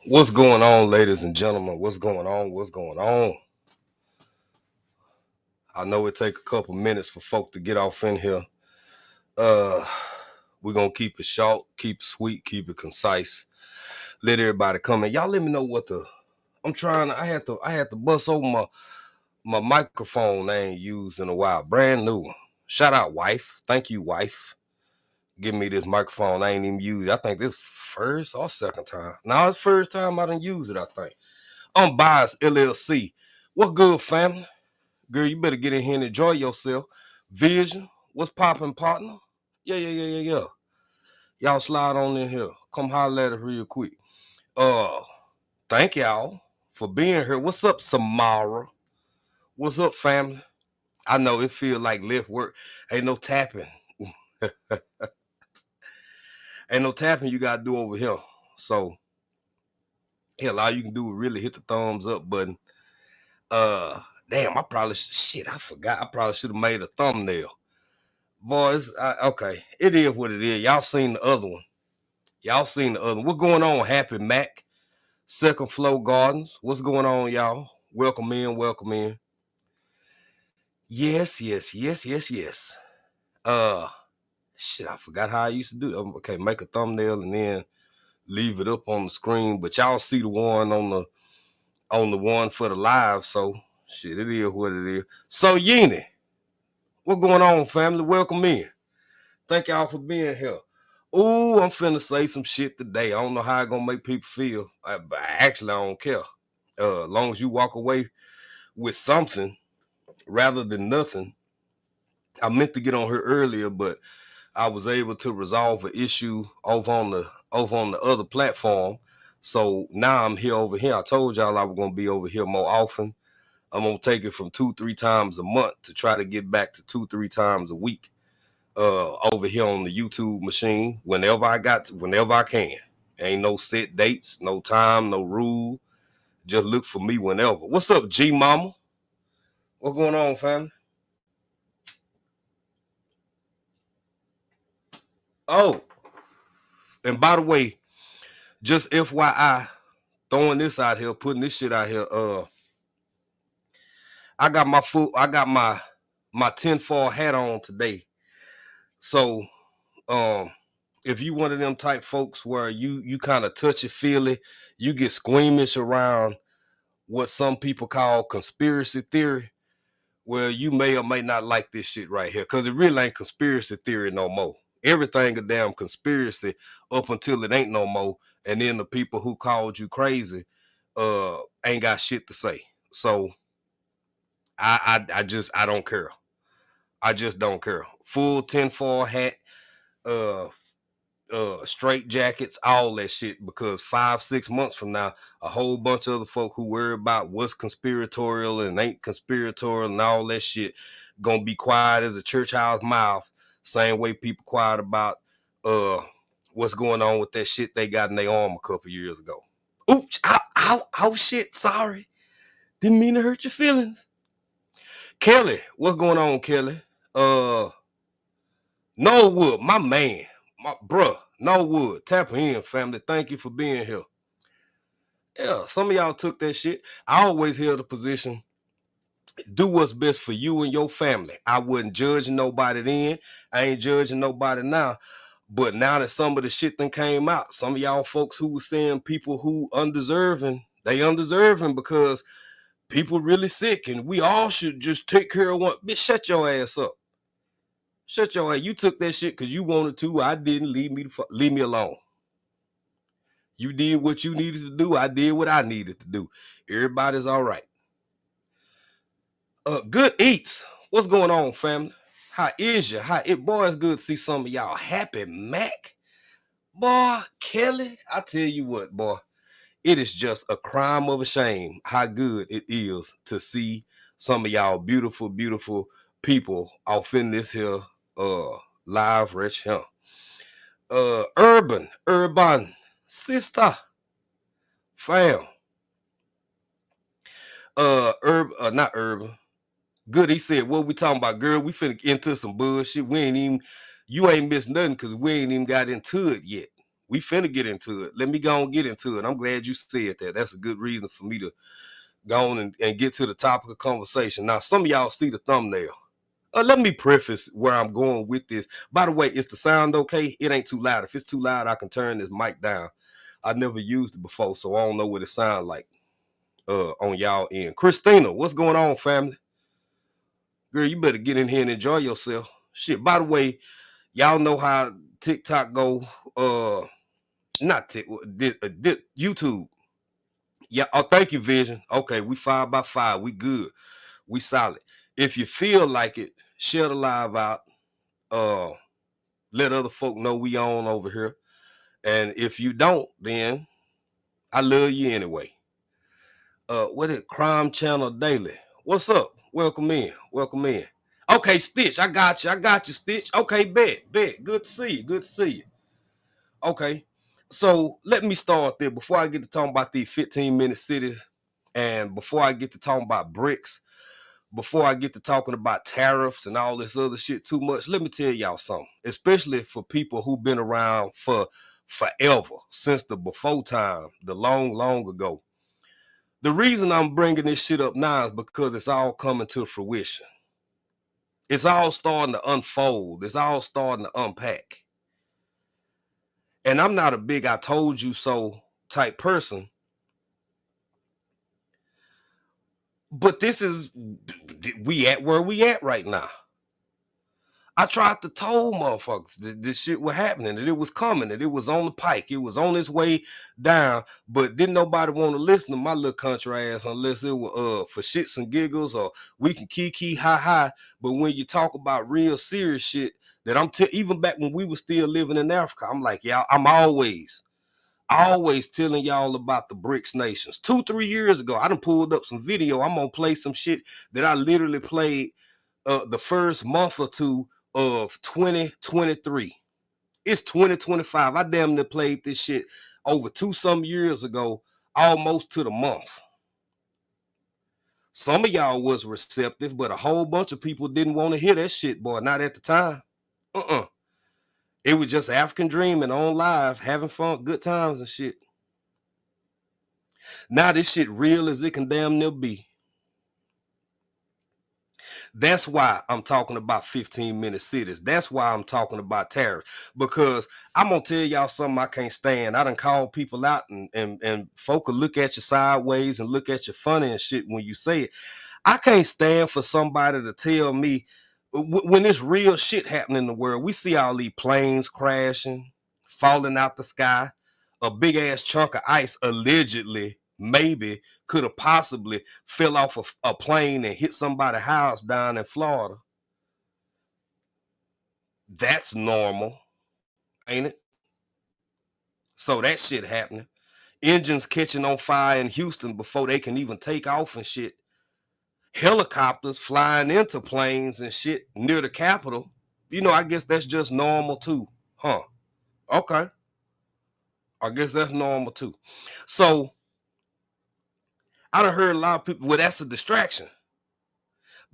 What's going on, ladies and gentlemen? What's going on? What's going on? I know it take a couple minutes for folk to get off in here. Uh, we're gonna keep it short, keep it sweet, keep it concise. Let everybody come in. Y'all let me know what the I'm trying to I had to bust open my microphone I ain't used in a while. Brand new one. Shout out wife. Thank you, wife. Give me this microphone I ain't even used. I think this first or second time. Now it's first time I done use it, I think. I'm Bias LLC. What good, family? Girl, you better get in here and enjoy yourself. Vision, what's popping, partner? Yeah. Y'all slide on in here. Come holler at us real quick. Uh, Thank y'all for being here. What's up, Samara? What's up, family? I know it feel like lift work. Ain't no tapping. Ain't no tapping you gotta do over here. So hell, all you can do is really hit the thumbs up button. Uh, Damn, shit, I forgot. I probably should have made a thumbnail. Boys, okay, it is what it is. Y'all seen the other one. Y'all seen the other one. What going on, Happy Mac? Second Flow Gardens. What's going on, y'all? Welcome in, welcome in. Yes. Uh, Shit, I forgot how I used to do it. Okay, make a thumbnail and then leave it up on the screen. But y'all see the one on the one for the live. So shit, it is what it is. So Yeni, what going on, family? Welcome in. Thank y'all for being here. Ooh, I'm finna say some shit today. I don't know how it gonna make people feel. But actually, I don't care. As long as you walk away with something rather than nothing. I meant to get on here earlier, but I was able to resolve an issue over on the other platform. So now I'm here over here. I told y'all I was gonna be over here more often. I'm gonna take it from 2-3 times a month to try to get back to 2-3 times a week. Over here on the YouTube machine whenever I can. Ain't no set dates, no time, no rule. Just look for me whenever. What's up, G Mama? What's going on, family? Oh, and by the way, just FYI, throwing this out here, putting this shit out here. I got my tinfoil hat on today. So um if you one of them type folks where you kind of touchy feely, you get squeamish around what some people call conspiracy theory, well, you may or may not like this shit right here because it really ain't conspiracy theory no more. Everything a damn conspiracy up until it ain't no more, and then the people who called you crazy ain't got shit to say. So I don't care. I just don't care. Full tinfoil hat, uh straight jackets, all that shit, because 5-6 months from now, a whole bunch of other folk who worry about what's conspiratorial and ain't conspiratorial and all that shit gonna be quiet as a church house mouth, same way people quiet about uh what's going on with that shit they got in their arm a couple years ago. Oops, ow, shit, sorry. Didn't mean to hurt your feelings. Kelly, what's going on, Kelly? Uh Norwood, my man, my bruh, Norwood, tap in, family. Thank you for being here. Yeah, some of y'all took that shit. I always held the position, do what's best for you and your family. I wasn't judging nobody then. I ain't judging nobody now. But now that some of the shit then came out, some of y'all folks who was saying people who undeserving, they undeserving because people really sick and we all should just take care of one. Bitch, shut your ass up. Shut your ass. You took that shit because you wanted to. I didn't. Leave me alone. You did what you needed to do. I did what I needed to do. Everybody's all right. Good eats. What's going on, family? How is you? Boy, it's good to see some of y'all. Happy Mac. Boy, Kelly. I tell you what, boy. It is just a crime of a shame how good it is to see some of y'all beautiful people off in this here uh live rich here. Urban sister, fam. Not urban. Good, he said, what we talking about, girl? We finna get into some bullshit. You ain't missed nothing because we ain't even got into it yet. We finna get into it. Let me go and get into it. I'm glad you said that. That's a good reason for me to go on and get to the topic of conversation. Now, some of y'all see the thumbnail. Let me preface where I'm going with this. By the way, is the sound okay? It ain't too loud. If it's too loud, I can turn this mic down. I never used it before, so I don't know what it sounds like on y'all end. Christina, what's going on, family? Girl, you better get in here and enjoy yourself. Shit, by the way, y'all know how TikTok go, not YouTube. Yeah, oh, thank you, Vision. Okay, we 5x5. We good. We solid. If you feel like it, share the live out. Uh, let other folk know we on over here. And if you don't, then I love you anyway. What is Crime Channel Daily? What's up? Welcome in. Welcome in. Okay, Stitch, I got you. I got you, Stitch. Okay, bet. Good to see you. Good to see you. Okay. So let me start there before I get to talking about these 15-minute cities and before I get to talking about bricks, before I get to talking about tariffs and all this other shit too much. Let me tell y'all something, especially for people who've been around for forever, since the before time, the long ago. The reason I'm bringing this shit up now is because it's all coming to fruition. It's all starting to unfold. It's all starting to unpack. And I'm not a big I told you so type person. But this is, we at where we at right now. I tried to tell motherfuckers that this shit was happening, that it was coming, that it was on the pike, it was on its way down, but didn't nobody want to listen to my little country ass unless it was for shits and giggles or we can kiki ha ha. But when you talk about real serious shit, that even back when we were still living in Africa, I'm like, y'all, I'm always telling y'all about the BRICS nations. 2-3 years ago, I done pulled up some video. I'm gonna play some shit that I literally played the first month or two of 2023. It's 2025. I damn near played this shit over 2-some years ago, almost to the month. Some of y'all was receptive, but a whole bunch of people didn't want to hear that shit, boy. Not at the time. It was just African dreaming on live, having fun, good times and shit. Now this shit real as it can damn near be. That's why I'm talking about 15-minute cities. That's why I'm talking about tariffs. Because I'm gonna tell y'all something I can't stand. I done call people out and folk will look at you sideways and look at you funny and shit when you say it. I can't stand for somebody to tell me when this real shit happening in the world. We see all these planes crashing, falling out the sky, a big ass chunk of ice allegedly maybe could have possibly fell off a plane and hit somebody's house down in Florida. That's normal, ain't it? So that shit happening. Engines catching on fire in Houston before they can even take off and shit. Helicopters flying into planes and shit near the Capitol. You know, I guess that's just normal too. Huh. Okay. I guess that's normal too. So I done heard a lot of people, well, that's a distraction.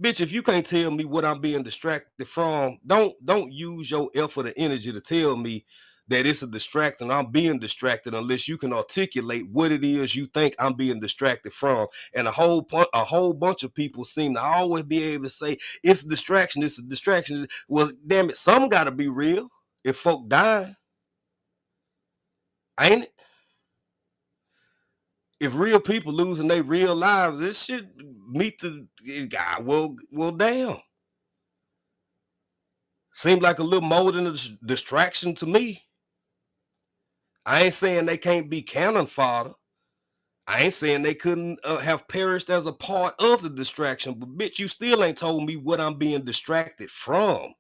Bitch, if you can't tell me what I'm being distracted from, don't use your effort or energy to tell me that it's a distraction. I'm being distracted unless you can articulate what it is you think I'm being distracted from. And a whole bunch of people seem to always be able to say it's a distraction. It's a distraction. Well, damn it, some got to be real. If folk dying, ain't it? If real people losing their real lives, this should meet the guy. Well, damn. Seems like a little more than a distraction to me. I ain't saying they can't be cannon fodder. I ain't saying they couldn't have perished as a part of the distraction, but bitch, you still ain't told me what I'm being distracted from.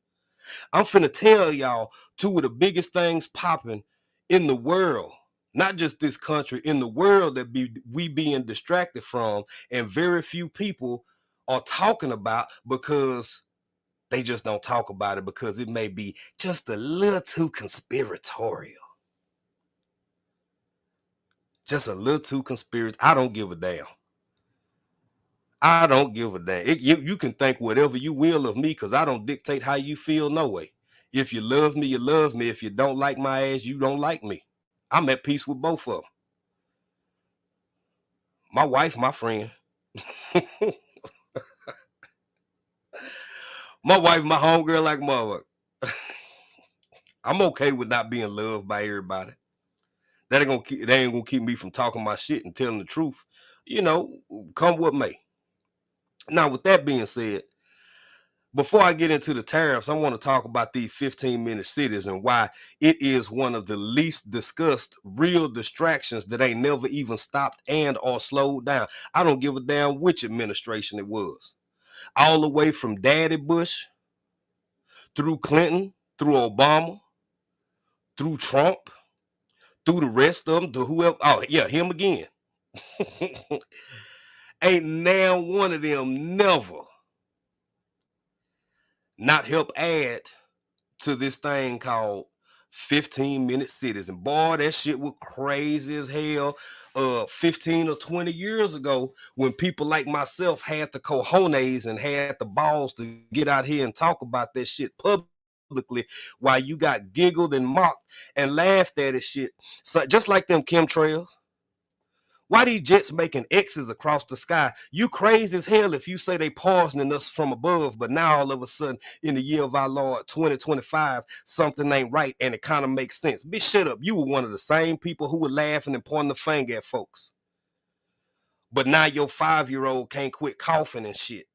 I'm finna tell y'all two of the biggest things popping in the world, not just this country, in the world that we being distracted from, and very few people are talking about because they just don't talk about it because it may be just a little too conspiratorial. Just a little too conspiratorial. I don't give a damn. I don't give a damn. You can think whatever you will of me because I don't dictate how you feel no way. If you love me, you love me. If you don't like my ass, you don't like me. I'm at peace with both of them. My wife, my friend. My wife, my homegirl, like mother. I'm okay with not being loved by everybody. That ain't gonna keep me from talking my shit and telling the truth. You know, come what may. Now, with that being said, before I get into the tariffs, I want to talk about these 15-minute cities and why it is one of the least discussed real distractions that ain't never even stopped and or slowed down. I don't give a damn which administration it was. All the way from Daddy Bush, through Clinton, through Obama, through Trump, through the rest of them, to whoever. Oh, yeah, him again. Ain't now one of them never not help add to this thing called 15-minute cities. And boy, that shit was crazy as hell. 15 or 20 years ago, when people like myself had the cojones and had the balls to get out here and talk about that shit publicly, while you got giggled and mocked and laughed at it shit. So just like them chemtrails. Why these jets making X's across the sky? You crazy as hell if you say they poisoning us from above, but now all of a sudden, in the year of our Lord 2025, something ain't right and it kind of makes sense. Bitch, shut up. You were one of the same people who were laughing and pointing the finger at folks. But now your 5-year-old can't quit coughing and shit.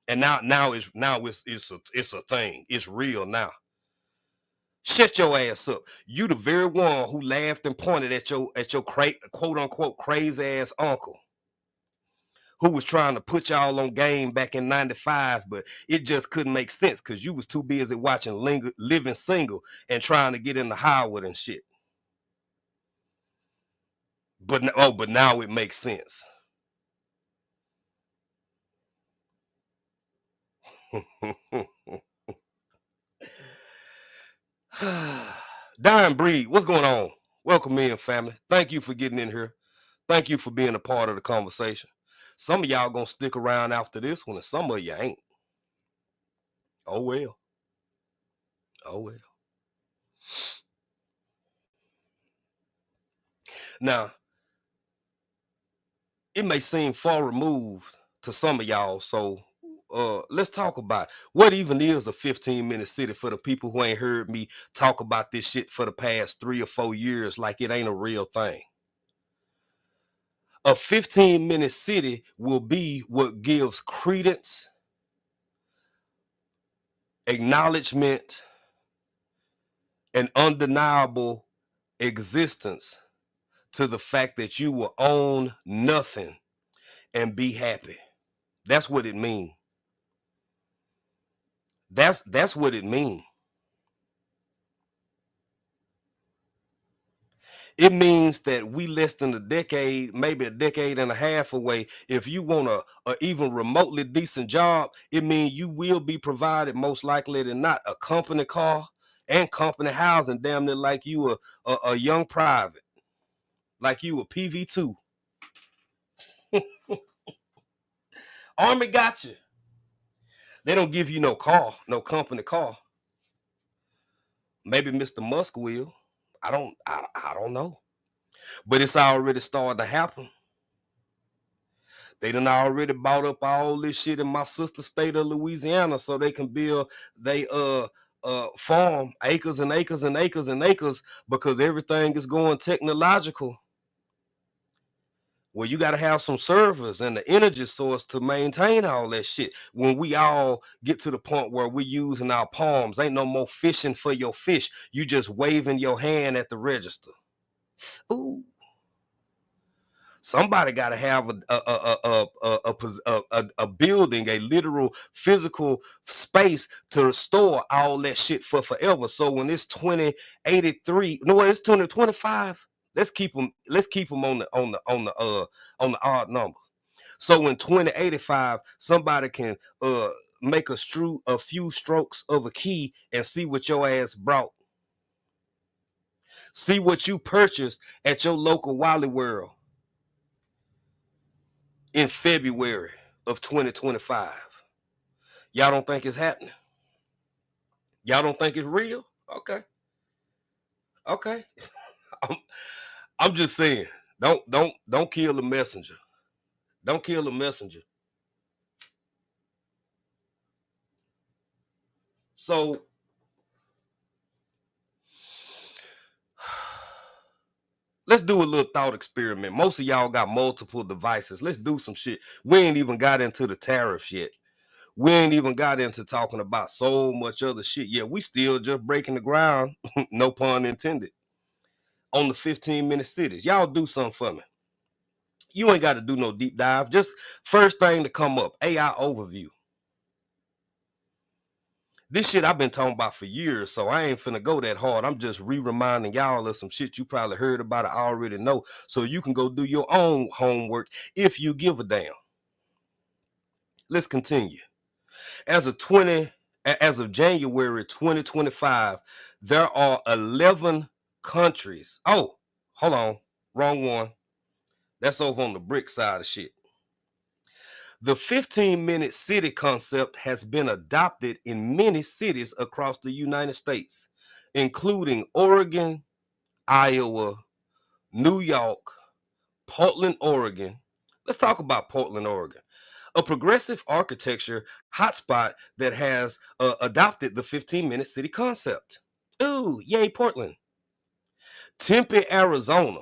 And now it's a thing. It's real now. Shut your ass up. You the very one who laughed and pointed at your quote unquote crazy ass uncle, who was trying to put y'all on game back in 95, but it just couldn't make sense because you was too busy watching Living Single and trying to get into Howard and shit. But now it makes sense. Dying Breed, what's going on? Welcome in, family. Thank you for getting in here. Thank you for being a part of the conversation. Some of y'all gonna stick around after this one, and some of you ain't. Oh well. Oh well. Now, it may seem far removed to some of y'all, so let's talk about what even is a 15-minute city for the people who ain't heard me talk about this shit for the past 3 or 4 years like it ain't a real thing. A 15-minute city will be what gives credence, acknowledgement, and undeniable existence to the fact that you will own nothing and be happy. That's what it means. That's what it means. It means that we less than a decade, maybe a decade and a half away. If you want a even remotely decent job, it means you will be provided, most likely than not, a company car and company housing, damn near like you a young private, like you a PV2. Army got you. They don't give you no car, no company car. Maybe Mr. Musk will. I don't know. But it's already starting to happen. They done already bought up all this shit in my sister state of Louisiana so they can build they farm acres and acres and acres and acres because everything is going technological. Well, you got to have some servers and the energy source to maintain all that shit. When we all get to the point where we're using our palms, ain't no more fishing for your fish. You just waving your hand at the register. Ooh. Somebody got to have a building, a literal physical space to store all that shit for forever. So when it's 2083, no, it's 2025. Let's keep them on the odd number. So in 2085, somebody can make a few strokes of a key and see what your ass brought. See what you purchased at your local Wally World in February of 2025. Y'all don't think it's happening? Y'all don't think it's real? Okay. Okay. I'm just saying, don't kill the messenger. Don't kill the messenger. So let's do a little thought experiment. Most of y'all got multiple devices. Let's do some shit. We ain't even got into the tariffs yet. We ain't even got into talking about so much other shit. Yeah, we still just breaking the ground, no pun intended, on the 15-minute cities. Y'all do something for me. You ain't got to do no deep dive. Just first thing to come up, AI overview. This shit I've been talking about for years, so I ain't finna go that hard. I'm just reminding y'all of some shit you probably heard about or already know, so you can go do your own homework if you give a damn. Let's continue. As of January 2025, there are 11 countries. Oh, hold on, wrong one. That's over on the brick side of shit. The 15-minute city concept has been adopted in many cities across the United States, including Oregon, Iowa, New York, Portland, Oregon. Let's talk about Portland, Oregon, a progressive architecture hotspot that has adopted the 15-minute city concept. Ooh, yay, Portland. Tempe, Arizona,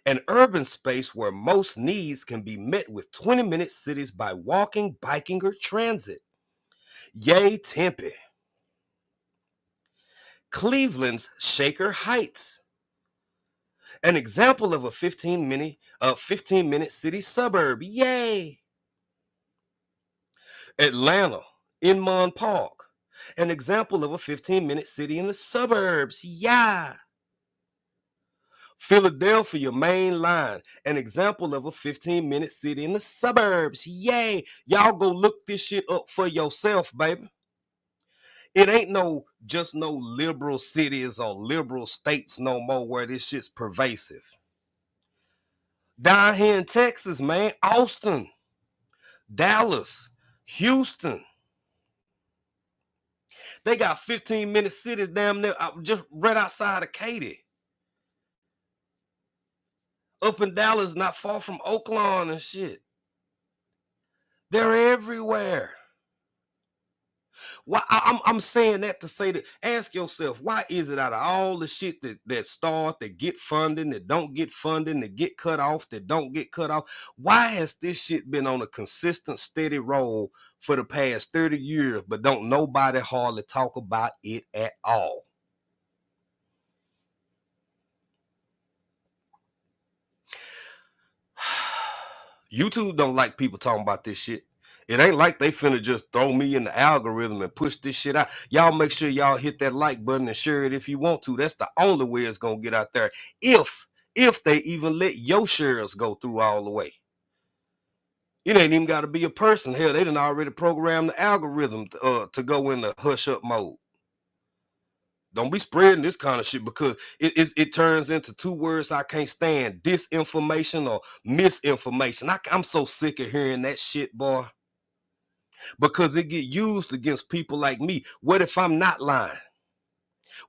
an urban space where most needs can be met with 20-minute cities by walking, biking, or transit. Yay, Tempe. Cleveland's Shaker Heights, an example of a 15-minute city suburb. Yay. Atlanta, Inman Park, an example of a 15-minute city in the suburbs. Yeah. Philadelphia Main Line, an example of a 15-minute city in the suburbs. Yay. Y'all go look this shit up for yourself, baby. It ain't no liberal cities or liberal states no more where this shit's pervasive. Down here in Texas, man, Austin, Dallas, Houston, they got 15-minute cities damn near just right outside of Katy. Up in Dallas, not far from Oakland and shit. They're everywhere. Why I'm saying that to say that ask yourself, why is it out of all the shit that start, that get funding, that don't get funding, that get cut off, that don't get cut off, why has this shit been on a consistent, steady roll for the past 30 years, but don't nobody hardly talk about it at all? YouTube don't like people talking about this shit. It ain't like they finna just throw me in the algorithm and push this shit out. Y'all make sure y'all hit that like button and share it if you want to. That's the only way it's gonna get out there. If they even let your shares go through all the way. It ain't even got to be a person. Hell, they done already programmed the algorithm to go in the hush up mode. Don't be spreading this kind of shit because it turns into two words I can't stand: disinformation or misinformation. I'm so sick of hearing that shit, boy. Because it get used against people like me. What if I'm not lying?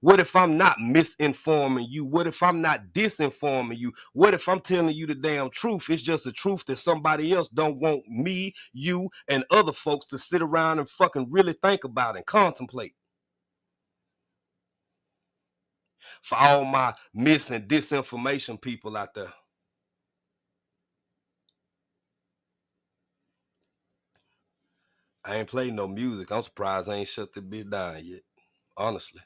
What if I'm not misinforming you? What if I'm not disinforming you? What if I'm telling you the damn truth? It's just the truth that somebody else don't want me, you, and other folks to sit around and fucking really think about and contemplate. For all my mis and disinformation people out there. I ain't played no music. I'm surprised I ain't shut this bitch down yet. Honestly.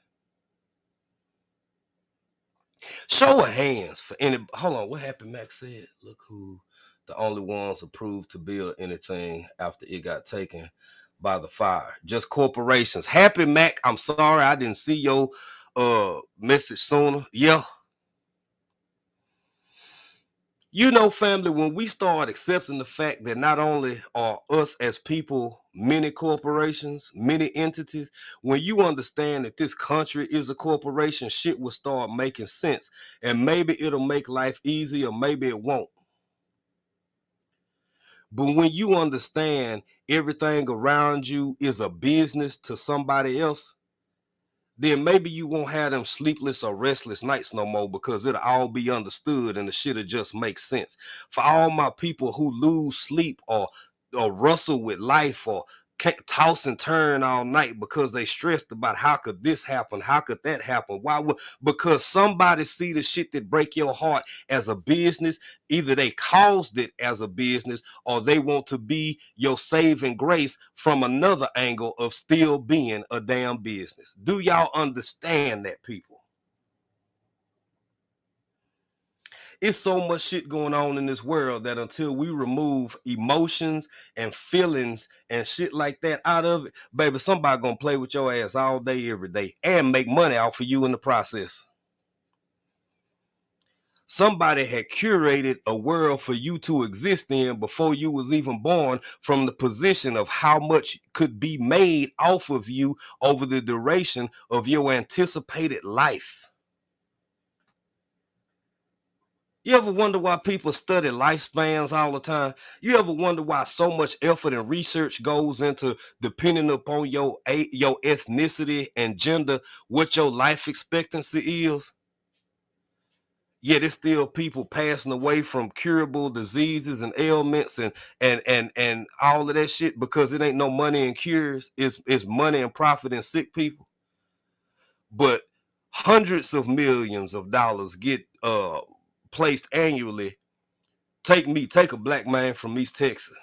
Show of hands for any. Hold on, what happened? Max said, "Look who the only ones approved to build anything after it got taken by the fire. Just corporations." Happy Mac, I'm sorry I didn't see your message sooner. Yeah, you know, family, when we start accepting the fact that not only are us as people many corporations, many entities, when you understand that this country is a corporation, shit will start making sense. And maybe it'll make life easier, maybe it won't. But when you understand everything around you is a business to somebody else, then maybe you won't have them sleepless or restless nights no more, because it'll all be understood and the shit'll just make sense. For all my people who lose sleep or wrestle with life or can't toss and turn all night because they stressed about how could this happen, how could that happen, why would, because somebody see the shit that break your heart as a business. Either they caused it as a business, or they want to be your saving grace from another angle of still being a damn business. Do y'all understand that, people? It's so much shit going on in this world that until we remove emotions and feelings and shit like that out of it, baby, somebody gonna play with your ass all day, every day, and make money off of you in the process. Somebody had curated a world for you to exist in before you was even born, from the position of how much could be made off of you over the duration of your anticipated life. You ever wonder why people study lifespans all the time? You ever wonder why so much effort and research goes into, depending upon your ethnicity and gender, what your life expectancy is? Yet it's still people passing away from curable diseases and ailments and all of that shit, because it ain't no money in cures. It's money and profit in sick people. But hundreds of millions of dollars get placed annually. Take a black man from East Texas.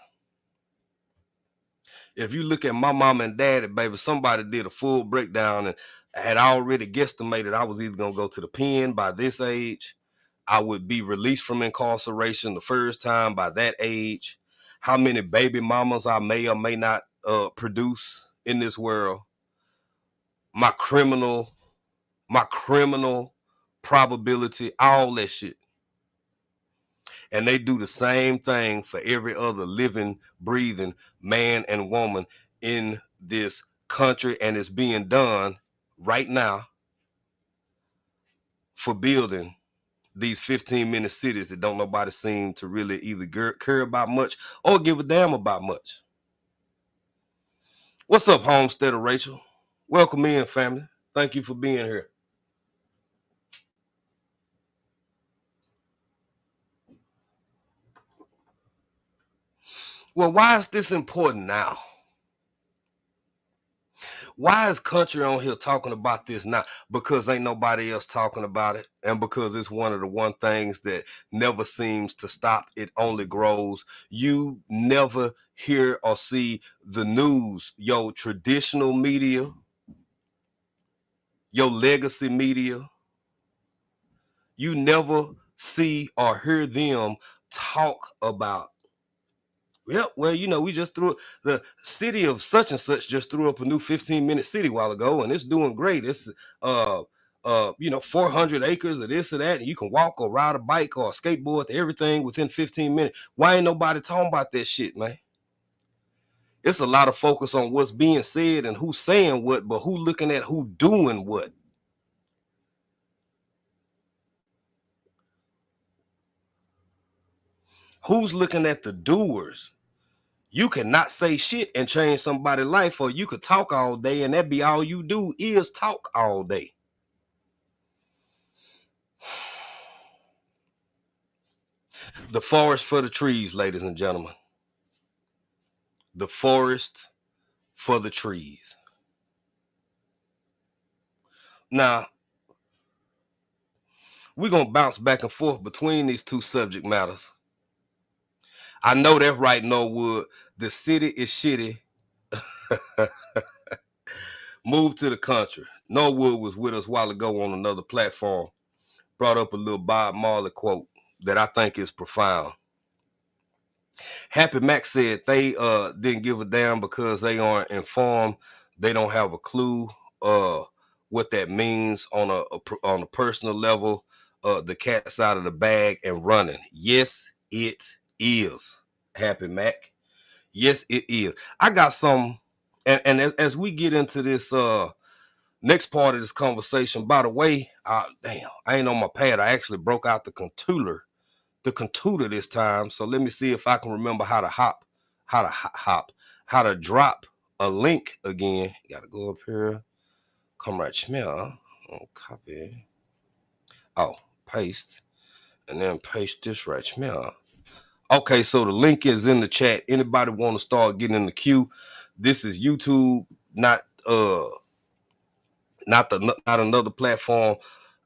If you look at my mom and daddy, baby, somebody did a full breakdown and had already guesstimated I was either gonna go to the pen by this age, I would be released from incarceration the first time by that age, how many baby mamas I may or may not produce in this world, my criminal, my criminal probability, all that shit. And they do the same thing for every other living, breathing man and woman in this country, and it's being done right now for building these 15-minute cities that don't nobody seem to really either care about much or give a damn about much. What's up, homesteader Rachel? Welcome in, family. Thank you for being here. Well, why is this important now? Why is country on here talking about this now? Because ain't nobody else talking about it, and because it's one of the one things that never seems to stop. It only grows. You never hear or see the news, your traditional media, your legacy media. You never see or hear them talk about, yep, well, we just the city of such and such just threw up a new 15-minute city a while ago, and it's doing great. It's 400 acres of this or that, and you can walk or ride a bike or a skateboard to everything within 15 minutes. Why ain't nobody talking about that shit, man? It's a lot of focus on what's being said and who's saying what, but who looking at who doing what? Who's looking at the doers? You cannot say shit and change somebody's life, or you could talk all day and that be all you do is talk all day. The forest for the trees, ladies and gentlemen. The forest for the trees. Now, we're going to bounce back and forth between these two subject matters. I know that right, Norwood. The city is shitty. Move to the country. Norwood was with us a while ago on another platform. Brought up a little Bob Marley quote that I think is profound. Happy Mac said they didn't give a damn because they aren't informed. They don't have a clue what that means on a personal level. The cat's out of the bag and running. Yes, it is. Happy Mac. Yes, it is. I got some, and as we get into this next part of this conversation, by the way, damn, I ain't on my pad. I actually broke out the computer this time. So let me see if I can remember how to how to drop a link again. Got to go up here. Come right here. Copy. Oh, paste. And then paste this right here. Okay, so the link is in the chat. Anybody want to start getting in the queue? This is YouTube, not not another platform.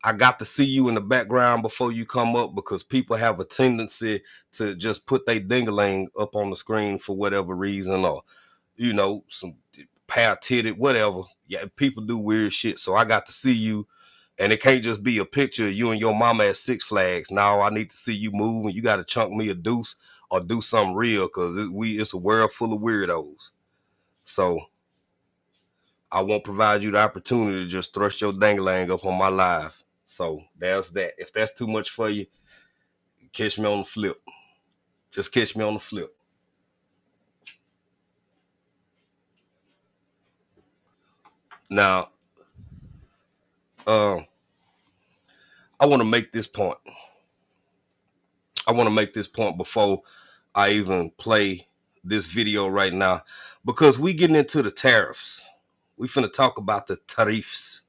I got to see you in the background before you come up because people have a tendency to just put their dingaling up on the screen for whatever reason, or some pair titted, whatever. Yeah, people do weird shit. So I got to see you, and it can't just be a picture of you and your mama at Six Flags. Now I need to see you move, and you got to chunk me a deuce or do something real because it's a world full of weirdos. So I won't provide you the opportunity to just thrust your dangling up on my live. So there's that. If that's too much for you, catch me on the flip. Just catch me on the flip. Now, I want to make this point. I want to make this point before I even play this video right now, because we getting into the tariffs. We finna talk about the tariffs.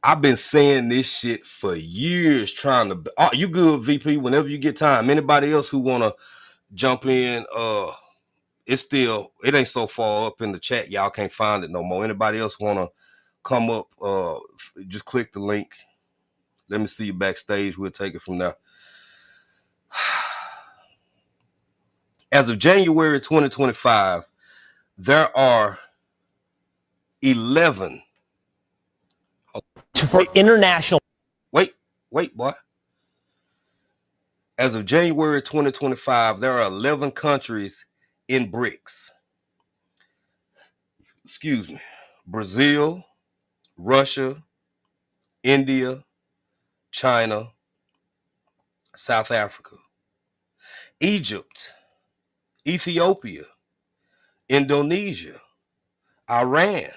I've been saying this shit for years, trying to. Oh, you good, VP? Whenever you get time. Anybody else who wanna jump in? It ain't so far up in the chat, y'all can't find it no more. Anybody else wanna come up? Just click the link. Let me see you backstage. We'll take it from there. As of January 2025, there are 11 for international. Wait, boy. As of January 2025, there are 11 countries in BRICS. Excuse me. Brazil, Russia, India, China, South Africa, Egypt, Ethiopia, Indonesia, Iran,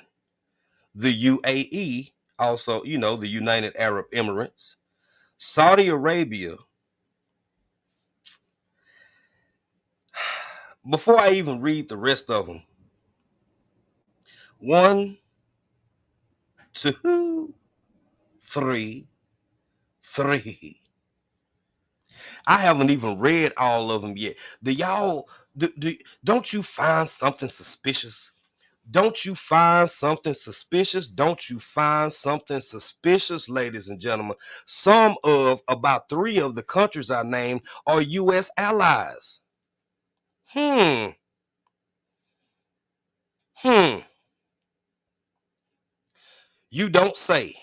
the UAE, also, the United Arab Emirates, Saudi Arabia. Before I even read the rest of them, 1, 2, 3. I haven't even read all of them yet. Don't you find something suspicious? Don't you find something suspicious? Don't you find something suspicious, ladies and gentlemen? Some of about 3 of the countries I named are U.S. allies. Hmm. You don't say.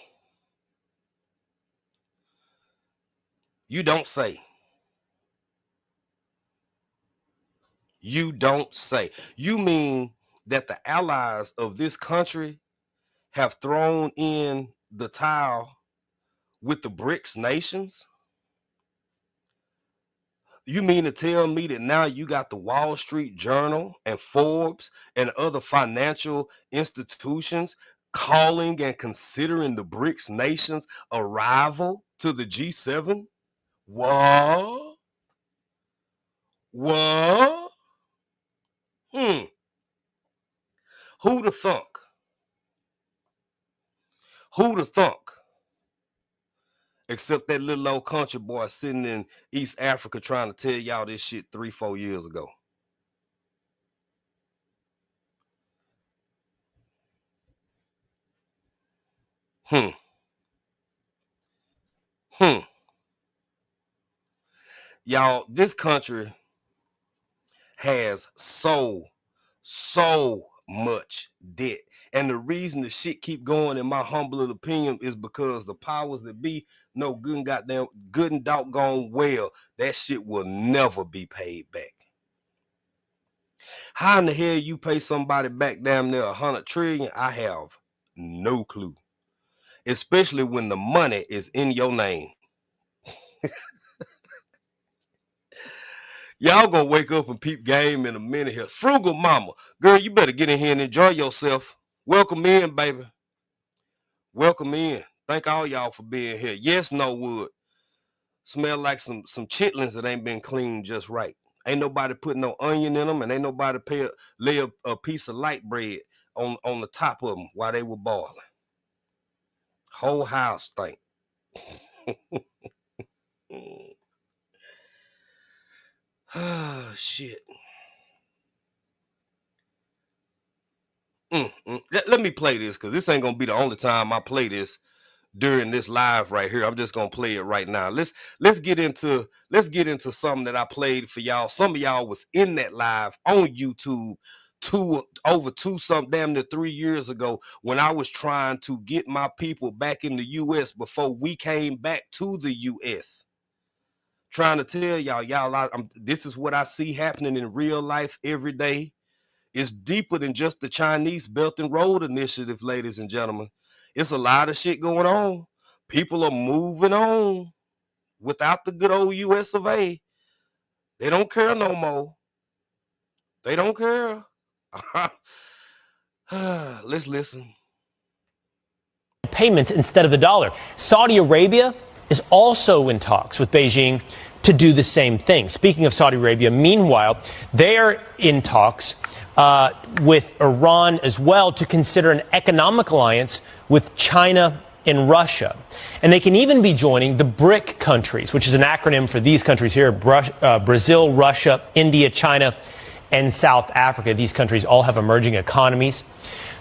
You don't say. You don't say. You mean that the allies of this country have thrown in the towel with the BRICS nations? You mean to tell me that now you got the Wall Street Journal and Forbes and other financial institutions calling and considering the BRICS nations a rival to the G7? What? What? Who'd have thunk? Who'd have thunk? Except that little old country boy sitting in East Africa trying to tell y'all this shit 3-4 years ago. Y'all, this country has so much debt. And the reason the shit keep going, in my humble opinion, is because the powers that be know good and doggone well that shit will never be paid back. How in the hell you pay somebody back damn near 100 trillion? I have no clue. Especially when the money is in your name. Y'all gonna wake up and peep game in a minute here. Frugal mama. Girl, you better get in here and enjoy yourself. Welcome in, baby. Welcome in. Thank all y'all for being here. Yes, no wood. Smell like some chitlins that ain't been cleaned just right. Ain't nobody put no onion in them, and ain't nobody lay a piece of light bread on the top of them while they were boiling. Whole house stank. Oh shit. Let me play this because this ain't gonna be the only time I play this during this live right here. I'm just gonna play it right now. Let's get into something that I played for y'all. Some of y'all was in that live on YouTube over two some damn near 3 years ago when I was trying to get my people back in the US before we came back to the US. Trying to tell y'all, this is what I see happening in real life every day. It's deeper than just the Chinese Belt and Road Initiative, ladies and gentlemen. It's a lot of shit going on. People are moving on without the good old US of A. They don't care no more. They don't care. Let's listen. Payments instead of the dollar. Saudi Arabia is also in talks with Beijing to do the same thing. Speaking of Saudi Arabia, meanwhile, they are in talks with Iran as well to consider an economic alliance with China and Russia. And they can even be joining the BRIC countries, which is an acronym for these countries here, Brazil, Russia, India, China, and South Africa. These countries all have emerging economies.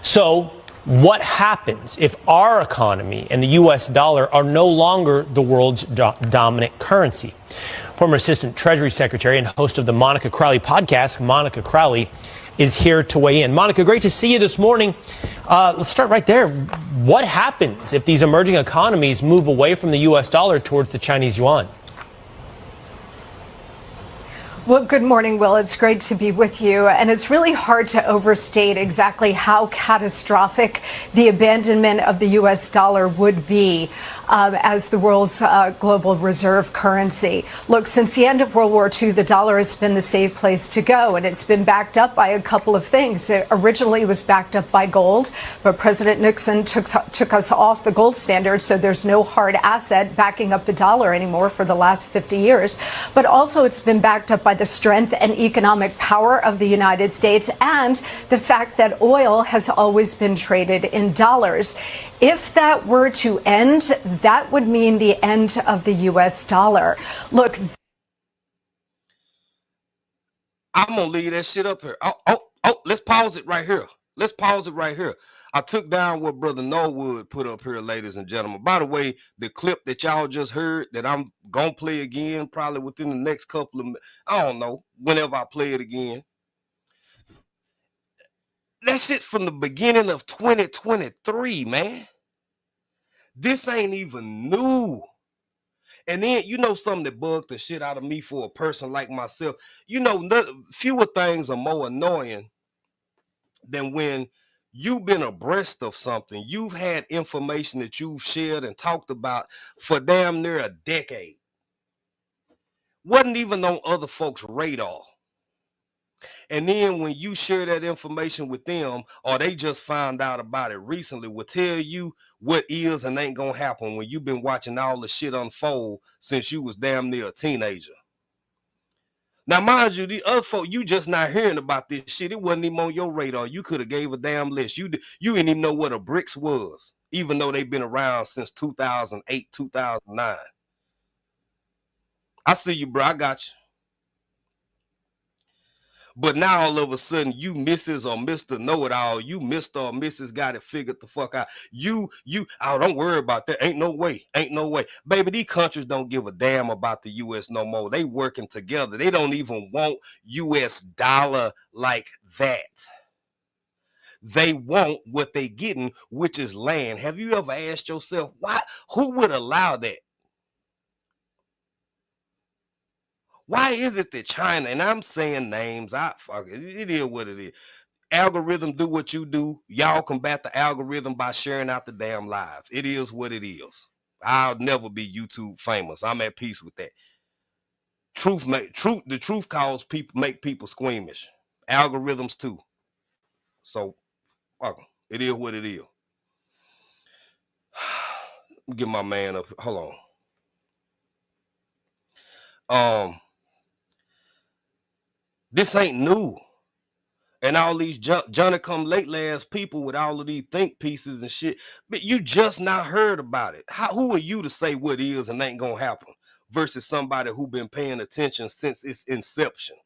So what happens if our economy and the U.S. dollar are no longer the world's dominant currency? Former Assistant Treasury Secretary and host of the Monica Crowley podcast, Monica Crowley, is here to weigh in. Monica, great to see you this morning. Let's start right there. What happens if these emerging economies move away from the U.S. dollar towards the Chinese yuan? Well, good morning, Will. It's great to be with you. And it's really hard to overstate exactly how catastrophic the abandonment of the U.S. dollar would be as the world's global reserve currency. Look, since the end of World War II, the dollar has been the safe place to go, and it's been backed up by a couple of things. It originally was backed up by gold, but President Nixon took us off the gold standard, so there's no hard asset backing up the dollar anymore for the last 50 years. But also it's been backed up by the strength and economic power of the United States and the fact that oil has always been traded in dollars. If that were to end, that would mean the end of the U.S. dollar. Look, I'm gonna leave that shit up here. Let's pause it right here. Let's pause it right here. I took down what Brother Norwood put up here, ladies and gentlemen. By the way, the clip that y'all just heard that I'm gonna play again, probably within the next couple of, I don't know, whenever I play it again. That shit from the beginning of 2023, man. This ain't even new. And then, something that bugged the shit out of me for a person like myself. Fewer things are more annoying than when you've been abreast of something. You've had information that you've shared and talked about for damn near a decade. Wasn't even on other folks' radar. And then when you share that information with them, or they just found out about it recently, will tell you what is and ain't gonna happen when you've been watching all the shit unfold since you was damn near a teenager. Now, mind you, the other folk, you just not hearing about this shit. It wasn't even on your radar. You could have gave a damn list. You didn't even know what a BRICS was, even though they've been around since 2008, 2009. I see you, bro. I got you. But now all of a sudden, you Mrs. or Mr. Know-It-All, you Mr. or Mrs. got it figured the fuck out. Don't worry about that. Ain't no way. Ain't no way. Baby, these countries don't give a damn about the U.S. no more. They working together. They don't even want U.S. dollar like that. They want what they getting, which is land. Have you ever asked yourself, why? Who would allow that? Why is it that China, and I'm saying names, it is what it is. Algorithm do what you do. Y'all combat the algorithm by sharing out the damn live. It is what it is. I'll never be YouTube famous. I'm at peace with that. The truth cause people, make people squeamish. Algorithms too. So fuck 'em. It is what it is. Get my man up. Hold on. This ain't new. And all these Johnny come late last people with all of these think pieces and shit, but you just not heard about it. Who are you to say what is and ain't gonna happen versus somebody who been paying attention since its inception?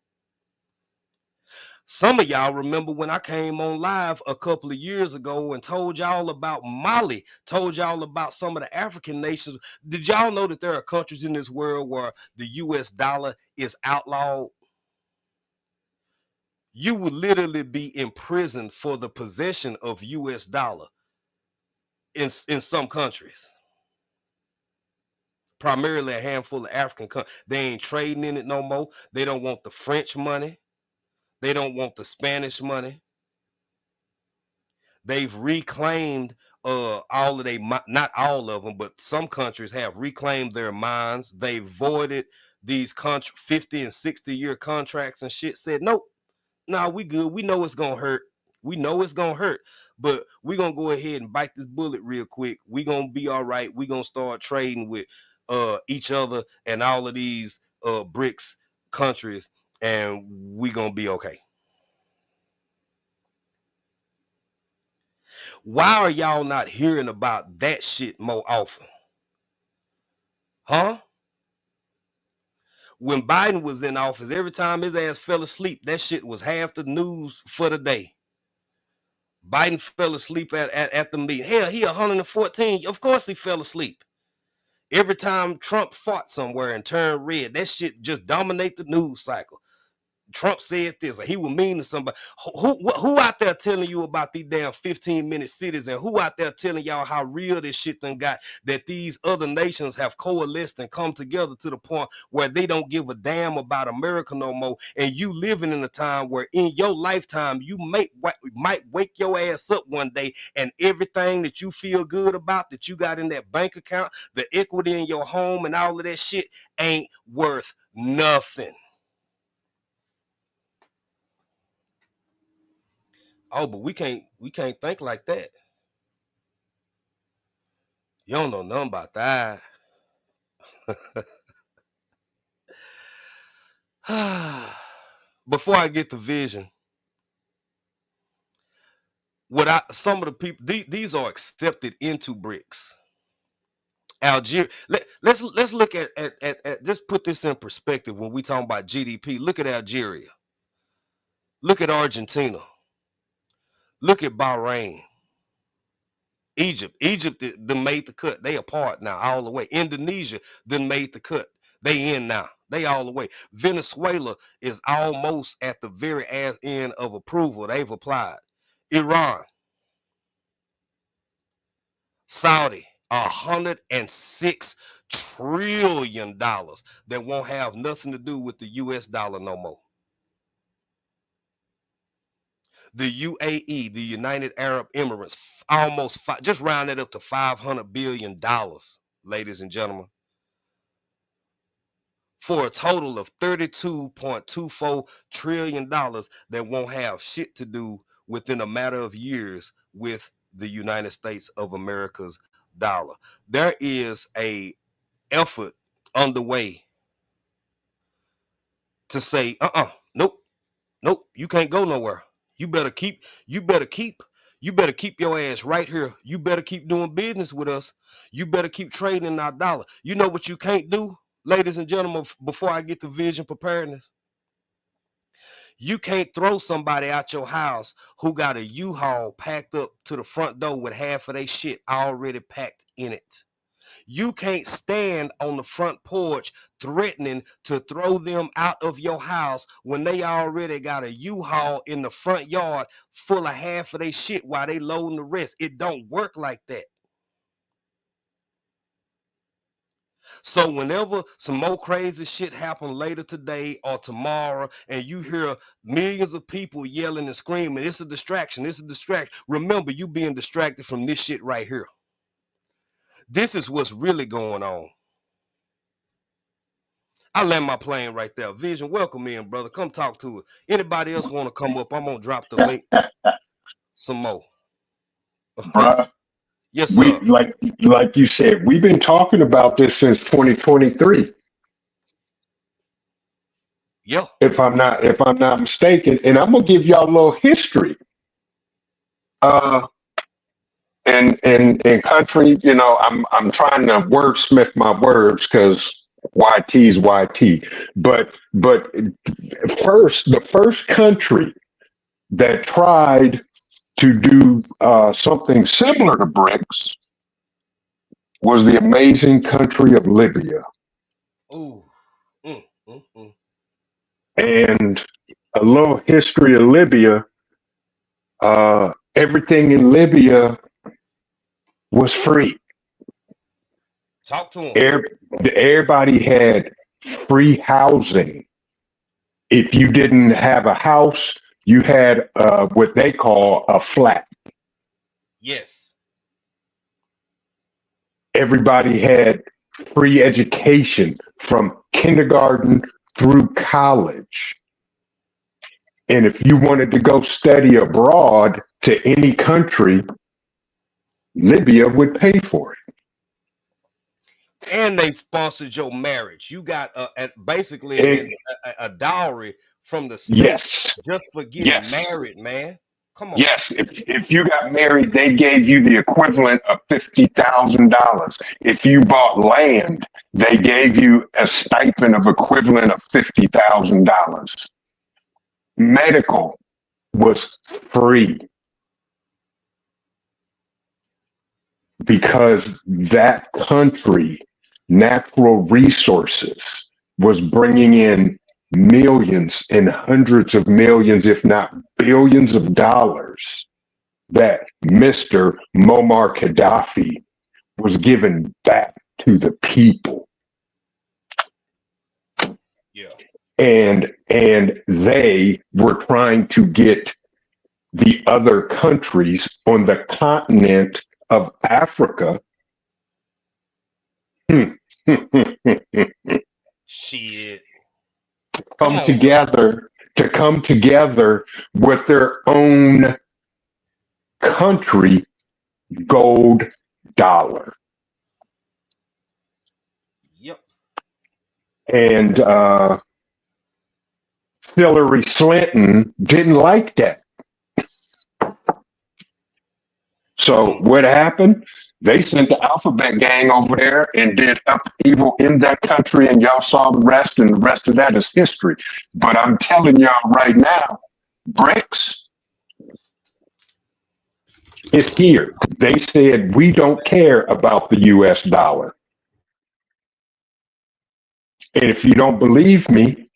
Some of y'all remember when I came on live a couple of years ago and told y'all about Mali, told y'all about some of the African nations. Did y'all know that there are countries in this world where the US dollar is outlawed? You would literally be imprisoned for the possession of US dollar in some countries. Primarily a handful of African countries. They ain't trading in it no more. They don't want the French money. They don't want the Spanish money. They've reclaimed all of they, not all of them, but some countries have reclaimed their mines. They voided these 50 and 60-year contracts and shit. Said, nope, nah, we good. We know it's gonna hurt. We know it's gonna hurt, but we're gonna go ahead and bite this bullet real quick. We're gonna be all right. We're gonna start trading with each other and all of these BRICS countries, and we're gonna be okay. Why are y'all not hearing about that shit more often? Huh? When Biden was in office, every time his ass fell asleep, that shit was half the news for the day. Biden fell asleep at the meeting. Hell, he 114. Of course he fell asleep. Every time Trump fought somewhere and turned red, that shit just dominate the news cycle. Trump said this, or he was mean to somebody. Who out there telling you about these damn 15-minute cities, and who out there telling y'all how real this shit done got, that these other nations have coalesced and come together to the point where they don't give a damn about America no more, and you living in a time where in your lifetime you might wake your ass up one day and everything that you feel good about that you got in that bank account, the equity in your home and all of that shit ain't worth nothing. Oh, but we can't think like that. You don't know nothing about that. Before I get to vision, some of the people, these are accepted into BRICS. Algeria. Let's look at just put this in perspective when we talk about GDP. Look at Algeria. Look at Argentina. Look at Bahrain. Egypt done made the cut. They apart now all the way. Indonesia done made the cut. They in now. They all the way. Venezuela is almost at the very ass end of approval. They've applied. Iran, Saudi, $106 trillion that won't have nothing to do with the US dollar no more. The UAE, the United Arab Emirates, just round it up to $500 billion, ladies and gentlemen, for a total of $32.24 trillion that won't have shit to do within a matter of years with the United States of America's dollar. There is a effort underway to say, nope, you can't go nowhere. You better keep your ass right here. You better keep doing business with us. You better keep trading in our dollar. You know what you can't do, ladies and gentlemen, before I get to vision preparedness? You can't throw somebody out your house who got a U-Haul packed up to the front door with half of their shit already packed in it. You can't stand on the front porch threatening to throw them out of your house when they already got a U-Haul in the front yard full of half of their shit while they loading the rest. It don't work like that. So whenever some more crazy shit happen later today or tomorrow and you hear millions of people yelling and screaming, it's a distraction, remember, you being distracted from this shit right here. This is what's really going on. I land my plane right there. Vision, welcome in, brother. Come talk to us. Anybody else want to come up? I'm going to drop the link some more. Bruh, yes, sir. Like you said, we've been talking about this since 2023. Yeah. if I'm not mistaken. And I'm gonna give y'all a little history. In country, I'm trying to wordsmith my words because YT's YT. But the first country that tried to do something similar to BRICS was the amazing country of Libya. Ooh. Mm, mm, mm. And a little history of Libya. Everything in Libya was free. Talk to him. Everybody had free housing. If you didn't have a house, you had what they call a flat. Yes. Everybody had free education from kindergarten through college. And if you wanted to go study abroad to any country, Libya would pay for it. And they sponsored your marriage. You got basically a dowry from the state Yes. just for getting Yes. married, man. Come on. Yes, if you got married, they gave you the equivalent of $50,000. If you bought land, they gave you a stipend of equivalent of $50,000. Medical was free because that country, natural resources, was bringing in millions and hundreds of millions, if not billions of dollars that Mr. Muammar Gaddafi was giving back to the people. Yeah. And they were trying to get the other countries on the continent of Africa Shit. come together with their own country gold dollar. Yep. And Hillary Clinton didn't like that. So what happened? They sent the Alphabet Gang over there and did upheaval in that country, and y'all saw the rest, and the rest of that is history. But I'm telling y'all right now, BRICS is here. They said we don't care about the US dollar. And if you don't believe me,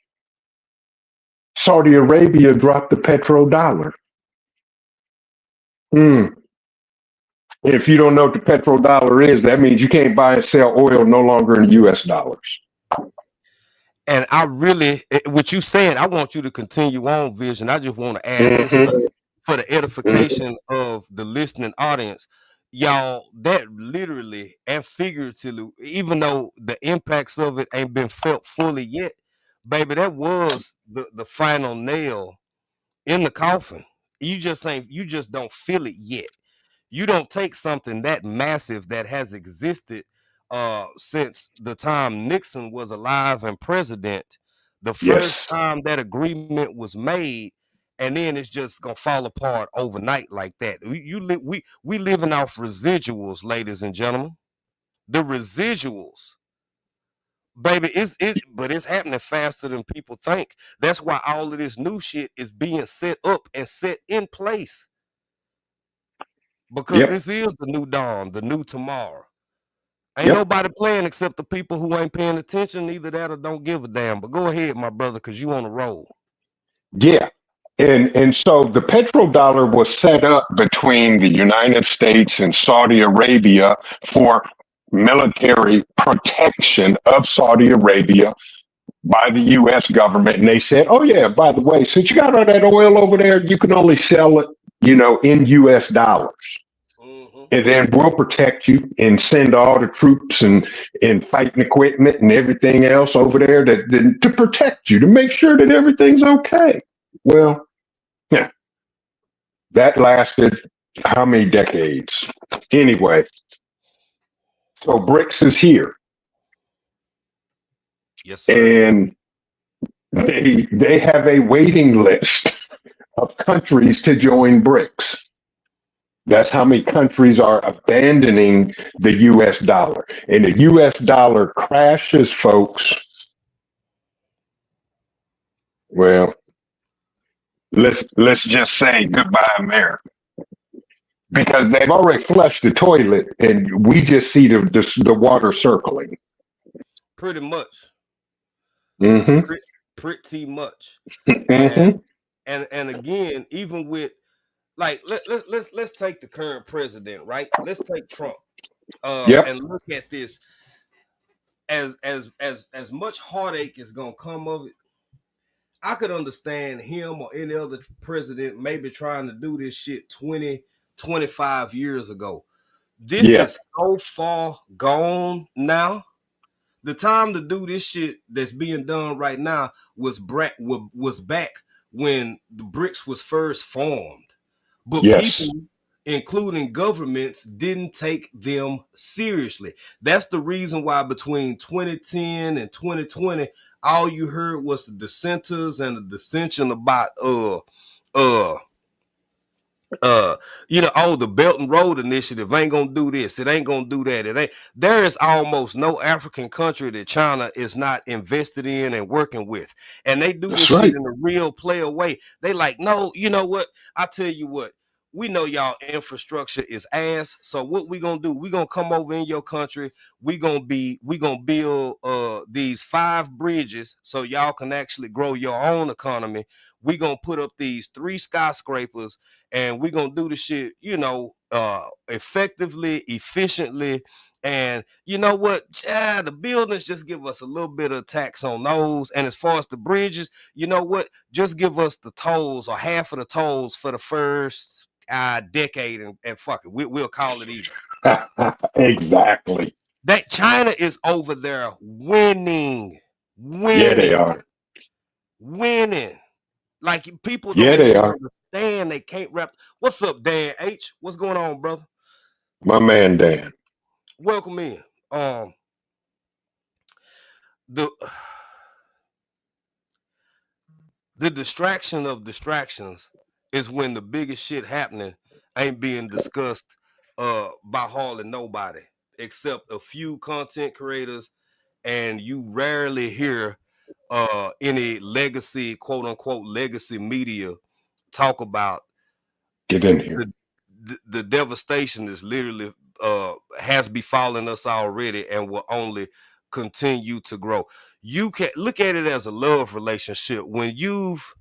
Saudi Arabia dropped the petrodollar. If you don't know what the petrodollar is, that means you can't buy and sell oil no longer in US dollars. And I really, what you said, I want you to continue on, Vision. I just want to add this for the edification of the listening audience. Y'all, that literally and figuratively, even though the impacts of it ain't been felt fully yet, baby, that was the final nail in the coffin. You just don't feel it yet. You don't take something that massive that has existed since the time Nixon was alive and president, the first time that agreement was made, and then it's just gonna fall apart overnight like that. We living off residuals, ladies and gentlemen. The residuals, baby, but it's happening faster than people think. That's why all of this new shit is being set up and set in place. Because this is the new dawn, the new tomorrow. Ain't nobody playing except the people who ain't paying attention, either that or don't give a damn. But go ahead, my brother, because you on the roll. Yeah. And so the petrodollar was set up between the United States and Saudi Arabia for military protection of Saudi Arabia by the U.S. government. And they said, oh, yeah, by the way, since you got all that oil over there, you can only sell it, in U.S. dollars. And then we'll protect you and send all the troops and fighting equipment and everything else over there to protect you, to make sure that everything's okay. Well, yeah, that lasted how many decades? Anyway, so BRICS is here. Yes, sir. And They have a waiting list of countries to join BRICS. That's how many countries are abandoning the US dollar. And the US dollar crashes, folks. Well, let's just say goodbye, America. Because they've already flushed the toilet and we just see the water circling. Pretty much. Mm-hmm. Pretty much. Mm-hmm. And again, even with like let's take the current president, right? Let's take Trump. Yep. And look at this. As much heartache is gonna come of it, I could understand him or any other president maybe trying to do this shit 20, 25 years ago. This is so far gone now. The time to do this shit that's being done right now was back when the BRICS was first formed. But people, including governments, didn't take them seriously. That's the reason why between 2010 and 2020, all you heard was the dissenters and the dissension about the Belt and Road Initiative ain't gonna do this, it ain't gonna do that. It ain't. There is almost no African country that China is not invested in and working with, and they do this shit in a real player way. They like, no, you know what? I tell you what, we know y'all infrastructure is ass. So what we gonna do? We gonna come over in your country. We gonna build these 5 bridges so y'all can actually grow your own economy. We gonna put up these 3 skyscrapers, and we gonna do the shit, effectively, efficiently. And you know what? Yeah, the buildings, just give us a little bit of tax on those. And as far as the bridges, you know what? Just give us the tolls or half of the tolls for the first decade, and fuck it, we'll call it even. Exactly. That China is over there winning. Yeah, they are winning. Like people don't understand. They can't rap. What's up, Dan H? What's going on, brother? My man, Dan. Welcome in. The distraction of distractions is when the biggest shit happening ain't being discussed by hardly nobody except a few content creators, and you rarely hear any legacy, quote unquote, legacy media talk about. Get in here. The devastation is literally has befallen us already and will only continue to grow. You can look at it as a love relationship. When you've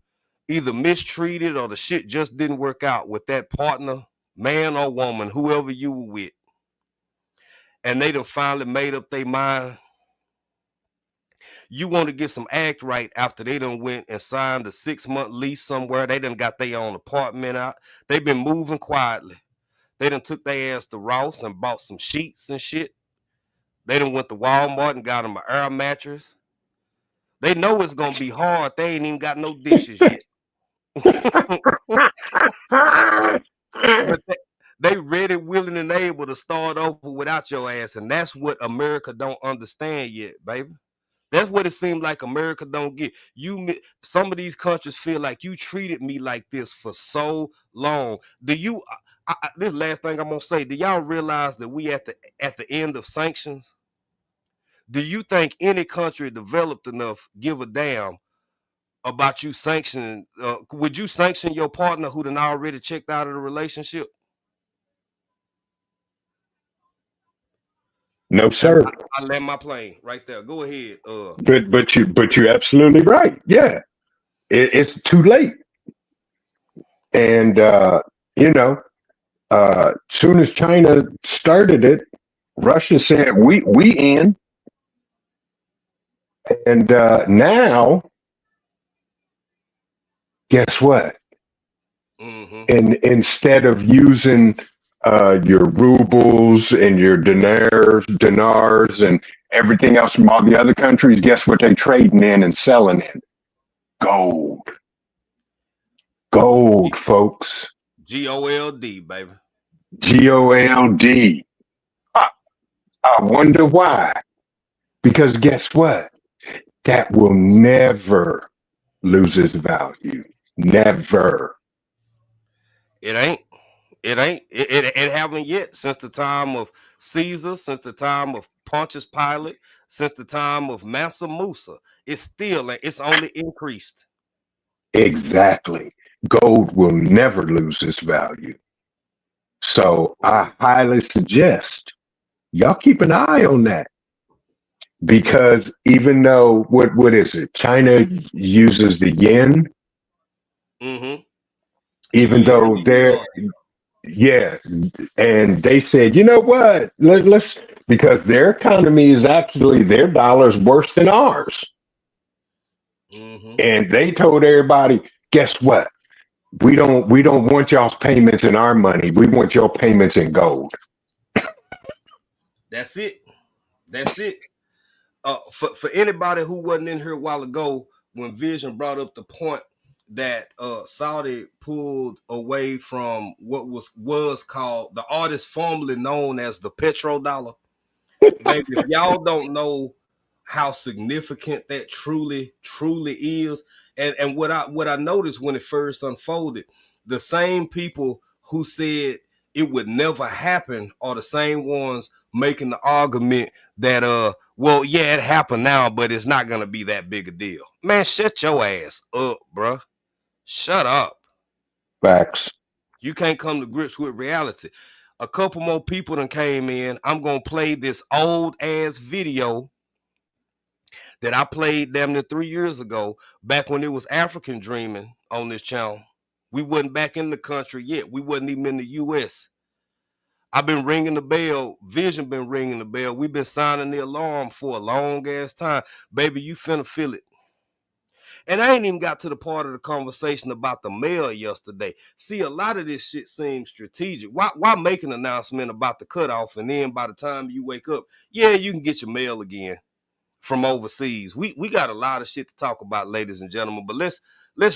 either mistreated or the shit just didn't work out with that partner, man or woman, whoever you were with, and they done finally made up their mind, you want to get some act right after they done went and signed a 6-month lease somewhere. They done got their own apartment out. They've been moving quietly. They done took their ass to Ross and bought some sheets and shit. They done went to Walmart and got them an air mattress. They know it's gonna be hard. They ain't even got no dishes yet. But they ready, willing, and able to start over without your ass. And that's what America don't understand yet, baby. That's what it seems like America don't get. Some of these countries feel like you treated me like this for so long. Do you? This last thing I'm gonna say. Do y'all realize that we at the end of sanctions? Do you think any country developed enough give a damn about you sanctioning? Would you sanction your partner who done already checked out of the relationship? No, sir. I land my plane right there. Go ahead. But you're absolutely right. Yeah, it's too late. And soon as China started it, Russia said we in. And now, guess what? Mm-hmm. And instead of using your rubles and your dinars and everything else from all the other countries, guess what they trading in and selling in? Gold. Gold, folks. GOLD, baby. GOLD. I wonder why. Because guess what? That will never, loses value. Never. It ain't. It haven't yet since the time of Caesar, since the time of Pontius Pilate, since the time of Mansa Musa. It's still, it's only increased. Exactly. Gold will never lose its value. So I highly suggest y'all keep an eye on that, because even though what is it? China uses the yen, Mm-hmm. even though they're, yeah, and they said, you know what? Let's, because their economy is actually, their dollar's worse than ours. Mm-hmm. And they told everybody, guess what? We don't want y'all's payments in our money. We want your payments in gold. That's it. That's it. For anybody who wasn't in here a while ago when Vision brought up the point that Saudi pulled away from what was called the artist formerly known as the petrodollar. Baby, if y'all don't know how significant that truly is, and what I noticed when it first unfolded, the same people who said it would never happen are the same ones making the argument that well, yeah, it happened now, but it's not gonna be that big a deal. Man, shut your ass up, bruh. Shut up. Facts. You can't come to grips with reality. A couple more people done came in. I'm gonna play this old ass video that I played damn near 3 years ago, back when it was African Dreaming on this channel. We wasn't back in the country yet. We wasn't even in the US. I've been ringing the bell. Vision been ringing the bell. We've been sounding the alarm for a long ass time. Baby, you finna feel it. And I ain't even got to the part of the conversation about the mail yesterday. See, a lot of this shit seems strategic. Why make an announcement about the cutoff, and then by the time you wake up, yeah, you can get your mail again from overseas? We got a lot of shit to talk about, ladies and gentlemen. But let's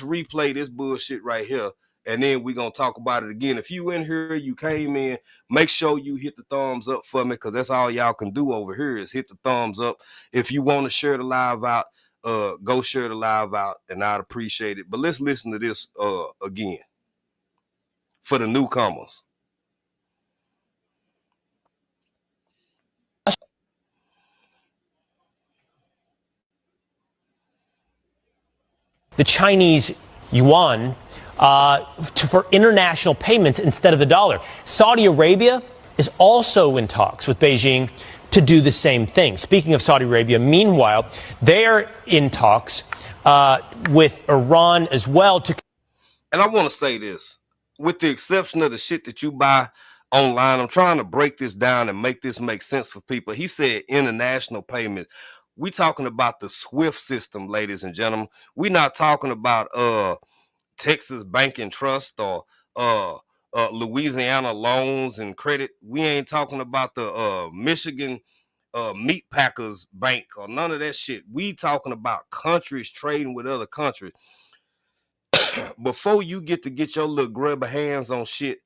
replay this bullshit right here, and then we're gonna talk about it again. If you in here, you came in, make sure you hit the thumbs up for me, because that's all y'all can do over here is hit the thumbs up. If you want to share the live out, go share the live out, and I'd appreciate it. But let's listen to this again for the newcomers. The Chinese yuan for international payments instead of the dollar. Saudi Arabia is also in talks with Beijing to do the same thing. Speaking of Saudi Arabia, meanwhile, they're in talks with Iran as well to. And I want to say this, with the exception of the shit that you buy online, I'm trying to break this down and make this make sense for people. He said international payments. We talking about the SWIFT system, ladies and gentlemen. We not talking about Texas Banking Trust or Louisiana Loans and Credit. We ain't talking about the Michigan Meat Packers Bank or none of that shit. We talking about countries trading with other countries. Before you get your little grubber hands on shit,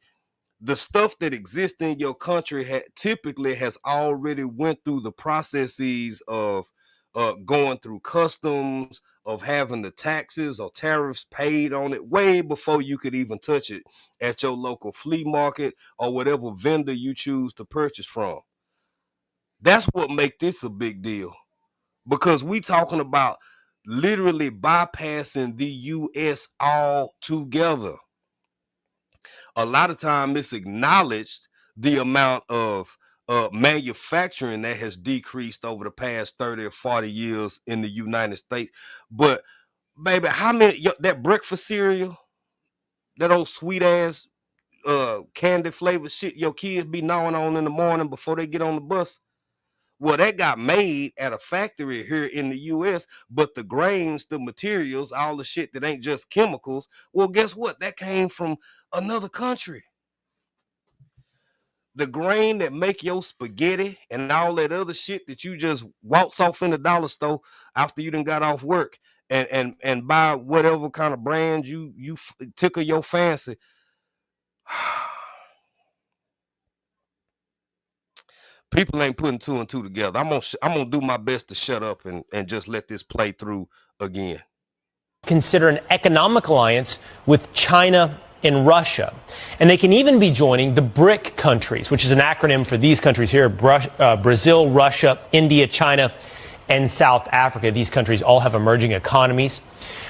the stuff that exists in your country typically has already went through the processes of going through customs, of having the taxes or tariffs paid on it way before you could even touch it at your local flea market or whatever vendor you choose to purchase from. That's what make this a big deal, because we talking about literally bypassing the US altogether. A lot of time it's acknowledged the amount of manufacturing that has decreased over the past 30 or 40 years in the United States. But baby, how many that breakfast cereal, that old sweet ass candy flavored shit your kids be gnawing on in the morning before they get on the bus? Well, that got made at a factory here in the US, but the grains, the materials, all the shit that ain't just chemicals, well, guess what? That came from another country. The grain that make your spaghetti and all that other shit that you just waltz off in the dollar store after you done got off work and buy whatever kind of brand you tickle your fancy. People ain't putting two and two together. I'm gonna do my best to shut up and just let this play through again. consider an economic alliance with China and Russia. And they can even be joining the BRIC countries, which is an acronym for these countries here, Brazil, Russia, India, China, and South Africa. These countries all have emerging economies.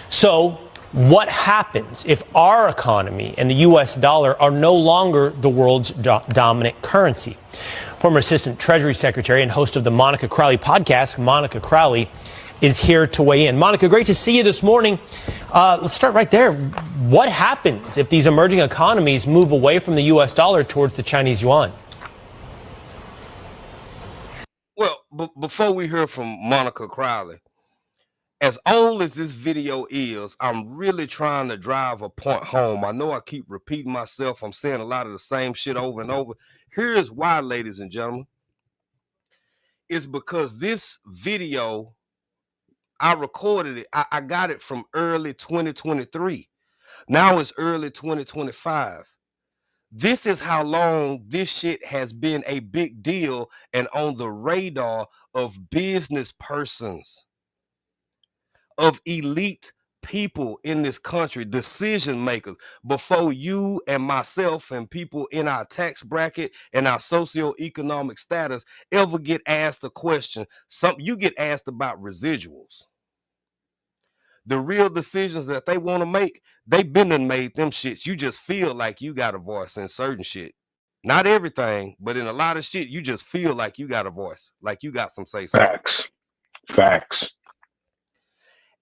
So what happens if our economy and the U.S. dollar are no longer the world's dominant currency? Former Assistant Treasury Secretary and host of the Monica Crowley podcast, Monica Crowley, is here to weigh in. Monica, great to see you this morning. Let's start right there. What happens if these emerging economies move away from the U.S. dollar towards the Chinese yuan? Well, before we hear from Monica Crowley, as old as this video is, I'm really trying to drive a point home. I know I keep repeating myself. I'm saying a lot of the same shit over and over. Here's why, ladies and gentlemen. It's because this video, I recorded it. I got it from early 2023. Now it's early 2025. This is how long this shit has been a big deal and on the radar of business persons, of elite people in this country, decision makers, before you and myself and people in our tax bracket and our socioeconomic status ever get asked a question. You get asked about residuals. The real decisions that they want to make, they've been and made them shits. You just feel like you got a voice in certain shit. Not everything, but in a lot of shit, you just feel like you got a voice, like you got some say so. Facts.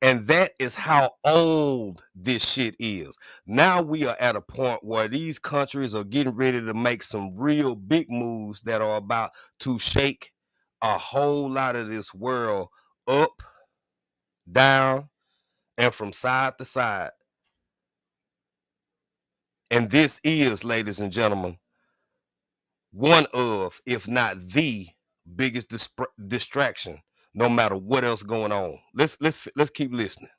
And that is how old this shit is. Now we are at a point where these countries are getting ready to make some real big moves that are about to shake a whole lot of this world up, down, and from side to side. And this is, ladies and gentlemen, one of, if not the biggest distraction, no matter what else going on. Let's keep listening.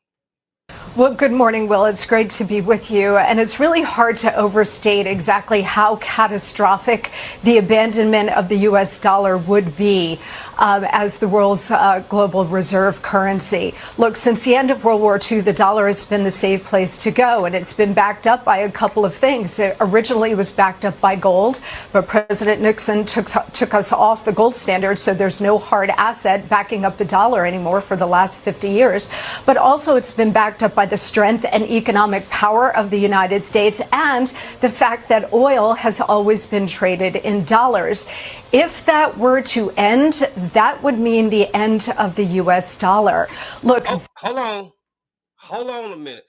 Well, good morning, Will. It's great to be with you. And it's really hard to overstate exactly how catastrophic the abandonment of the U.S. dollar would be as the world's global reserve currency. Look, since the end of World War II, the dollar has been the safe place to go, and it's been backed up by a couple of things. It originally was backed up by gold, but President Nixon took us off the gold standard, so there's no hard asset backing up the dollar anymore for the last 50 years. But also it's been backed up by the strength and economic power of the United States and the fact that oil has always been traded in dollars. If that were to end, that would mean the end of the U.S. dollar. Look, hold on a minute.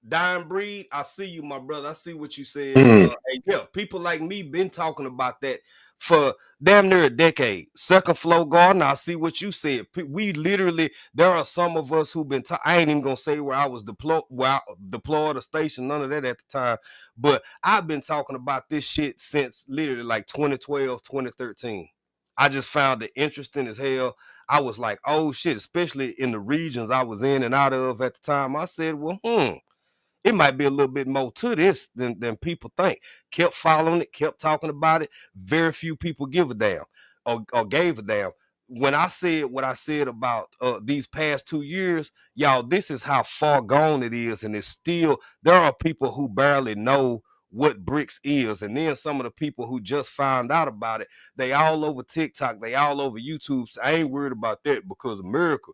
Dying Breed, I see you, my brother. I see what you said. Hey, yeah, people like me been talking about that for damn near a decade. Second Floor Garden, I see what you said. We literally, there are some of us who've been I ain't even gonna say where I was deployed or stationed, none of that at the time, but I've been talking about this shit since literally like 2012, 2013. I just found it interesting as hell. I was like, oh shit, especially in the regions I was in and out of at the time. I said, well, it might be a little bit more to this than people think. Kept following it, kept talking about it. Very few people give a damn or gave a damn. When I said what I said about these past 2 years, y'all, this is how far gone it is. And it's still, there are people who barely know what BRICS is. And then some of the people who just found out about it, they all over TikTok, they all over YouTube. So I ain't worried about that because America,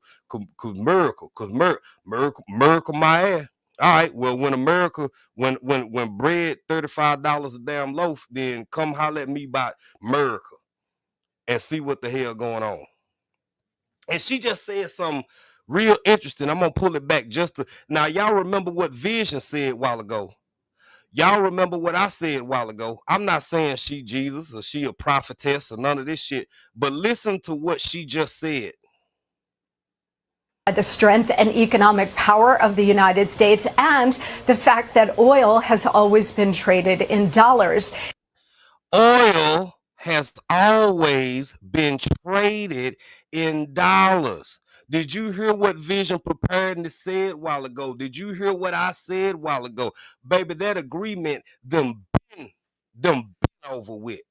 America my ass. All right, well, when America, when bread $35 a damn loaf, then come holler at me about America and see what the hell going on. And she just said something real interesting. I'm gonna pull it back now. Y'all remember what Vision said a while ago? Y'all remember what I said a while ago? I'm not saying she Jesus or she a prophetess or none of this shit, but listen to what she just said. The strength and economic power of the United States and the fact that oil has always been traded in dollars. Oil has always been traded in dollars. Did you hear what Vision Preparedness said a while ago? Did you hear what I said a while ago? Baby, that agreement, them over with.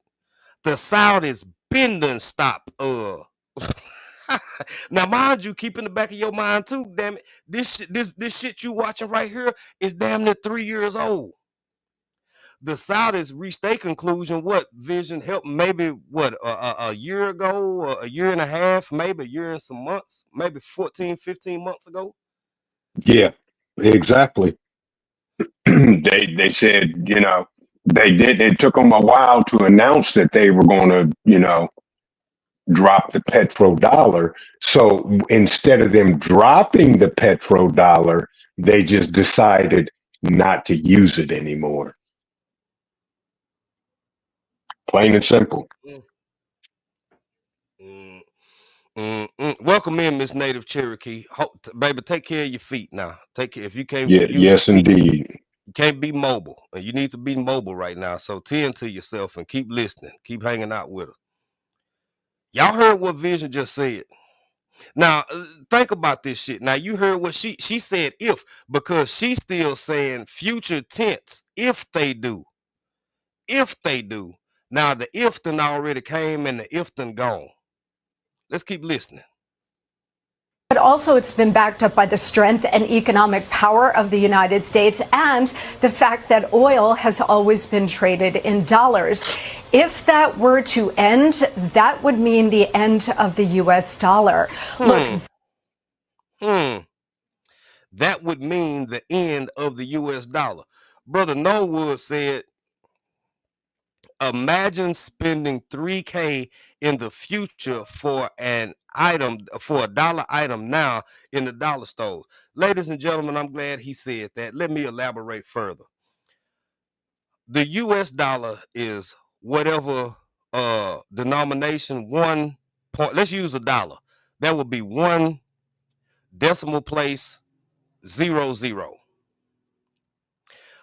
The Saudis been done stop Now, mind you, keep in the back of your mind too. Damn it, this shit you watching right here is damn near 3 years old. The Saudis reached their conclusion. What Vision helped? Maybe what a year ago, or a year and a half, maybe a year and some months, maybe 14, 15 months ago. Yeah, exactly. They said, they did. It took them a while to announce that they were going to, drop the petrodollar. So instead of them dropping the petrodollar, they just decided not to use it anymore. Plain and simple. Welcome in, Miss Native Cherokee. Baby, take care of your feet now. Take care. If you can't Yeah, use yes, your feet, indeed. you can't be mobile, and you need to be mobile right now. So tend to yourself and keep listening. Keep hanging out with us. Y'all heard what Vision just said. Now, think about this shit. Now, you heard what she said, if, because she's still saying future tense, if they do. If they do. Now, the if done already came and the if done gone. Let's keep listening. But also, it's been backed up by the strength and economic power of the United States and the fact that oil has always been traded in dollars. If that were to end, that would mean the end of the U.S. dollar. Look. That would mean the end of the U.S. dollar. Brother Norwood said, imagine spending $3K in the future for an item, for a dollar item now in the dollar stores. Ladies and gentlemen, I'm glad he said that. Let me elaborate further. The US dollar is whatever denomination, 1 point, let's use a dollar. That would be 1 decimal place 00.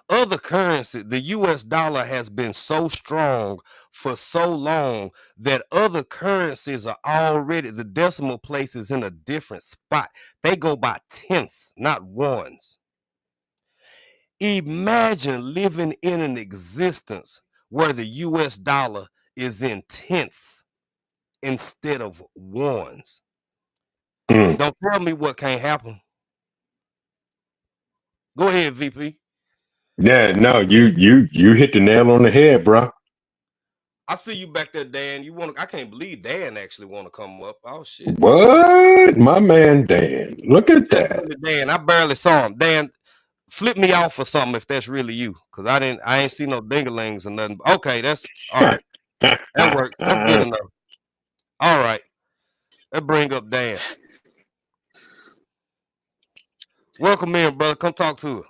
Other currency, the US dollar has been so strong for so long that other currencies are already, the decimal place is in a different spot. They go by tenths, not ones. Imagine living in an existence where the US dollar is in tenths instead of ones. Don't tell me what can't happen. Go ahead, VP. Yeah, no, you hit the nail on the head, bro. I see you back there, Dan. You want to? I can't believe Dan actually want to come up. Oh shit! What, my man, Dan? Look at that. Dan, I barely saw him. Dan, flip me off or something if that's really you, because I ain't see no dinglings or nothing. Okay, that's all right. That worked. That's good enough. All right, let's bring up Dan. Welcome in, brother. Come talk to us.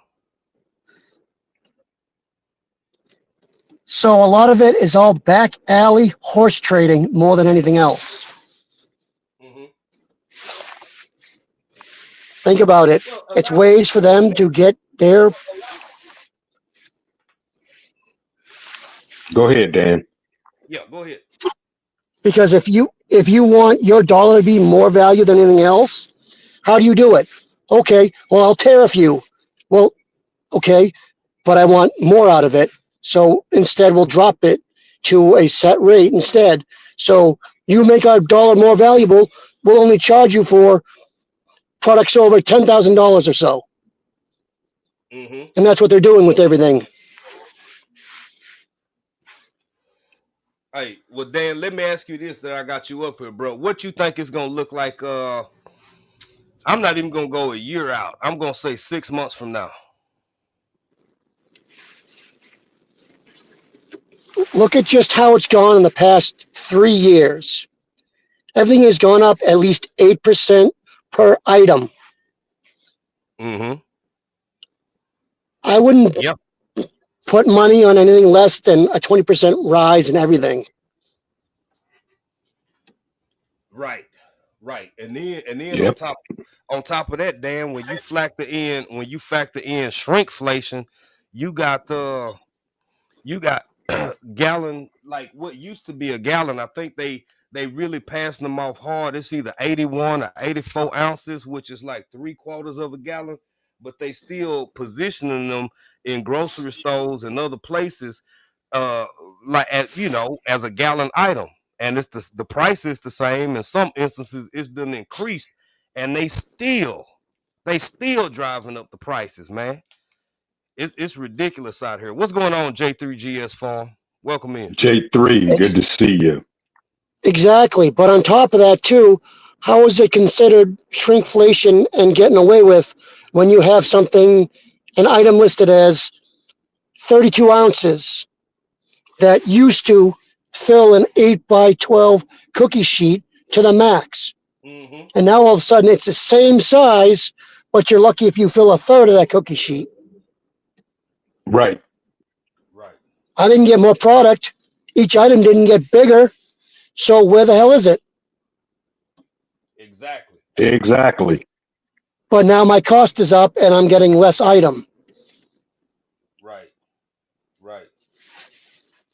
So a lot of it is all back alley horse trading more than anything else. Think about it. It's ways for them to get their... Go ahead, Dan. Yeah, go ahead. Because if you want your dollar to be more value than anything else, how do you do it? Okay, well, I'll tariff you. Well, okay, but I want more out of it. So instead, we'll drop it to a set rate instead. So you make our dollar more valuable, we'll only charge you for products over $10,000 or so. And that's what they're doing with everything. Hey, well, Dan, let me ask you this that I got you up here, bro. What you think it's going to look like? I'm not even going to go a year out. I'm going to say 6 months from now. Look at just how it's gone in the past 3 years. Everything has gone up at least 8% per item. I wouldn't put money on anything less than a 20% rise in everything. Right. And then on top of that, Dan, when you factor in shrinkflation, you got gallon, like what used to be a gallon. I think they really passing them off hard. It's either 81 or 84 ounces, which is like 3/4 of a gallon, but they still positioning them in grocery stores and other places like as a gallon item. and it's the price is the same. In some instances, it's done increased, and they still driving up the prices, man. It's ridiculous out here. What's going on, J3GS Farm? Welcome in. J3, good to see you. Exactly. But on top of that, too, how is it considered shrinkflation and getting away with when you have something, an item listed as 32 ounces that used to fill an 8 by 12 cookie sheet to the max? Mm-hmm. And now all of a sudden it's the same size, but you're lucky if you fill a third of that cookie sheet. Right. Right. I didn't get more product. Each item didn't get bigger. So where the hell is it? Exactly. Exactly. But now my cost is up and I'm getting less item. Right. Right.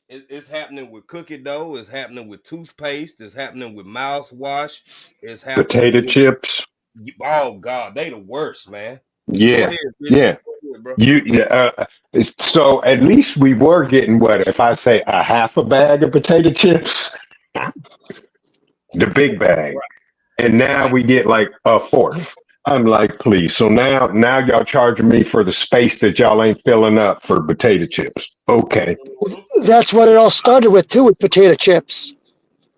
It's happening with cookie dough. It's happening with toothpaste. It's happening with mouthwash. It's happening Potato with, chips. oh God, they the worst, man. Yeah. Go ahead, Yeah. Go ahead, bro. So at least we were getting what, if I say a half a bag of potato chips, the big bag, and now we get like a fourth. I'm like, please. So now y'all charging me for the space that y'all ain't filling up for potato chips. Okay. That's what it all started with too, with potato chips.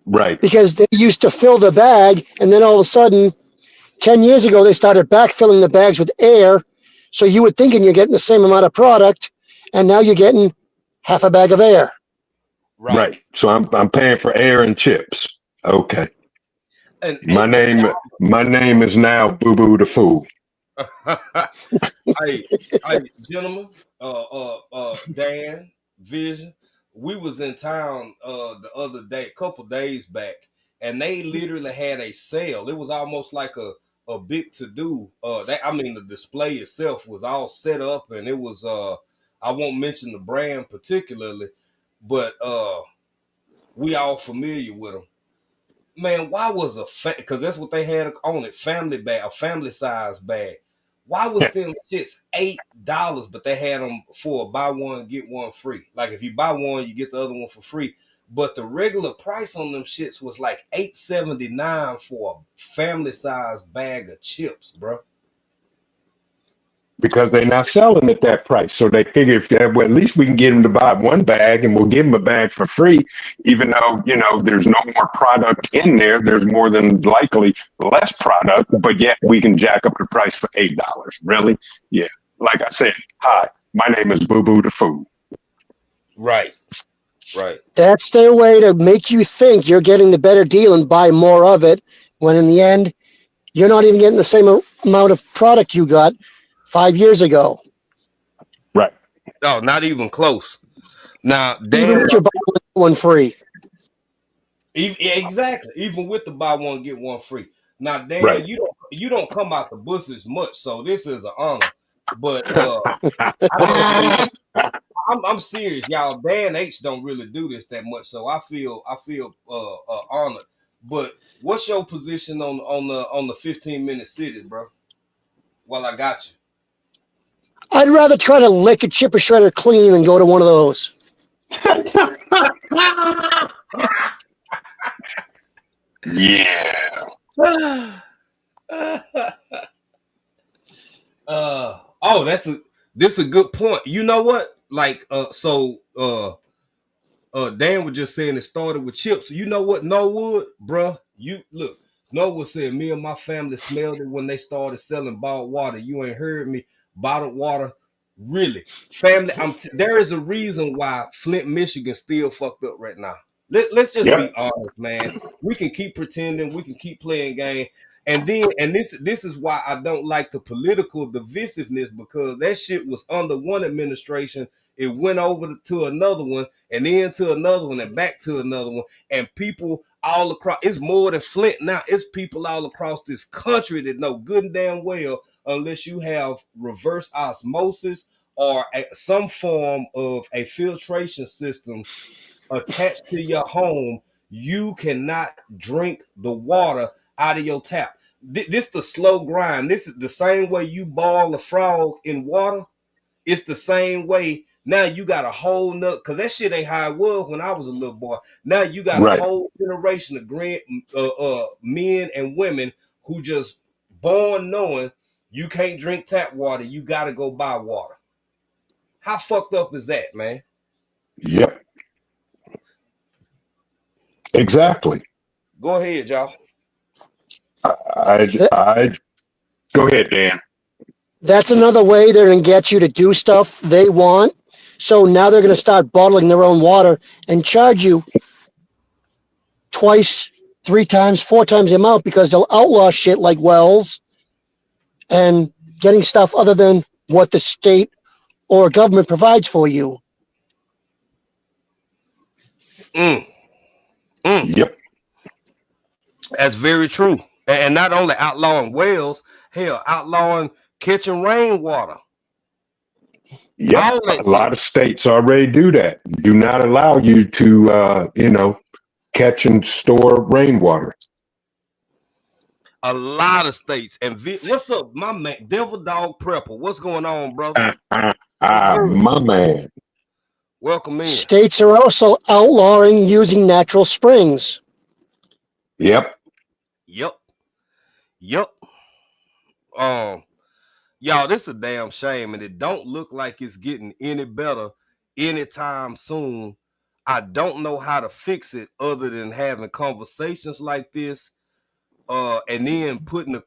Right. Because they used to fill the bag, and then all of a sudden, 10 years ago, they started backfilling the bags with air. So you were thinking you're getting the same amount of product, and now you're getting half a bag of air. Right. So I'm paying for air and chips. Okay. And my name is now Boo Boo the Fool. hey, gentlemen, Dan, Vision, we was in town the other day, a couple days back, and they literally had a sale. It was almost like a big to do. The display itself was all set up, and it was I won't mention the brand particularly, but we all familiar with them. Man, why was because that's what they had on it, family bag, a family size bag. Why was them shits $8, but they had them for a buy one get one free? Like if you buy one, you get the other one for free. But the regular price on them shits was like $8.79 for a family size bag of chips, bro. Because they're not selling at that price. So they figure well, at least we can get them to buy one bag and we'll give them a bag for free, even though, there's no more product in there. There's more than likely less product, but yet we can jack up the price for $8. Really? Yeah. Like I said, hi, my name is Boo Boo the Fool. Right. Right. That's their way to make you think you're getting the better deal and buy more of it, when in the end, you're not even getting the same amount of product you got 5 years ago. Right. Oh, not even close. Now, even with your buy one free. Exactly. Even with the buy one get one free. Now, Dan, right. you don't come out the bushes much, so this is an honor. But I'm serious, y'all. Dan H don't really do this that much, so I feel honored. But what's your position on the 15-minute city, bro? Well, I got you. I'd rather try to lick a chipper shredder clean than go to one of those. Yeah. This a good point. You know what? Like Dan was just saying it started with chips. You know what, Norwood, bruh? You look, Norwood said me and my family smelled it when they started selling bottled water. You ain't heard me. Bottled water, really. Family, there is a reason why Flint, Michigan still fucked up right now. Let's just be honest, man. We can keep pretending, we can keep playing game. And this is why I don't like the political divisiveness, because that shit was under one administration. It went over to another one, and then to another one, and back to another one. And people all across, it's more than Flint now. It's people all across this country that know good and damn well, unless you have reverse osmosis or some form of a filtration system attached to your home, you cannot drink the water out of your tap. This the slow grind. This is the same way you boil a frog in water. It's the same way Now you got a whole nother, because that shit ain't how it was when I was a little boy. Now you got a Right. whole generation of men and women who just born knowing you can't drink tap water, you got to go buy water. How fucked up is that, man? Yep. Exactly. Go ahead, y'all. I go ahead, Dan. That's another way they're going to get you to do stuff they want. So now they're going to start bottling their own water and charge you twice, 3 times, 4 times the amount because they'll outlaw shit like wells and getting stuff other than what the state or government provides for you. Yep. That's very true. And not only outlawing wells, hell, outlawing catching rainwater. Yep. A lot of states already do that. Do not allow you to, catch and store rainwater. A lot of states. And what's up, my man? Devil Dog Prepper. What's going on, brother? My man. Welcome in. States are also outlawing using natural springs. Yep. Y'all, this is a damn shame, and it don't look like it's getting any better anytime soon. I don't know how to fix it other than having conversations like this, and then putting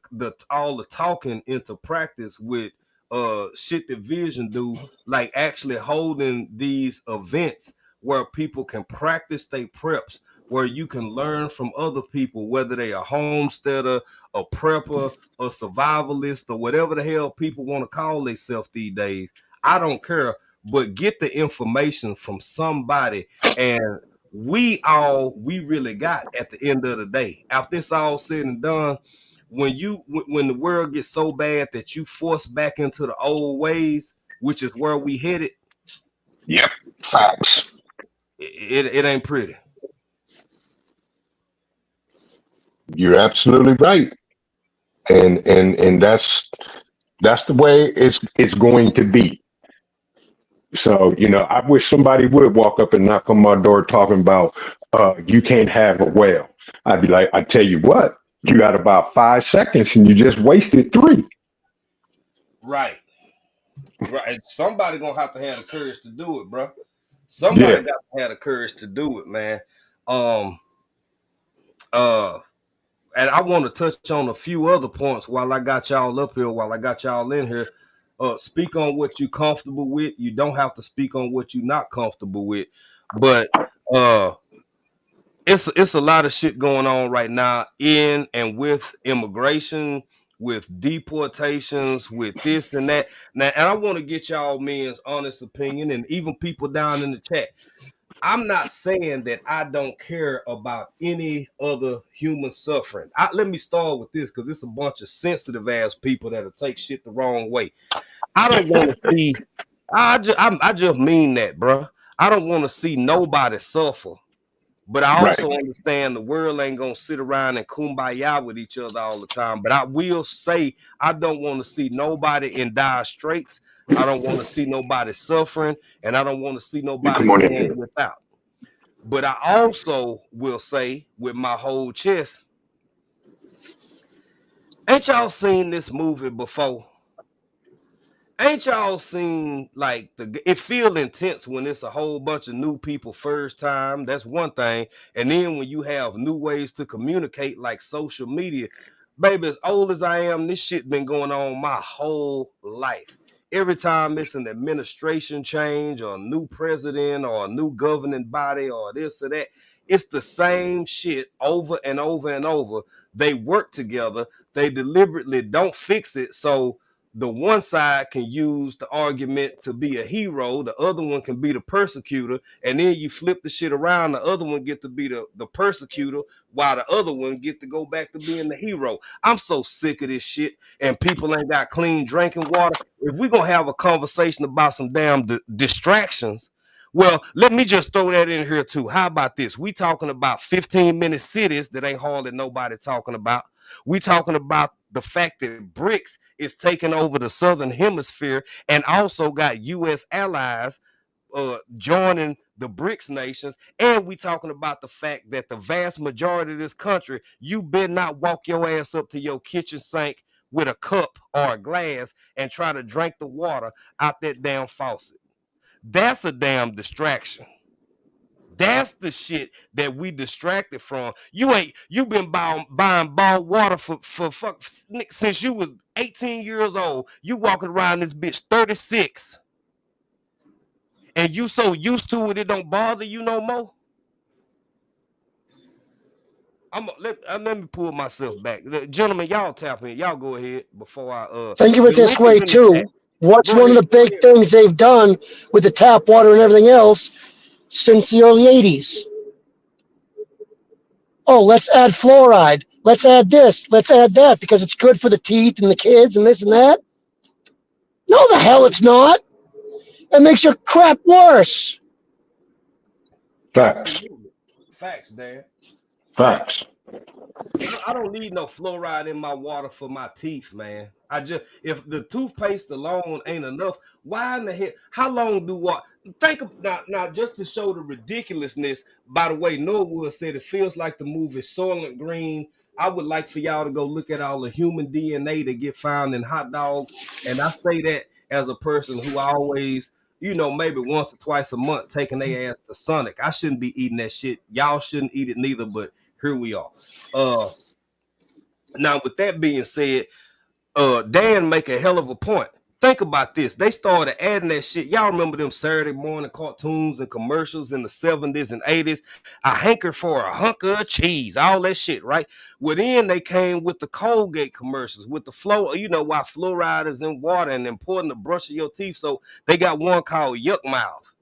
all the talking into practice with shit that Vision do, like actually holding these events where people can practice their preps, where you can learn from other people, whether they a homesteader, a prepper, a survivalist, or whatever the hell people want to call themselves these days. I don't care, but get the information from somebody. And we really got at the end of the day, after it's all said and done, when the world gets so bad that you force back into the old ways, which is where we headed. Yep. Facts. It ain't pretty. You're absolutely right. And that's the way it's going to be. So, I wish somebody would walk up and knock on my door talking about you can't have a well. I'd be like, I tell you what, you got about 5 seconds and you just wasted 3. Right. Somebody gonna have to have the courage to do it, bro. Somebody got to have the courage to do it, man. And I want to touch on a few other points while I got y'all up here, while I got y'all in here. Speak on what you're comfortable with. You don't have to speak on what you're not comfortable with. But it's a lot of shit going on right now in and with immigration, with deportations, with this and that. Now, and I want to get y'all men's honest opinion, and even people down in the chat. I'm not saying that I don't care about any other human suffering. Let me start with this, because it's a bunch of sensitive ass people that'll take shit the wrong way. I don't want to see. I just mean that, bro. I don't want to see nobody suffer, but I also understand the world ain't gonna sit around and kumbaya with each other all the time. But I will say I don't want to see nobody in dire straits. I don't want to see nobody suffering, and I don't want to see nobody going without. But I also will say with my whole chest, ain't y'all seen this movie before? Ain't y'all seen, like, it feel intense when it's a whole bunch of new people first time. That's one thing. And then when you have new ways to communicate, like social media, baby, as old as I am, this shit been going on my whole life. Every time it's an administration change or a new president or a new governing body or this or that, it's the same shit over and over and over. They work together. They deliberately don't fix it. So the one side can use the argument to be a hero, the other one can be the persecutor, and then you flip the shit around, the other one get to be the persecutor, while the other one get to go back to being the hero. I'm so sick of this shit, and people ain't got clean drinking water. If we're gonna have a conversation about some damn distractions, well, let me just throw that in here too. How about this? We talking about 15-minute cities that ain't hardly nobody talking about. We talking about the fact that BRICS is taking over the southern hemisphere and also got U.S. allies joining the BRICS nations, and we talking about the fact that the vast majority of this country, you better not walk your ass up to your kitchen sink with a cup or a glass and try to drink the water out that damn faucet. That's a damn distraction. That's the shit that we distracted from. You been buying bottled water for since you was 18 years old. You walking around this bitch 36. And you so used to it, it don't bother you no more. Let me pull myself back. Gentlemen, y'all tap in. Y'all go ahead before I think of it this way too. What's one of the big things they've done with the tap water and everything else since the early 80s? Oh, let's add fluoride. Let's add this. Let's add that because it's good for the teeth and the kids and this and that. No, the hell it's not. It makes your crap worse. Facts. Facts, Dan. Facts. I don't need no fluoride in my water for my teeth, man. If the toothpaste alone ain't enough, why in the hell? How long do what? Think of now just to show the ridiculousness. By the way, Norwood said it feels like the movie Soylent Green. I would like for y'all to go look at all the human DNA that get found in hot dogs, and I say that as a person who always, maybe once or twice a month taking their ass to Sonic. I shouldn't be eating that shit. Y'all shouldn't eat it neither, but here we are. Now with that being said, Dan make a hell of a point. Think about this. They started adding that shit. Y'all remember them Saturday morning cartoons and commercials in the 70s and 80s? A hanker for a hunk of cheese, all that shit, right? Well, then they came with the Colgate commercials, with the why fluoride is in water and important to brush your teeth. So they got one called Yuck Mouth.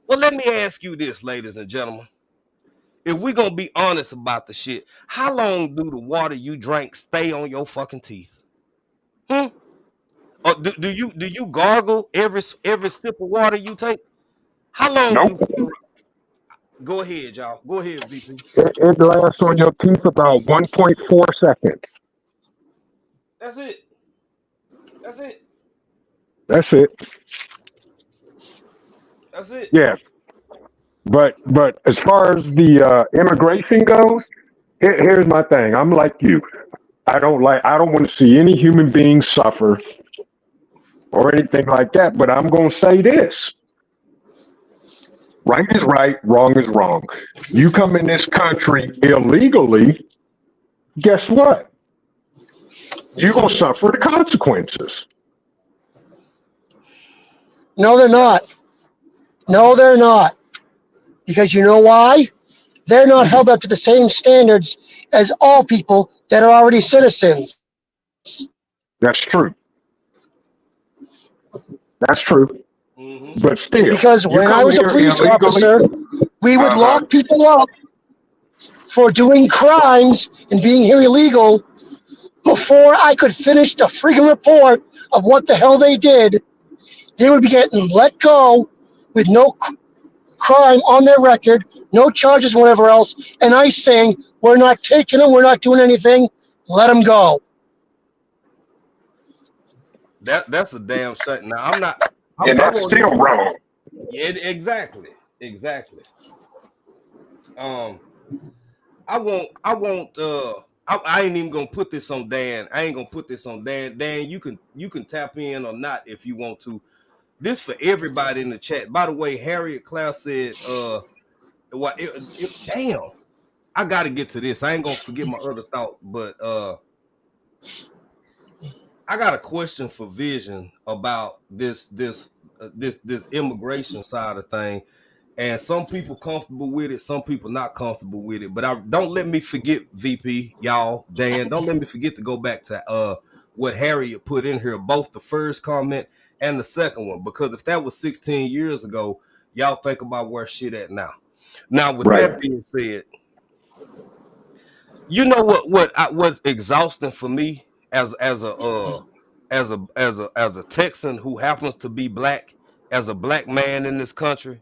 Well, let me ask you this, ladies and gentlemen. If we're gonna be honest about the shit, how long do the water you drink stay on your fucking teeth? Or do you gargle every sip of water you take? How long? Nope. Go ahead, y'all. Go ahead, VP. It lasts on your teeth about 1.4 seconds. That's it. That's it. That's it. That's it. Yeah. But as far as the immigration goes, here's my thing. I'm like you. I don't want to see any human being suffer or anything like that. But I'm going to say this. Right is right, wrong is wrong. You come in this country illegally, guess what? You're going to suffer the consequences. No, they're not. No, they're not. Because you know why? They're not held up to the same standards as all people that are already citizens. That's true. That's true. Mm-hmm. But still, because when I was a police officer, we would lock people up for doing crimes and being here illegal before I could finish the freaking report of what the hell they did. They would be getting let go with no crime on their record, no charges, whatever else, and I saying, we're not taking them, we're not doing anything, let them go. That's a damn shame. Now I'm not. And that's still wrong. Yeah, exactly. I ain't even gonna put this on Dan. I ain't gonna put this on Dan. Dan, you can tap in or not if you want to. This for everybody in the chat. By the way, Harriet Klaus said, damn, I gotta get to this. I ain't gonna forget my other thought, but I got a question for Vision about this immigration side of thing. And some people comfortable with it, some people not comfortable with it. But don't let me forget, VP, y'all, Dan, don't let me forget to go back to what Harriet put in here, both the first comment and the second one, because if that was 16 years ago, y'all think about where shit at now. Now, with that being said, you know what was exhausting for me as a Texan who happens to be black, as a black man in this country,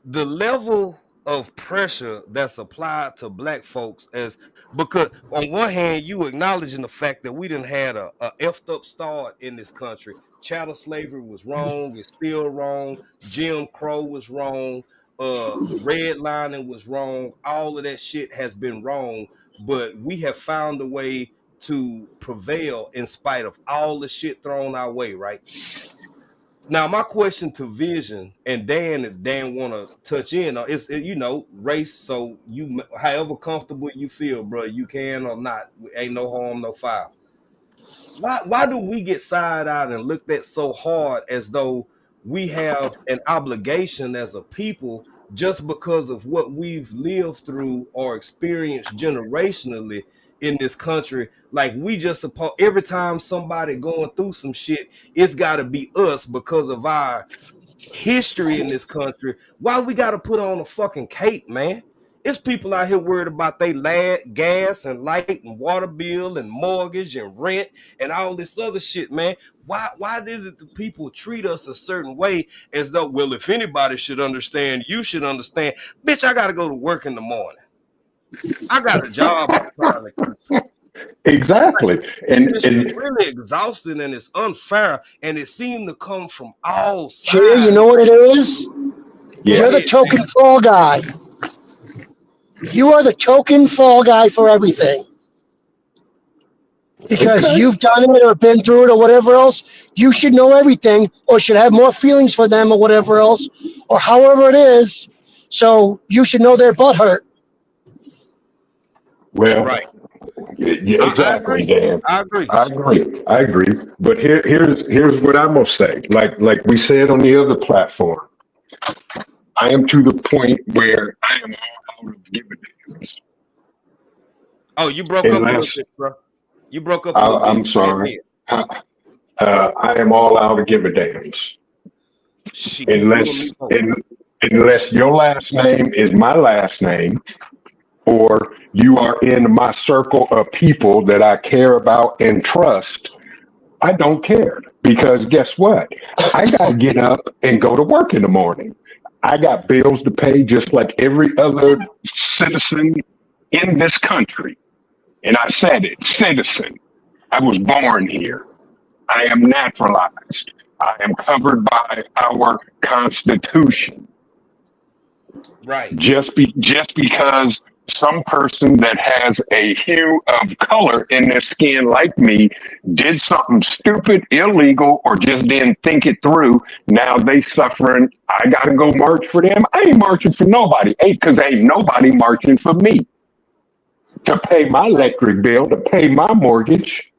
the level of pressure that's applied to black folks, as because on one hand you acknowledging the fact that we didn't had a effed up start in this country. Chattel slavery was wrong, it's still wrong. Jim Crow was wrong. Redlining was wrong. All of that shit has been wrong, but we have found a way to prevail in spite of all the shit thrown our way, right? Now, my question to Vision and Dan, if Dan want to touch in, race. So you, however comfortable you feel, bro, you can or not. Ain't no harm, no foul. Why do we get side out and looked at so hard as though we have an obligation as a people just because of what we've lived through or experienced generationally in this country? Like we just suppose every time somebody going through some shit, it's got to be us because of our history in this country. Why we got to put on a fucking cape, man? It's people out here worried about they gas and light and water bill and mortgage and rent and all this other shit, man. Why is it that people treat us a certain way as though, well, if anybody should understand, you should understand? Bitch, I got to go to work in the morning. I got a job I'm trying to keep. Exactly. It's really exhausting and it's unfair, and it seemed to come from all sides. Jay, you know what it is? Yeah. You're the token fall guy. You are the token fall guy for everything. Because you've done it or been through it or whatever else. You should know everything or should have more feelings for them or whatever else, or however it is. So you should know their butt hurt. Well, right. Yeah, exactly, Dan. I agree. I agree. But here's what I'm gonna say. Like we said on the other platform, I am to the point where I am all out of giving damns. Oh, you broke up a little bit, bro. You broke up a little bit. I'm sorry. I am all out of giving damns. Unless your last name is my last name, or you are in my circle of people that I care about and trust, I don't care. Because guess what? I got to get up and go to work in the morning. I got bills to pay just like every other citizen in this country. And I said it, citizen. I was born here. I am naturalized. I am covered by our Constitution. Right. Just because some person that has a hue of color in their skin like me did something stupid, illegal, or just didn't think it through, now they suffering. I gotta go march for them. I ain't marching for nobody. Because ain't nobody marching for me to pay my electric bill, to pay my mortgage.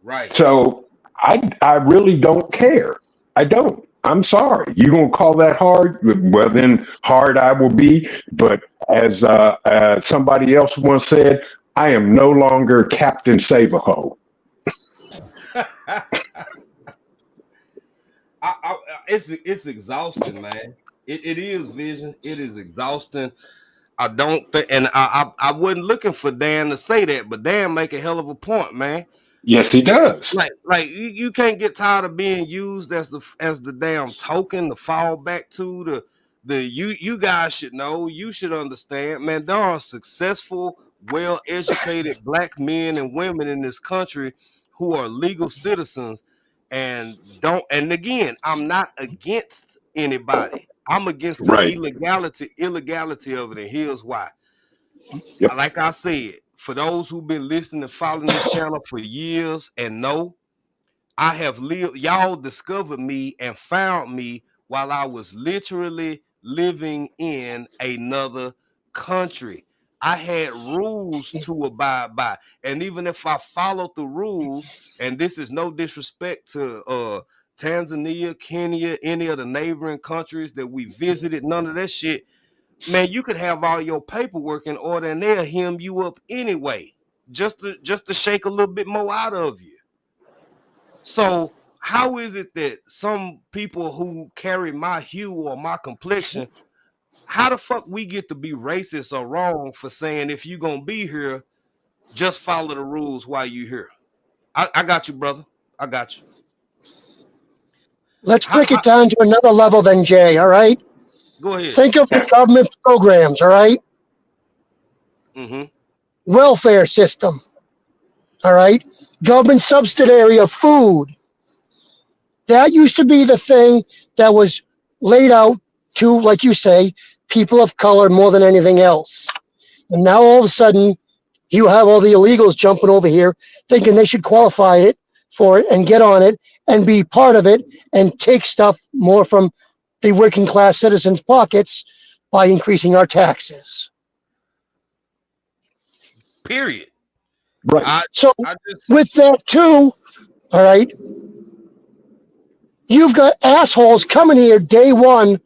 Right. So I really don't care. I don't. I'm sorry. You're going to call that hard? Well, then hard I will be. But as somebody else once said, I am no longer Captain Save-A-Ho. It's exhausting, man. It is, Vision. It is exhausting. I don't think, and I wasn't looking for Dan to say that, but Dan make a hell of a point, man. Yes, he does. Like you can't get tired of being used as the damn token to fall back to. You guys should know, you should understand, man. There are successful, well-educated black men and women in this country who are legal citizens and again, I'm not against anybody. I'm against the illegality of it, and here's why. Yep. Like I said, for those who've been listening and following this channel for years and know, I have lived, y'all discovered me and found me while I was literally living in another country. I had rules to abide by. And even if I followed the rules, and this is no disrespect to Tanzania, Kenya, any of the neighboring countries that we visited, none of that shit, man, you could have all your paperwork in order and they'll hem you up anyway, just to shake a little bit more out of you. So how is it that some people who carry my hue or my complexion, how the fuck we get to be racist or wrong for saying if you gonna be here, just follow the rules while you here? I got you, brother. I got you. Let's break it down to another level then, Jay, all right? Go ahead. Think of the government programs, all right? Mm-hmm. Welfare system, all right? Government subsidiary of food. That used to be the thing that was laid out to, like you say, people of color more than anything else. And now all of a sudden, you have all the illegals jumping over here thinking they should qualify it for it and get on it and be part of it and take stuff more from the working class citizens' pockets by increasing our taxes. Period. Right. So I just with that too, all right, you've got assholes coming here day one,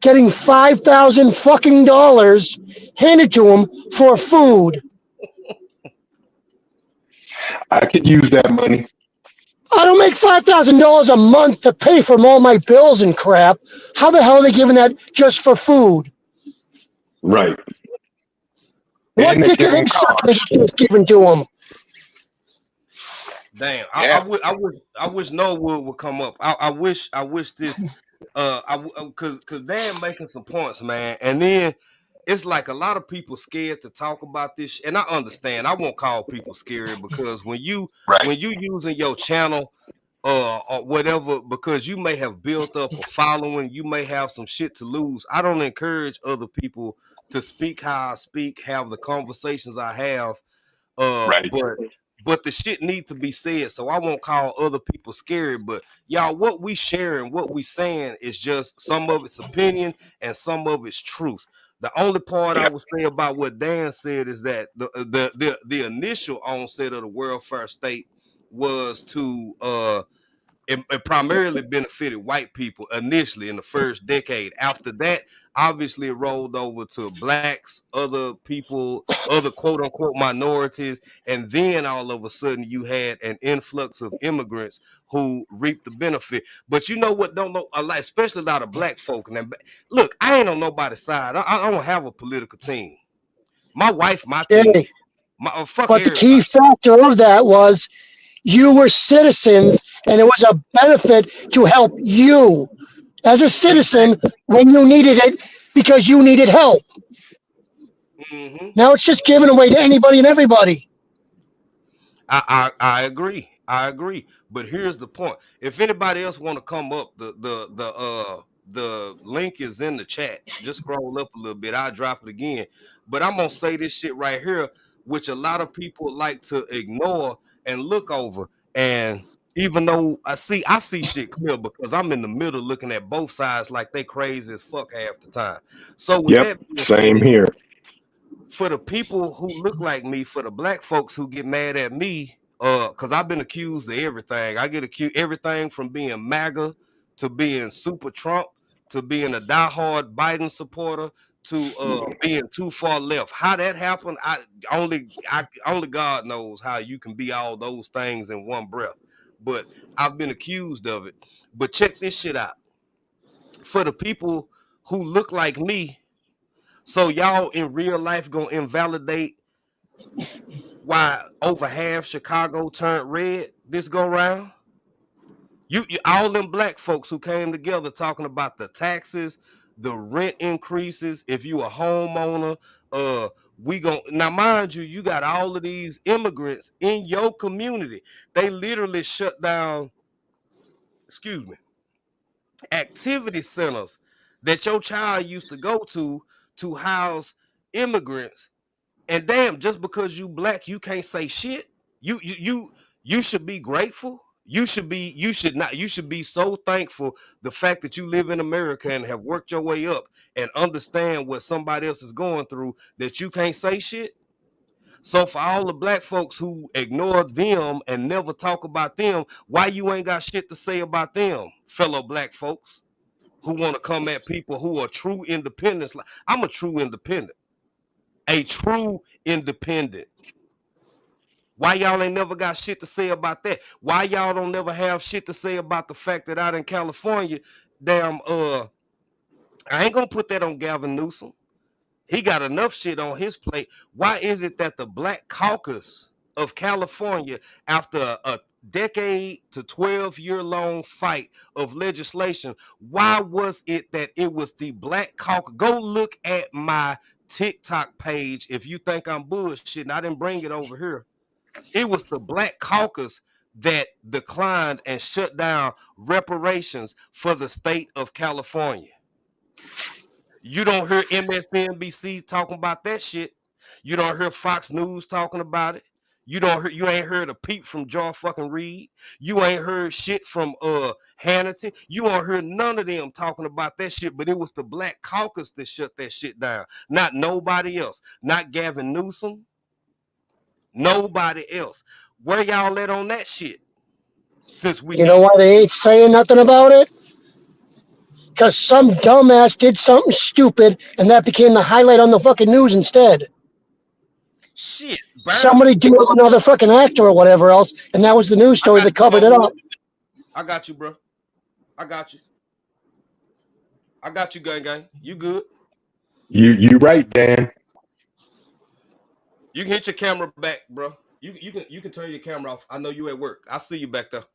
getting $5,000 fucking dollars handed to them for food. I could use that money. I don't make $5,000 a month to pay for all my bills and crap. How the hell are they giving that just for food? Right. What And dick do they suck they get this given to them? damn. Yeah. I wish Norwood would come up. I wish this. Cause Dan making some points, man, and then it's like a lot of people scared to talk about this, and I understand. I won't call people scary because when you using your channel or whatever, because you may have built up a following, you may have some shit to lose. I don't encourage other people to speak how I speak, have the conversations I have. Right. But the shit need to be said. So I won't call other people scary. But y'all, what we sharing, what we saying is just some of it's opinion and some of it's truth. The only part I Yep. would say about what Dan said is that the initial onset of the welfare state was to it primarily benefited white people initially in the first decade. After that, obviously it rolled over to blacks, other people, other quote unquote minorities, and then all of a sudden you had an influx of immigrants who reaped the benefit. But you know what? Don't know a lot, especially a lot of black folk. And look, I ain't on nobody's side. I don't have a political team. My wife, my team. Hey, Fuck but the everybody. key factor of that was you were citizens and it was a benefit to help you as a citizen when you needed it because you needed help. Mm-hmm. Now it's just given away to anybody and everybody. I agree. I agree. But here's the point. If anybody else want to come up, the link is in the chat. Just scroll up a little bit. I'll drop it again. But I'm gonna say this shit right here, which a lot of people like to ignore and look over. And even though I see shit clear because I'm in the middle looking at both sides like they crazy as fuck half the time. So with Yep. that being Same said, here. for the people who look like me, for the black folks who get mad at me, because I've been accused of everything. I get accused everything from being MAGA to being super Trump to being a diehard Biden supporter to being too far left. How that happened, only God knows how you can be all those things in one breath. But I've been accused of it. But check this shit out. For the people who look like me, so y'all in real life gonna invalidate why over half Chicago turned red this go round? You all them black folks who came together talking about the taxes, the rent increases. If you a homeowner, we gon' now mind you, you got all of these immigrants in your community. They literally shut down, excuse me, activity centers that your child used to go to house immigrants. And damn, just because you black, you can't say shit. You should be grateful. You should not. You should be so thankful the fact that you live in America and have worked your way up and understand what somebody else is going through that you can't say shit. So for all the black folks who ignore them and never talk about them, why you ain't got shit to say about them, fellow black folks who want to come at people who are true independents? I'm a true independent. A true independent. Why y'all ain't never got shit to say about that? Why y'all don't never have shit to say about the fact that out in California, damn, I ain't gonna put that on Gavin Newsom. He got enough shit on his plate. Why is it that the Black Caucus of California, after decade to 12-year-long fight of legislation, why was it that it was the Black Caucus? Go look at my TikTok page if you think I'm bullshitting. I didn't bring it over here. It was the Black Caucus that declined and shut down reparations for the state of California. You don't hear MSNBC talking about that shit. You don't hear Fox News talking about it. You ain't heard a peep from Jar fucking Reed. You ain't heard shit from Hannity. You ain't heard none of them talking about that shit, but it was the Black Caucus that shut that shit down. Not nobody else. Not Gavin Newsom. Nobody else. Where y'all at on that shit? Since we You know why they ain't saying nothing about it? Because some dumbass did something stupid, and that became the highlight on the fucking news instead. Shit, somebody did another fucking actor or whatever else, and that was the news story that covered it up. I got you, bro. I got you, gang. You good? You right, Dan. You can hit your camera back, bro. You can turn your camera off. I know you at work. I see you back there.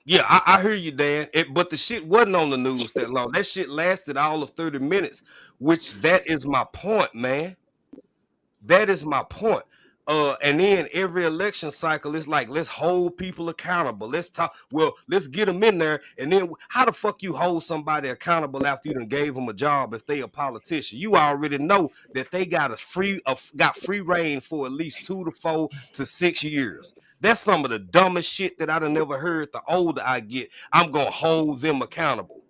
Yeah, I hear you, Dan. But the shit wasn't on the news that long. That shit lasted all of 30 minutes, which that is my point, man. That is my point. And then every election cycle, it's like, let's hold people accountable. Let's talk. Well, let's get them in there. And then how the fuck you hold somebody accountable after you done gave them a job if they a politician? You already know that they got free reign for at least 2 to 4 to 6 years. That's some of the dumbest shit that I done never heard. The older I get, I'm going to hold them accountable.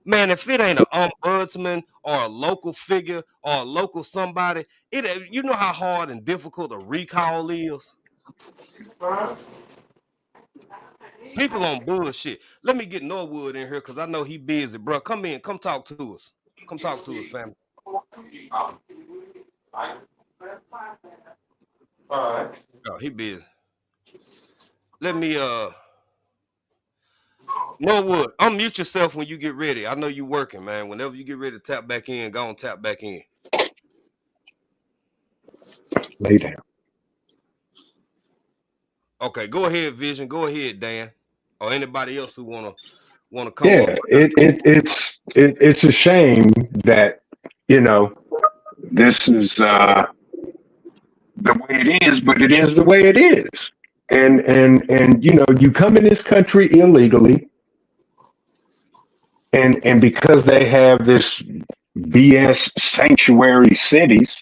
Man, if it ain't an ombudsman or a local figure or a local somebody, you know how hard and difficult a recall is? People on bullshit. Let me get Norwood in here because I know he busy, bro. Come in. Come talk to us. Come talk to us, family. Oh, he busy. Let me Norwood, unmute yourself when you get ready. I know you working, man. Whenever you get ready to tap back in, go on tap back in. Lay down. Okay, go ahead, Vision. Go ahead, Dan, or anybody else who wanna come yeah, up. It's a shame that this is the way it is, but it is the way it is. And you come in this country illegally, and because they have this BS sanctuary cities,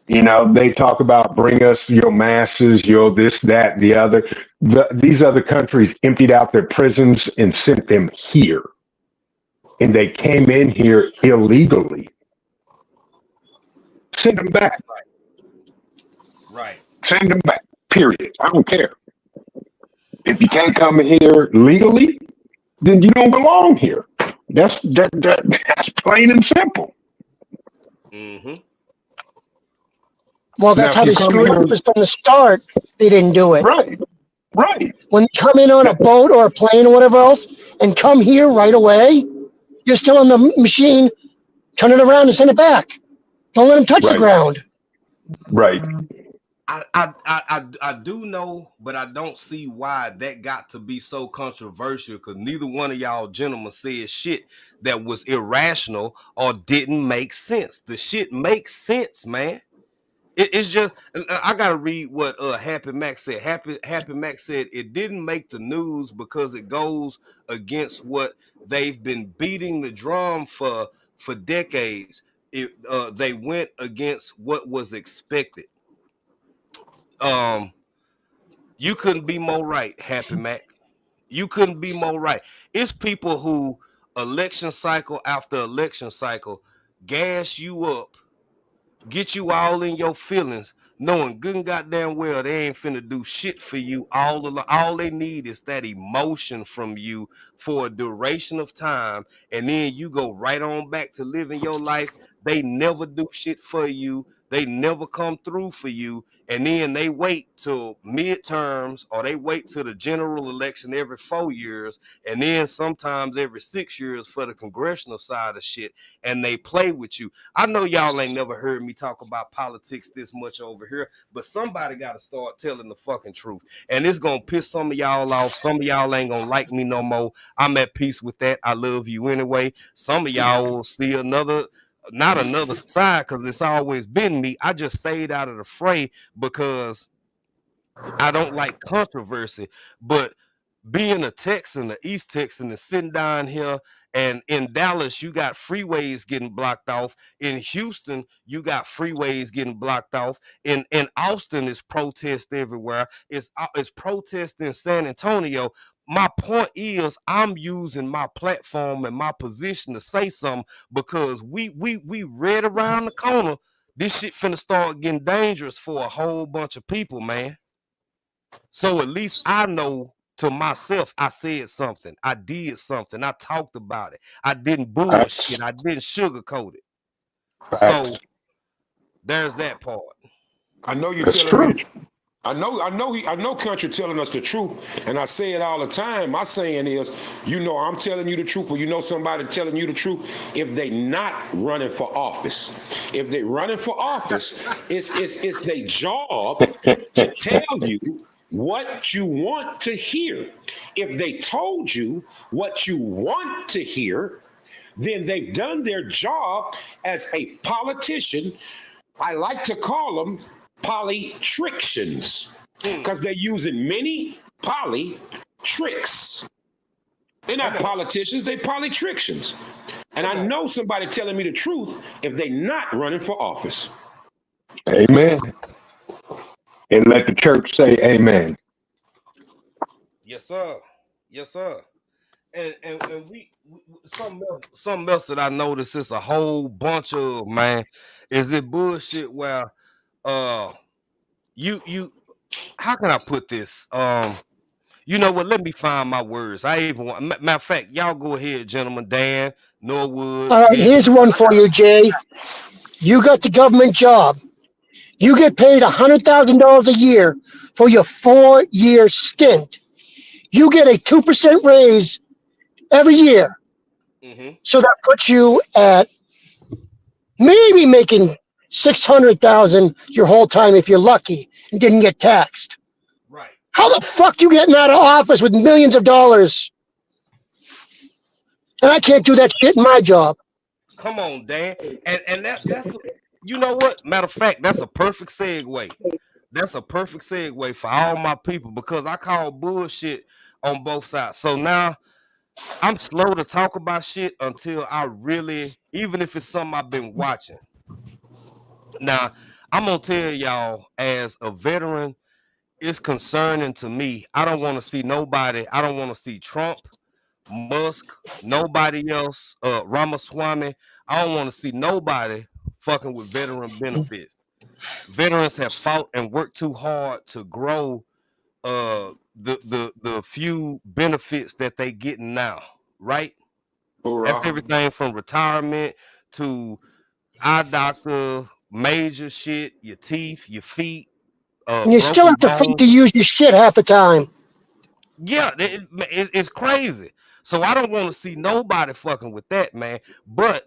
they talk about bring us your masses, your this, that, the other. These other countries emptied out their prisons and sent them here. And they came in here illegally. Send them back. Right. Send them back. Period. I don't care. If you can't come in here legally, then you don't belong here. That's plain and simple. Mm-hmm. Well, that's how they screwed up from the start. They didn't do it. Right. When they come in on a boat or a plane or whatever else and come here right away, you're still on the machine, turn it around and send it back. Don't let them touch the ground. Right. I do know, but I don't see why that got to be so controversial, because neither one of y'all gentlemen said shit that was irrational or didn't make sense. The shit makes sense, man. It's just, I gotta read what Happy Mac said. Happy Mac said it didn't make the news because it goes against what they've been beating the drum for decades. They went against what was expected. You couldn't be more right, Happy Mac. You couldn't be more right. It's people who election cycle after election cycle gas you up, get you all in your feelings, knowing good and goddamn well they ain't finna do shit for you all along. All they need is that emotion from you for a duration of time, and then you go right on back to living your life. They never do shit for you. they never come through for you, and then they wait till midterms or they wait till the general election every 4 years, and then sometimes every 6 years for the congressional side of shit, and they play with you. I know y'all ain't never heard me talk about politics this much over here, but somebody got to start telling the fucking truth, and it's gonna piss some of y'all off. Some of y'all ain't gonna like me no more. I'm at peace with that. I love you anyway. Some of y'all will see not another side, because it's always been me. I just stayed out of the fray because I don't like controversy. But being a Texan, an East Texan, and sitting down here, and in Dallas, you got freeways getting blocked off. In Houston, you got freeways getting blocked off. In Austin, it's protest everywhere. It's protest in San Antonio. My point is, I'm using my platform and my position to say something, because we read around the corner. This shit finna start getting dangerous for a whole bunch of people, man. So at least I know to myself, I said something, I did something, I talked about it, I didn't bullshit, I didn't sugarcoat it. So there's that part. I know you're That's telling me true. the truth. I know country telling us the truth, and I say it all the time. My saying is, I'm telling you the truth, or somebody telling you the truth if they not running for office. If they running for office, it's their job to tell you what you want to hear. If they told you what you want to hear, then they've done their job as a politician. I like to call them polytrictions, because they're using many poly tricks. They're not politicians, they're polytrictions. And I know somebody telling me the truth if they're not running for office. Amen. And let the church say amen. Yes, sir. Yes, sir. And we something else that I noticed is a whole bunch of, man, is it bullshit where you how can I put this? You know what? Let me find my words. I even want, matter of fact, y'all go ahead, gentlemen. Dan, Norwood, All right, Vision. here's one for you, Jay. You got the government job. You get paid $100,000 a year for your 4-year stint. You get a 2% raise every year. Mm-hmm. So that puts you at maybe making $600,000 your whole time if you're lucky and didn't get taxed. Right. How the fuck you getting out of office with millions of dollars? And I can't do that shit in my job. Come on, Dan. And that's you know what? Matter of fact, that's a perfect segue. That's a perfect segue for all my people, because I call bullshit on both sides. So now I'm slow to talk about shit until I really, even if it's something I've been watching. Now, I'm gonna tell y'all, as a veteran, it's concerning to me. I don't want to see nobody. I don't want to see Trump, Musk, nobody else, Ramaswamy. I don't want to see nobody fucking with veteran benefits. Veterans have fought and worked too hard to grow the few benefits that they getting now, right? That's Hoorah. everything from retirement to eye doctor, major shit, your teeth, your feet, And you still broken have to think bones. to use your shit half the time. Yeah, it's crazy. So I don't want to see nobody fucking with that, man. But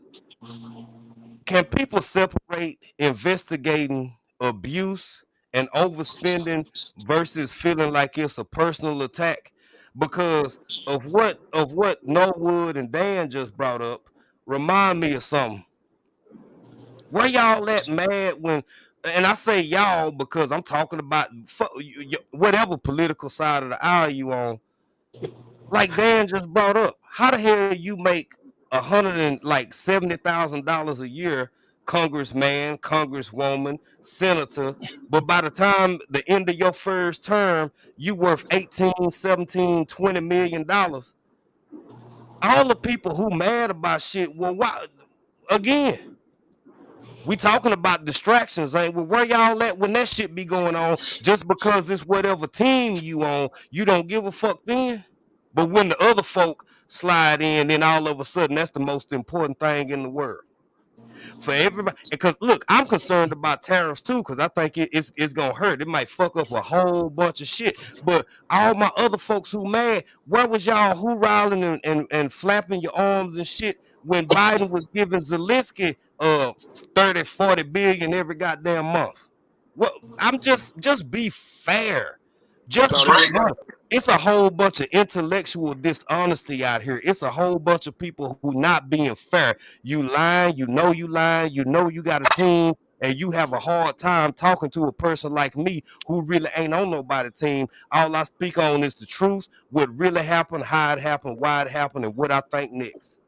can people separate investigating abuse and overspending versus feeling like it's a personal attack? Because of what Norwood and Dan just brought up, remind me of something. Where y'all at mad when, and I say y'all because I'm talking about whatever political side of the aisle you on. Like Dan just brought up, how the hell you make $170,000 a year, congressman, congresswoman, senator, but by the time the end of your first term, you worth 18, 17, 20 million dollars. All the people who mad about shit, well, why again? We talking about distractions, ain't we? Where y'all at when that shit be going on? Just because it's whatever team you on, you don't give a fuck then. But when the other folk slide in, then all of a sudden that's the most important thing in the world. for everybody. Because look, I'm concerned about tariffs too, because I think it's gonna hurt. It might fuck up a whole bunch of shit. But all my other folks who mad, where was y'all hoorahing and flapping your arms and shit when Biden was giving Zelensky 30, 40 billion every goddamn month? Well, I'm just be fair. Just thought be everybody, honest. It's a whole bunch of intellectual dishonesty out here. It's a whole bunch of people who not being fair. You lying, you know you got a team, and you have a hard time talking to a person like me who really ain't on nobody's team. All I speak on is the truth, what really happened, how it happened, why it happened, and what I think next.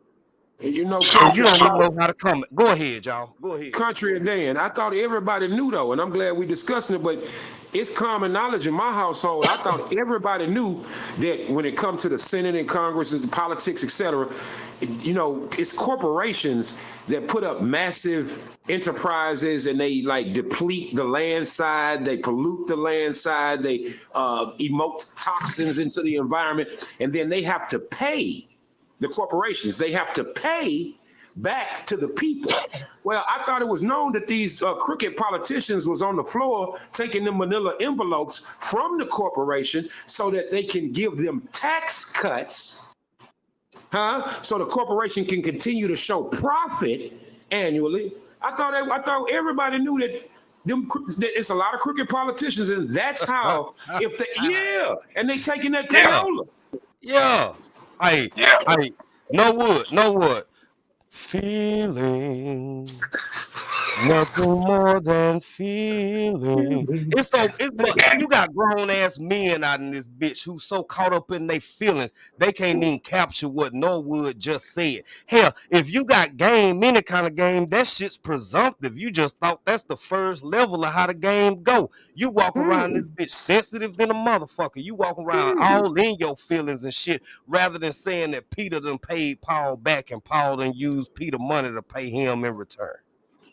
you know, So you country, don't even know how to comment. Go ahead, y'all. Go ahead. country a day, and I thought everybody knew though, and I'm glad we discussing it, but it's common knowledge in my household. I thought everybody knew that when it comes to the Senate and Congress and the politics, etc., you know, it's corporations that put up massive enterprises and they like deplete the land side, they pollute the land side, they emote toxins into the environment, and then they have to pay the corporations. They have to pay back to the people. Well, I thought it was known that these crooked politicians was on the floor taking the manila envelopes from the corporation so that they can give them tax cuts, so the corporation can continue to show profit annually. I thought everybody knew that that it's a lot of crooked politicians, and that's how and they taking that payola. Yeah. Hey, no wood. Feeling nothing more than feeling. But you got grown ass men out in this bitch who so caught up in their feelings they can't even capture what Norwood just said. Hell, if you got game, any kind of game, that shit's presumptive. You just thought that's the first level of how the game go. You walk around this bitch sensitive than a motherfucker. You walk around all in your feelings and shit, rather than saying that Peter done paid Paul back and Paul done used Peter money to pay him in return.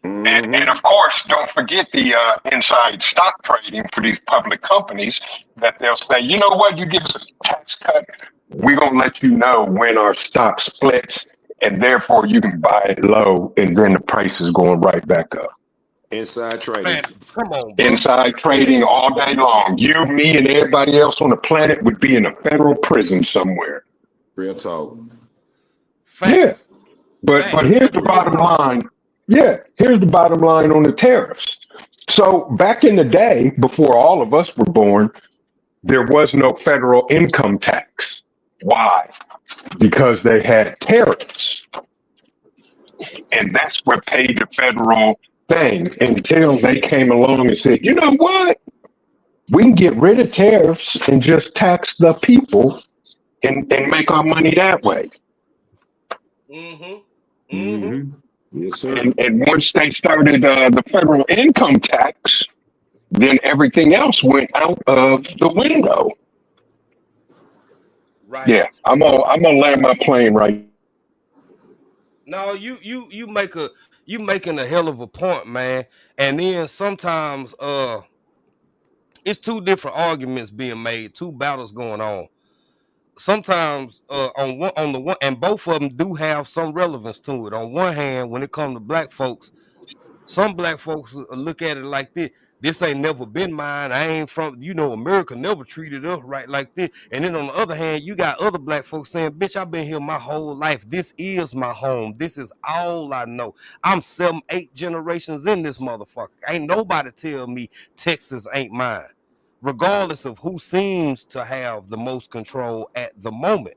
And of course, don't forget the inside stock trading for these public companies that they'll say, you know what, you give us a tax cut, we're going to let you know when our stock splits, and therefore you can buy it low, and then the price is going right back up. Inside trading. Man, come on, bro. Inside trading all day long. You, me, and everybody else on the planet would be in a federal prison somewhere. Real talk. Facts. Yeah. But here's the bottom line. Yeah, here's the bottom line on the tariffs. So back in the day, before all of us were born, there was no federal income tax. Why? Because they had tariffs. And that's what paid the federal thing until they came along and said, you know what? We can get rid of tariffs and just tax the people and make our money that way. Yes, sir. And once they started the federal income tax, then everything else went out of the window. Right. Yeah, I'm gonna land my plane right. No, you making a hell of a point, man. And then sometimes it's two different arguments being made, two battles going on. Sometimes on the one, and both of them do have some relevance to it. On one hand, when it comes to black folks, some black folks look at it like this. This ain't never been mine. I ain't from, America never treated us right like this. And then on the other hand, you got other black folks saying, bitch, I've been here my whole life. This is my home. This is all I know. I'm 7, 8 generations in this motherfucker. Ain't nobody tell me Texas ain't mine, regardless of who seems to have the most control at the moment.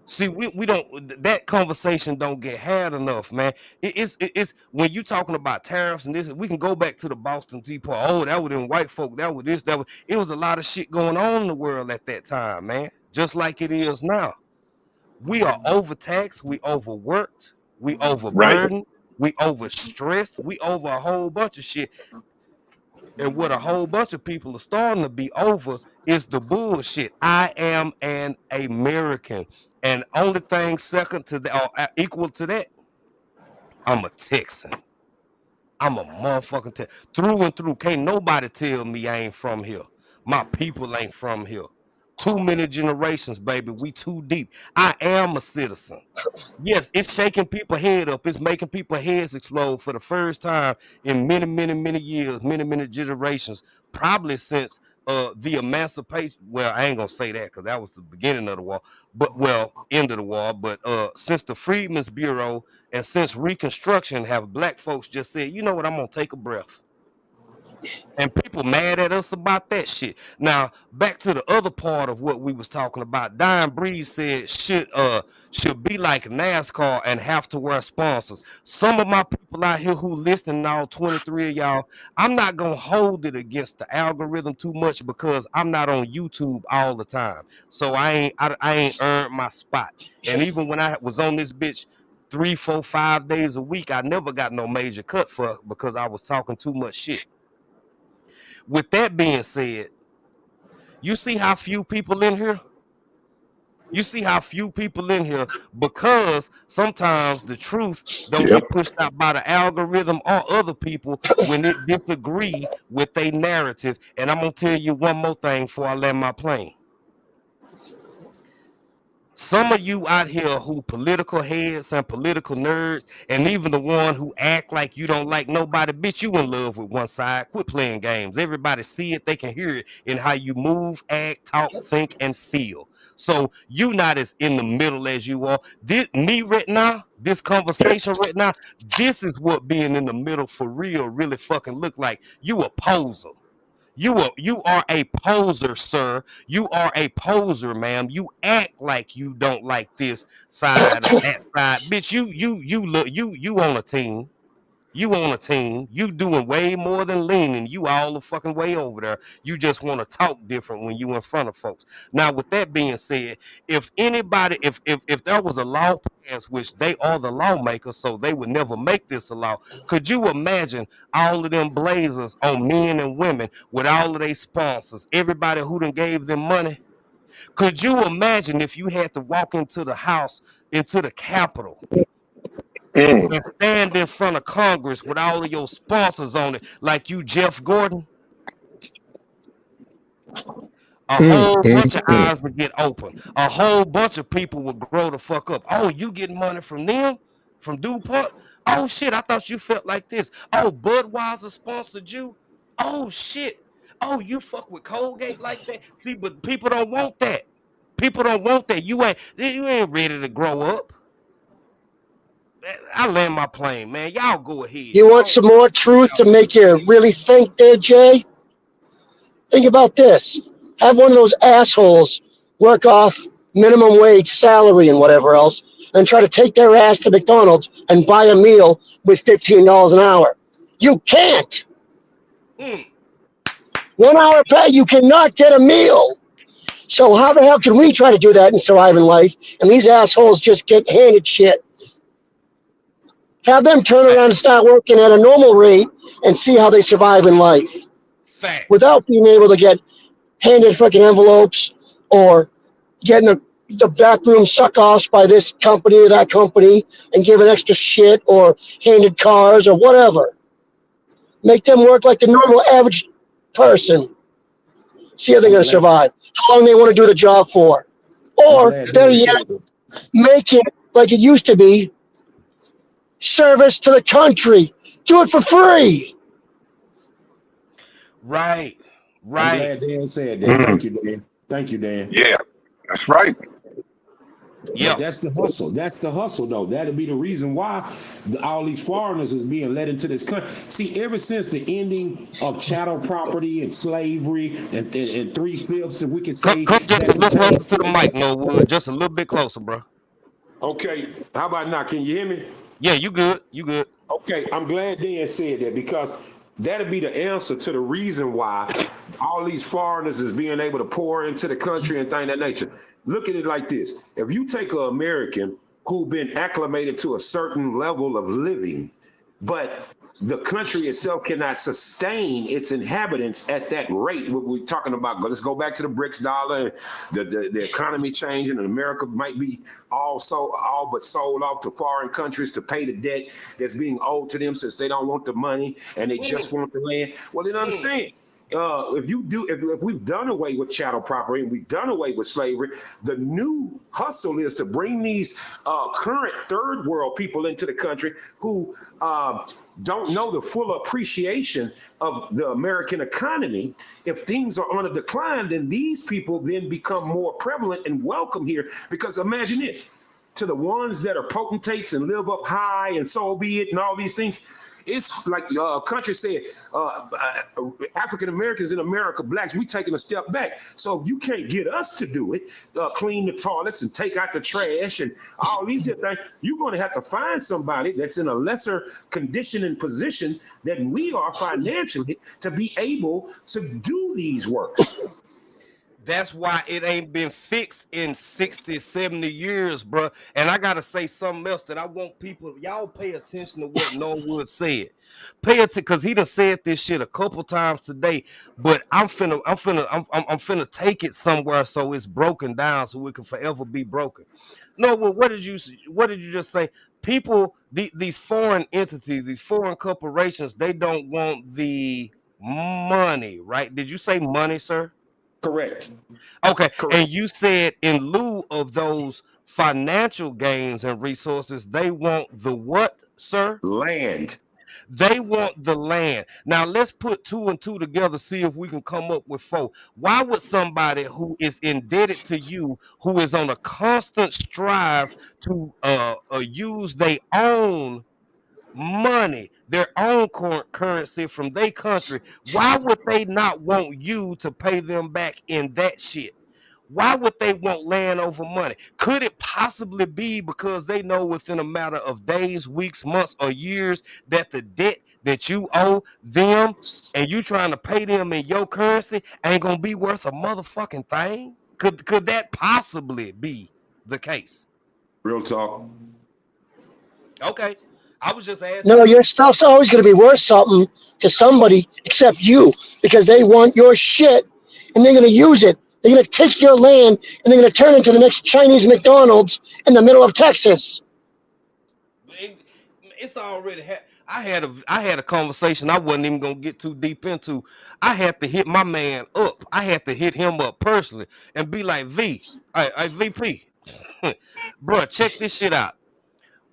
See, we don't, that conversation don't get had enough, man. It's when you talking about tariffs and this, we can go back to the Boston Tea Party. Oh, that was them white folk, that was this, that was, it was a lot of shit going on in the world at that time, man. Just like it is now. We are overtaxed, we overworked, we overburdened, we overstressed, we over a whole bunch of shit. And what a whole bunch of people are starting to be over is the bullshit. I am an American. And only thing second to that, or equal to that, I'm a Texan. I'm a motherfucking Texan. Through and through. Can't nobody tell me I ain't from here. My people ain't from here. Too many generations, baby. We too deep. I am a citizen. Yes, it's shaking people's head up. It's making people's heads explode for the first time in many, many, many years, many, many generations, probably since the emancipation. Well, I ain't gonna say that because that was the beginning of the war, but well, end of the war. But since the Freedmen's Bureau and since Reconstruction, have black folks just said, you know what, I'm gonna take a breath. And people mad at us about that shit. Now, back to the other part of what we was talking about. Diane Breeze said should be like NASCAR and have to wear sponsors. Some of my people out here who listen, all 23 of y'all, I'm not gonna hold it against the algorithm too much because I'm not on YouTube all the time. So I ain't earned my spot. And even when I was on this bitch 3, 4, 5 days a week, I never got no major cut for because I was talking too much shit. With that being said, you see how few people in here? You see how few people in here because sometimes the truth don't Yep. get pushed out by the algorithm or other people when it disagree with a narrative. And I'm gonna tell you one more thing before I land my plane. Some of you out here who political heads and political nerds, and even the one who act like you don't like nobody, bitch, you in love with one side. Quit playing games. Everybody see it, they can hear it in how you move, act, talk, think, and feel. So you not as in the middle as you are. Me right now, this conversation right now, this is what being in the middle for real really fucking look like. You a poser. You are a poser, sir. You are a poser, ma'am. You act like you don't like this side or that side. Bitch, you on a team. You on a team. You doing way more than leaning. You all the fucking way over there. You just want to talk different when you in front of folks. Now, with that being said, if anybody, if there was a law passed, which they are the lawmakers, so they would never make this a law, could you imagine all of them blazers on men and women with all of their sponsors, everybody who done gave them money? Could you imagine if you had to walk into the house, into the Capitol, Mm. and stand in front of Congress with all of your sponsors on it, like you Jeff Gordon? A whole bunch of eyes would get open. A whole bunch of people would grow the fuck up. Oh, you getting money from them? From DuPont? Oh shit, I thought you felt like this. Oh, Budweiser sponsored you? Oh shit. Oh, you fuck with Colgate like that? See, but people don't want that. People don't want that. You ain't ready to grow up. I land my plane, man. Y'all go ahead. You want some more truth to make you really think there, Jay? Think about this. Have one of those assholes work off minimum wage salary and whatever else, and try to take their ass to McDonald's and buy a meal with $15 an hour. You can't. 1 hour pay, you cannot get a meal. So how the hell can we try to do that and survive in life? And these assholes just get handed shit. Have them turn around and start working at a normal rate and see how they survive in life. Fact. Without being able to get handed freaking envelopes or getting the backroom suck-offs by this company or that company and giving extra shit or handed cars or whatever. Make them work like the normal average person. See how they're going to survive. How long they want to do the job for. Or, better yet, make it like it used to be. Service to the country. Do it for free. Right. I'm Right. glad Dan said that. Thank you, Dan. Thank you, Dan. Yeah, that's right. Yeah. That's the hustle. That's the hustle, though. That'll be the reason why all these foreigners is being led into this country. See, ever since the ending of chattel property and slavery and 3/5, if we can say Come just a that little pertains closer to the mic, Norwood. Just a little bit closer, bro. Okay, how about now? Can you hear me? Yeah, you good. You good. Okay, I'm glad Dan said that because that'll be the answer to the reason why all these foreigners is being able to pour into the country and things of that nature. Look at it like this. If you take an American who's been acclimated to a certain level of living, but the country itself cannot sustain its inhabitants at that rate. What we're talking about, let's go back to the BRICS dollar, the economy changing, and America might be all but sold off to foreign countries to pay the debt that's being owed to them since they don't want the money and they just want the land. Well, then understand, if we've done away with chattel property and we've done away with slavery, the new hustle is to bring these current third world people into the country who don't know the full appreciation of the American economy. If things are on a decline, then these people then become more prevalent and welcome here. Because imagine this, to the ones that are potentates and live up high and so be it and all these things, it's like country said, African Americans in America, blacks, we taking a step back. So you can't get us to do it, clean the toilets and take out the trash and all these things. You're going to have to find somebody that's in a lesser condition and position than we are financially to be able to do these works. That's why it ain't been fixed in 60, 70 years, bro. And I gotta say something else that I want people, y'all pay attention to what Norwood said. Pay attention, because he done said this shit a couple times today. But I'm finna take it somewhere so it's broken down so it can forever be broken. Norwood, what did you just say? People, these foreign entities, these foreign corporations, they don't want the money, right? Did you say money, sir? Correct. Okay. Correct. And you said in lieu of those financial gains and resources, they want the what, sir? Land. They want the land. Now let's put 2 and 2 together, see if we can come up with 4. Why would somebody who is indebted to you, who is on a constant strive to use their own money, their own currency from their country, why would they not want you to pay them back in that shit? Why would they want land over money? Could it possibly be because they know within a matter of days, weeks, months, or years that the debt that you owe them and you trying to pay them in your currency ain't gonna be worth a motherfucking thing? Could that possibly be the case? Real talk. Okay. I was just asking. No, your stuff's always going to be worth something to somebody except you, because they want your shit and they're going to use it. They're going to take your land and they're going to turn it into the next Chinese McDonald's in the middle of Texas. It's already I had a conversation I wasn't even gonna get too deep into. I had to hit my man up. I had to hit him up personally and be like, VP, bro, check this shit out.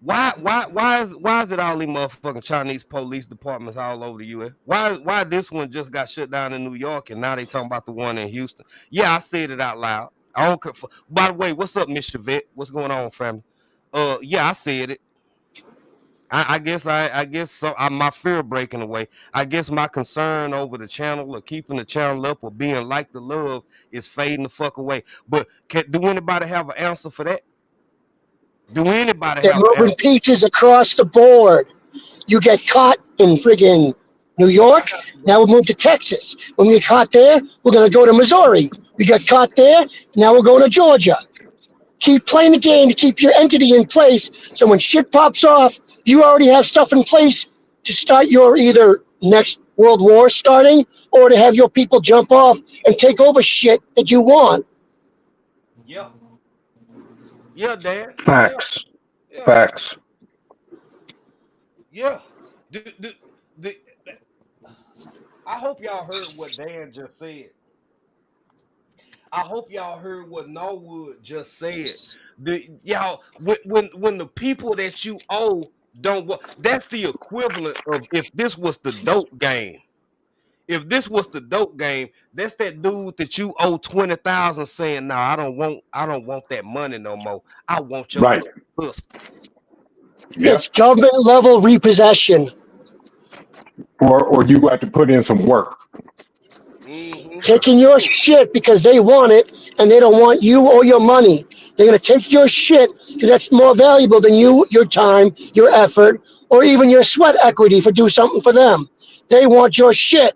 Why is it all these motherfucking Chinese police departments all over the US? Why this one just got shut down in New York and now they talking about the one in Houston? Yeah, I said it out loud. I don't care. By the way, what's up, Miss Chevette? What's going on, family? Yeah, I said it. I guess so. My fear breaking away. I guess my concern over the channel or keeping the channel up or being like the love is fading the fuck away. But do anybody have an answer for that? Do anybody They're have an moving answer? pieces across the board. You get caught in friggin' New York, now we'll move to Texas. When we get caught there, we're going to go to Missouri. We get caught there, now we're going to Georgia. Keep playing the game to keep your entity in place, so when shit pops off, you already have stuff in place to start your either next world war starting or to have your people jump off and take over shit that you want. Yeah. Yeah, Dad. Facts. Yeah. Facts. Yeah. I hope y'all heard what Dan just said. I hope y'all heard what Norwood just said. Y'all, when the people that you owe don't want, that's the equivalent of if this was the dope game. If this was the dope game, that's that dude that you owe 20,000 saying, "No, I don't want that money no more. I want your Right. pussy." Yep. It's government level repossession. Or you have to put in some work. Mm-hmm. Taking your shit because they want it and they don't want you or your money. They're going to take your shit because that's more valuable than you, your time, your effort, or even your sweat equity for do something for them. They want your shit.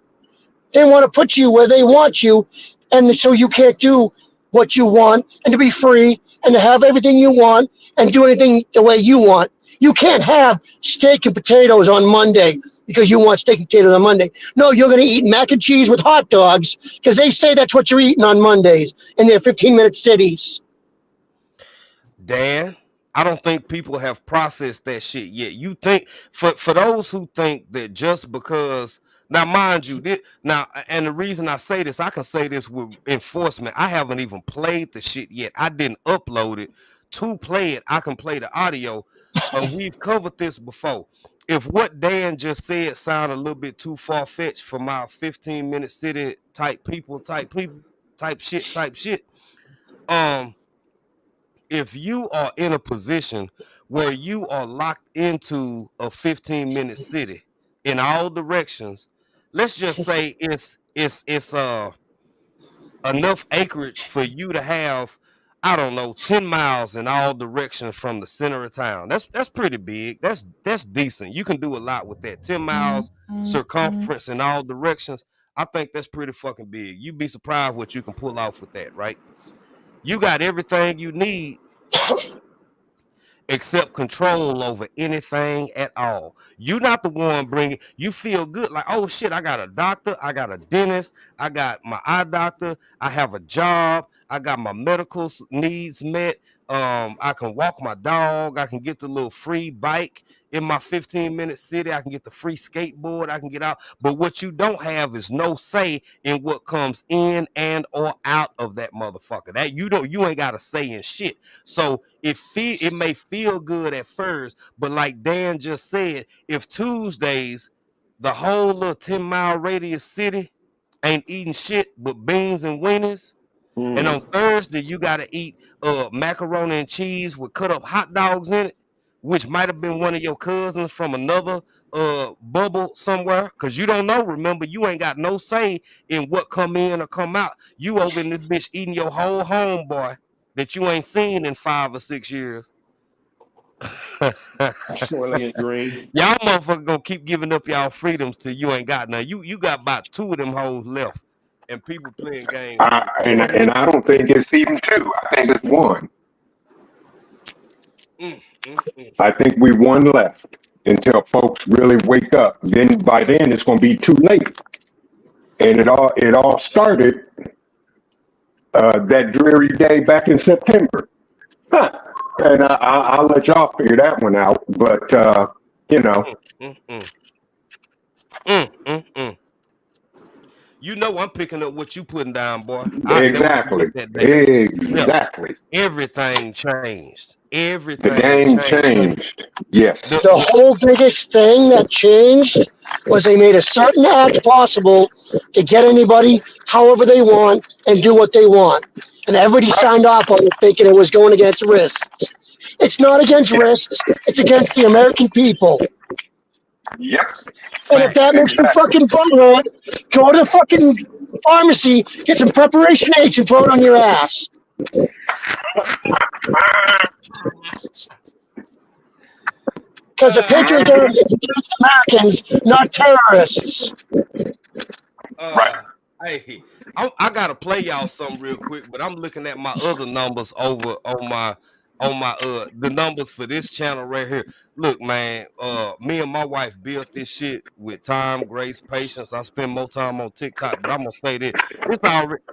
They want to put you where they want you, and so you can't do what you want and to be free and to have everything you want and do anything the way you want. You can't have steak and potatoes on Monday because you want steak and potatoes on Monday. No, you're going to eat mac and cheese with hot dogs because they say that's what you're eating on Mondays in their 15-minute cities. Dan, I don't think people have processed that shit yet. You think for those who think that just because Now, mind you, and the reason I say this, I can say this with enforcement. I haven't even played the shit yet. I didn't upload it to play it. I can play the audio. We've covered this before. If what Dan just said sounded a little bit too far fetched for my 15-minute city type shit. If you are in a position where you are locked into a 15-minute city in all directions, let's just say it's enough acreage for you to have, I don't know, 10 miles in all directions from the center of town. That's pretty big. That's decent. You can do a lot with that. 10 miles circumference in all directions. I think that's pretty fucking big. You'd be surprised what you can pull off with that, right? You got everything you need except control over anything at all. You're not the one bringing. You feel good, like, oh shit, I got a doctor, I got a dentist, I got my eye doctor, I have a job, I got my medical needs met. I can walk my dog, I can get the little free bike in my 15-minute city, I can get the free skateboard, I can get out. But what you don't have is no say in what comes in and or out of that motherfucker. That you ain't got a say in shit. So it may feel good at first, but like Dan just said, if Tuesdays the whole little 10-mile radius city ain't eating shit but beans and wieners, and on Thursday you gotta eat macaroni and cheese with cut up hot dogs in it, which might have been one of your cousins from another bubble somewhere, because you don't know. Remember, you ain't got no say in what come in or come out. You over in this bitch eating your whole homeboy that you ain't seen in 5 or 6 years. Soylent Green. Y'all motherfuckers gonna keep giving up y'all freedoms till you ain't got none. You got about 2 of them hoes left, and people playing games. And I don't think it's even 2. I think it's 1. I think we 1 left until folks really wake up. Then by then it's going to be too late. And it all started that dreary day back in September. Huh. And I'll let y'all figure that one out. But you know, you know, I'm picking up what you putting down, boy. exactly. Everything changed. The game changed. Yes. The whole biggest thing that changed was they made a certain act possible to get anybody however they want and do what they want. And everybody signed off on it thinking it was going against risks. It's not against risks. It's against the American people. Yep. And if that makes you fucking butthurt, go to the fucking pharmacy, get some preparation H and throw it on your ass. Because the Patriot Act is against Americans, not terrorists. Right. Hey, I gotta play y'all something real quick, but I'm looking at my other numbers over on my the numbers for this channel right here. Look, man, me and my wife built this shit with time, grace, patience. I spend more time on TikTok, but I'm gonna say this: it's already,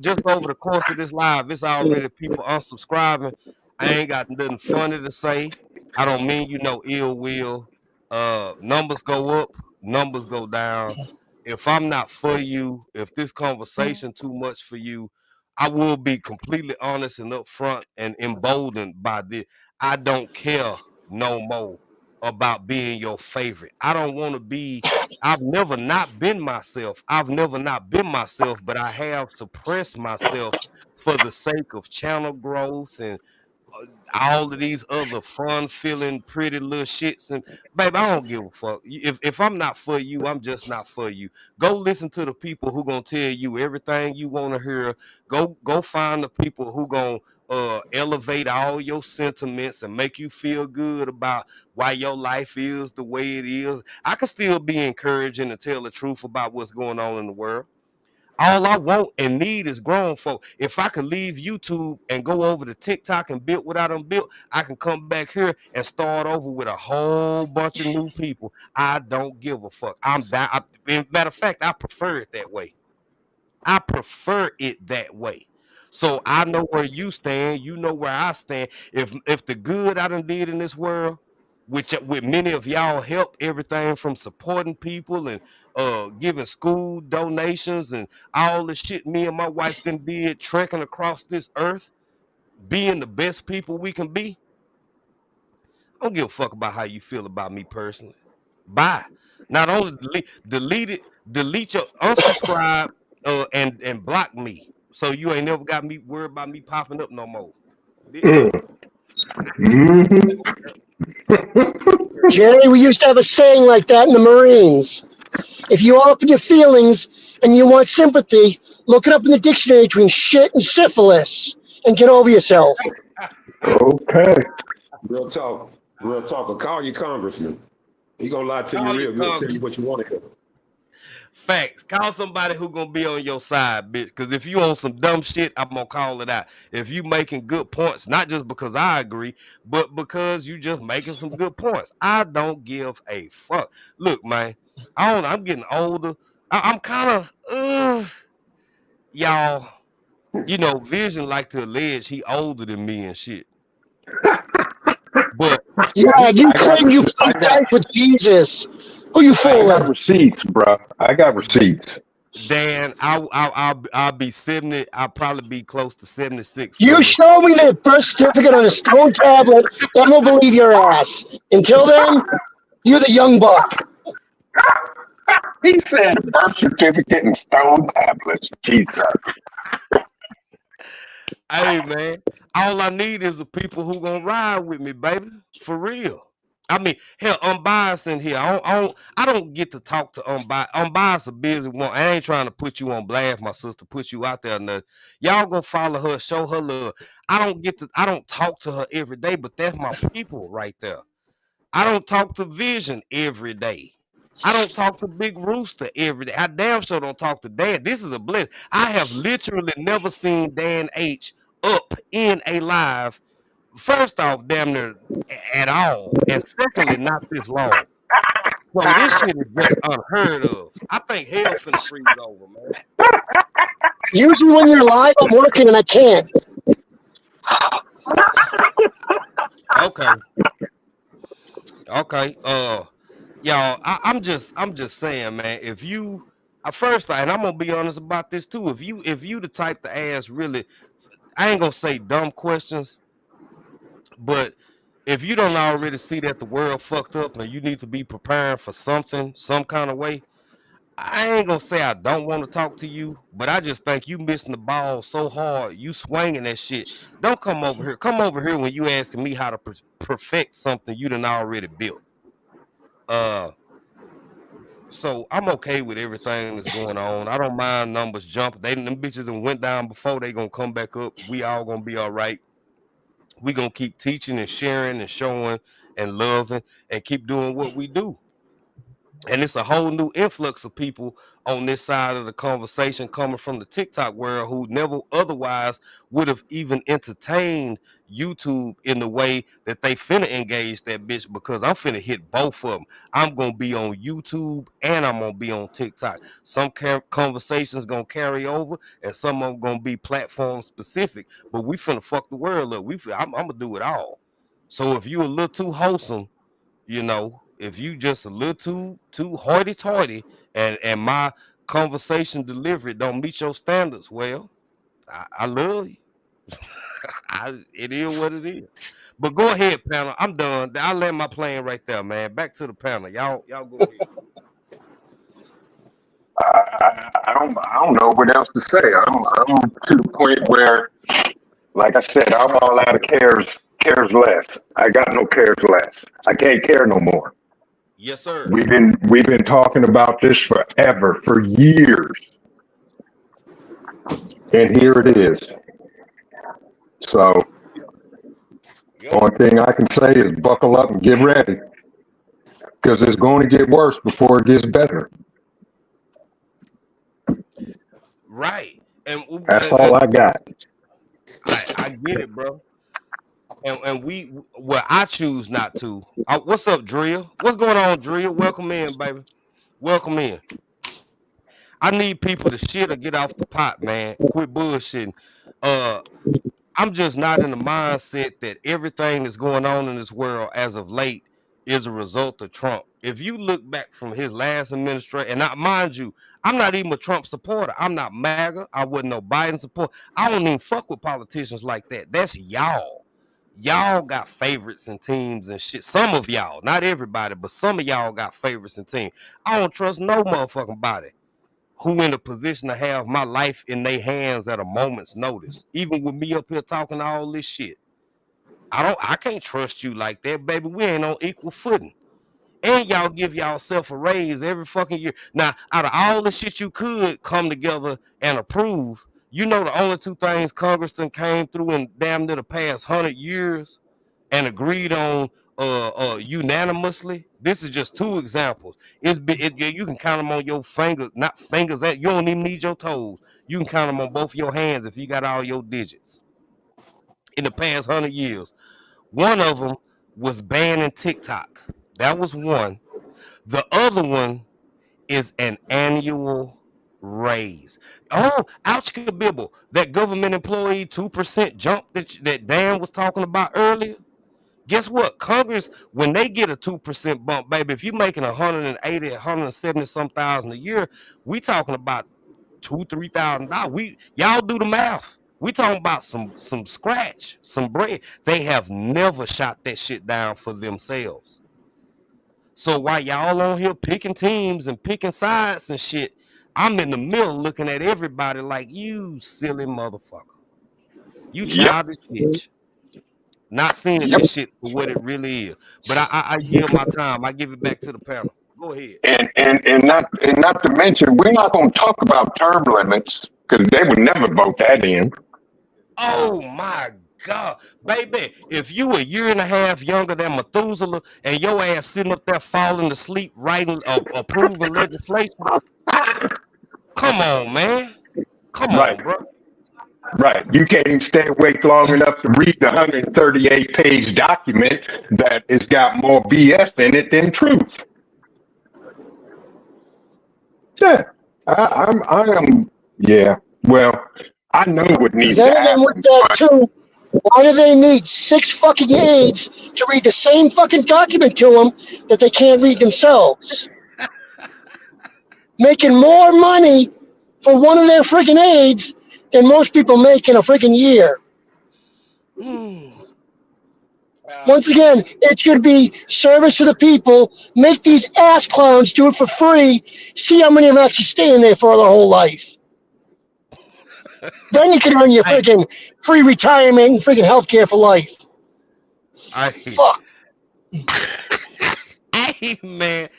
just over the course of this live, it's already people unsubscribing. I ain't got nothing funny to say. I don't mean ill will. Numbers go up, numbers go down. If I'm not for you, if this conversation too much for you, I will be completely honest and upfront and emboldened by this. I don't care no more about being your favorite. I don't want to be. I've never not been myself. But I have suppressed myself for the sake of channel growth and all of these other fun feeling pretty little shits. And baby, I don't give a fuck. If I'm not for you, I'm just not for you. Go listen to the people who gonna tell you everything you want to hear. Go find the people who gonna elevate all your sentiments and make you feel good about why your life is the way it is. I can still be encouraging and tell the truth about what's going on in the world. All I want and need is grown folk. If I could leave YouTube and go over to TikTok and build what I done built, I can come back here and start over with a whole bunch of new people. I don't give a fuck. Matter of fact, I prefer it that way. So I know where you stand. You know where I stand. If the good I done did in this world which with many of y'all help, everything from supporting people and giving school donations and all the shit me and my wife done did trekking across this earth, being the best people we can be. I don't give a fuck about how you feel about me personally. Bye. Not only delete your unsubscribe and block me. So you ain't never got me worried about me popping up no more. Bitch. Mm-hmm. Jerry, we used to have a saying like that in the Marines. If you open your feelings and you want sympathy, look it up in the dictionary between shit and syphilis and get over yourself. Okay. Real talk. Real talk. Or call your congressman. He gonna lie to you Call real your good. Tell congressman. you what you want to hear. Facts. Call somebody who gonna be on your side, bitch. Because if you on some dumb shit, I'm gonna call it out. If you making good points, not just because I agree, but because you just making some good points, I don't give a fuck. Look, man, I'm getting older. I'm kind of y'all. You know, Vision like to allege he older than me and shit. But Yeah, you I got claim you played dice with Jesus. Who you I got fooling? receipts, bro. I got receipts. Dan, I'll be 70. I'll probably be close to 76, You brother. show me the birth certificate on a stone tablet, then we'll believe your ass. Until then, you're the young buck. He said birth certificate and stone tablets. Jesus. Hey man, all I need is the people who gonna ride with me, baby. For real. I mean, hell, unbiased in here. I don't get to talk to unbiased. Unbiased a busy one. I ain't trying to put you on blast, my sister, put you out there. Nothing. Y'all go follow her, show her love. I don't talk to her every day, but that's my people right there. I don't talk to Vision every day. I don't talk to Big Rooster every day. I damn sure don't talk to Dan. This is a bless. I have literally never seen Dan H up in a live. First off, damn near at all, and secondly, not this long. So this shit is just unheard of. I think hell finna freeze over, man. Usually when you're live, I'm working and I can't. Okay, okay. Y'all, I'm just saying, man. If you, first, and I'm gonna be honest about this too. If you the type to ask really, I ain't gonna say dumb questions, but if you don't already see that the world fucked up and you need to be preparing for something, some kind of way, I ain't gonna say I don't want to talk to you, but I just think you missing the ball so hard. You swinging that shit. Don't come over here. Come over here when you asking me how to perfect something you done already built. Uh, so I'm okay with everything that's going on. I don't mind numbers jumping. Them bitches that went down before, they gonna come back up. We all gonna be all right. We gonna keep teaching and sharing and showing and loving and keep doing what we do. And it's a whole new influx of people on this side of the conversation coming from the TikTok world who never otherwise would have even entertained YouTube in the way that they finna engage that bitch, because I'm finna hit both of them. I'm gonna be on YouTube and I'm gonna be on TikTok. Some conversations gonna carry over and some of them gonna be platform specific, but we finna fuck the world up. I'm gonna do it all. So if you a little too wholesome, if you just a little too hoity-toity and my conversation delivery don't meet your standards, well, I love you. It is what it is. But go ahead, panel. I'm done. I'll land my plane right there, man. Back to the panel. Y'all go ahead. I don't know what else to say. I'm to the point where, like I said, I'm all out of cares less. I got no cares less. I can't care no more. Yes, sir. We've been talking about this forever, for years, and here it is. So, Yep. only thing I can say is buckle up and get ready, because it's going to get worse before it gets better. Right. And, That's and all I got. I get it, bro. And I choose not to. What's up, Drill? What's going on, Drill? Welcome in, baby. Welcome in. I need people to shit or get off the pot, man. Quit bullshitting. Uh, I'm just not in the mindset that everything that's going on in this world as of late is a result of Trump. If you look back from his last administration, and mind you, I'm not even a Trump supporter. I'm not MAGA. I wasn't no Biden supporter. I don't even fuck with politicians like that. That's y'all. Y'all got favorites and teams and shit. Some of y'all, not everybody, but some of y'all got favorites and teams. I don't trust no motherfucking body who in a position to have my life in their hands at a moment's notice. Even with me up here talking all this shit. I can't trust you like that, baby. We ain't on equal footing. And y'all give y'allself a raise every fucking year. Now, out of all the shit you could come together and approve, you know the only two things Congress done came through in damn near the past 100 years and agreed on unanimously. This is just two examples. You can count them on your fingers, not fingers. You don't even need your toes. You can count them on both your hands if you got all your digits. In the past 100 years, one of them was banning TikTok. That was one. The other one is an annual raise. Oh, ouch, kabibble. That government employee 2% jump that Dan was talking about earlier. Guess what? Congress, when they get a 2% bump, baby, if you're making 180, 170 some thousand a year, we talking about $2,000-$3,000. Y'all do the math. We talking about some scratch, some bread. They have never shot that shit down for themselves. So while y'all on here picking teams and picking sides and shit, I'm in the middle looking at everybody like, you silly motherfucker. You childish bitch. Not seeing this shit for what it really is. But I yield my time. I give it back to the panel. Go ahead. And not to mention, we're not going to talk about term limits because they would never vote that in. Oh my God, baby! If you a year and a half younger than Methuselah and your ass sitting up there falling asleep writing approving legislation, come on, man. Come on, bro. Right. You can't even stay awake long enough to read the 138-page document that has got more BS in it than truth. Yeah. I am. Yeah. Well, I know what needs to happen. With that too, why do they need 6 fucking aides to read the same fucking document to them that they can't read themselves? Making more money for one of their freaking aides than most people make in a freaking year. Once again, it should be service to the people. Make these ass clowns do it for free. See how many of them actually stay in there for their whole life. Then you can earn your freaking free retirement and freaking healthcare for life. Fuck. Hey, man.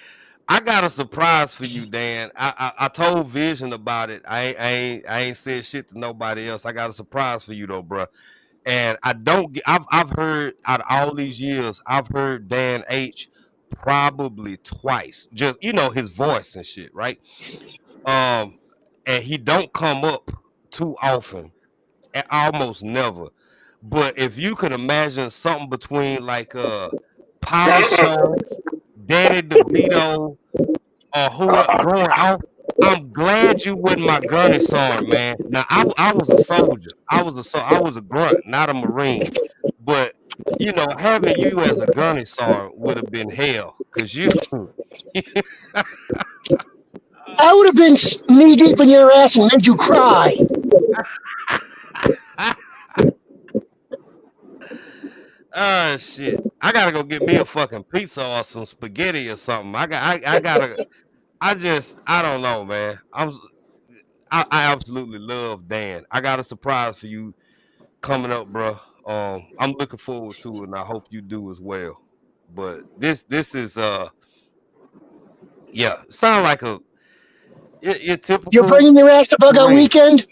I got a surprise for you, Dan. I told Vision about it. I ain't said shit to nobody else. I got a surprise for you though, bro. And I've heard out of all these years, I've heard Dan H probably twice. Just his voice and shit, right? And he don't come up too often, and almost never. But if you could imagine something between like Polly Show, Danny DeVito, or whoever growing out, I'm glad you wasn't my gunny sergeant, man. Now I was a soldier. I was a grunt, not a Marine. But having you as a gunny sergeant would have been hell, cause you. I would have been knee deep in your ass and made you cry. Oh shit! I gotta go get me a fucking pizza or some spaghetti or something. I don't know, man. I absolutely love Dan. I got a surprise for you coming up, bro. I'm looking forward to it, and I hope you do as well. But this is sound like your typical. You're bringing your ass to Bug Out Weekend?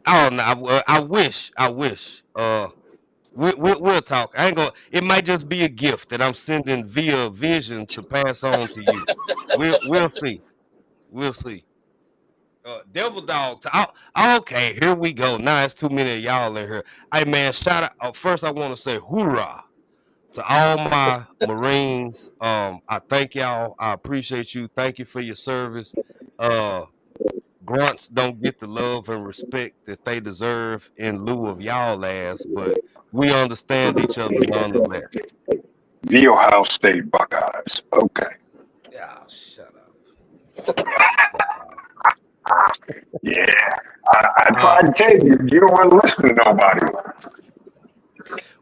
Oh no! I wish. We'll talk. I ain't gonna. It might just be a gift that I'm sending via Vision to pass on to you. We'll see. We'll see. Devil Dog. Okay, here we go. Now it's too many of y'all in here. Hey man, shout out. First, I want to say hoorah to all my Marines. I thank y'all. I appreciate you. Thank you for your service. Grunts don't get the love and respect that they deserve in lieu of y'all ass, but we understand each other nonetheless. The Ohio State Buckeyes. Okay. Yeah, shut up. Yeah. I Uh, tried to tell you, you don't want to listen to nobody.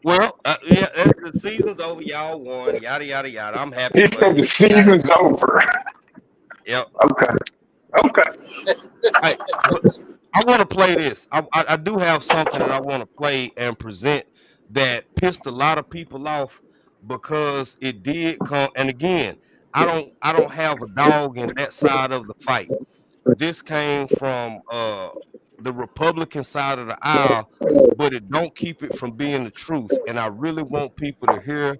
well, yeah, the season's over. Y'all won. Yada yada yada. I'm happy He for said you. the You got it. season's over. Yep. Okay. Okay. Hey, but I want to play this. I do have something that I want to play and present that pissed a lot of people off because it did come. And again, I don't have a dog in that side of the fight. This came from the Republican side of the aisle, but it don't keep it from being the truth. And I really want people to hear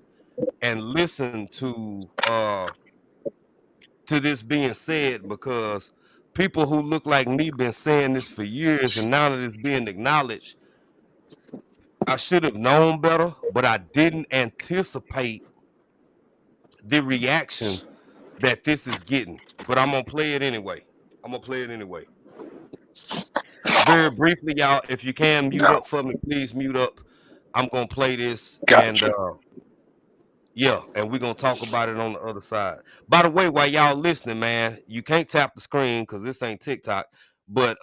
and listen to this being said because people who look like me been saying this for years, and now that it's being acknowledged, I should have known better, but I didn't anticipate the reaction that this is getting. But I'm gonna play it anyway. I'm gonna play it anyway. Very briefly, y'all, if you can mute No. up for me, please mute up. I'm gonna play this and Gotcha. yeah, and we're gonna talk about it on the other side. By the way, while y'all listening, man, you can't tap the screen because this ain't TikTok. But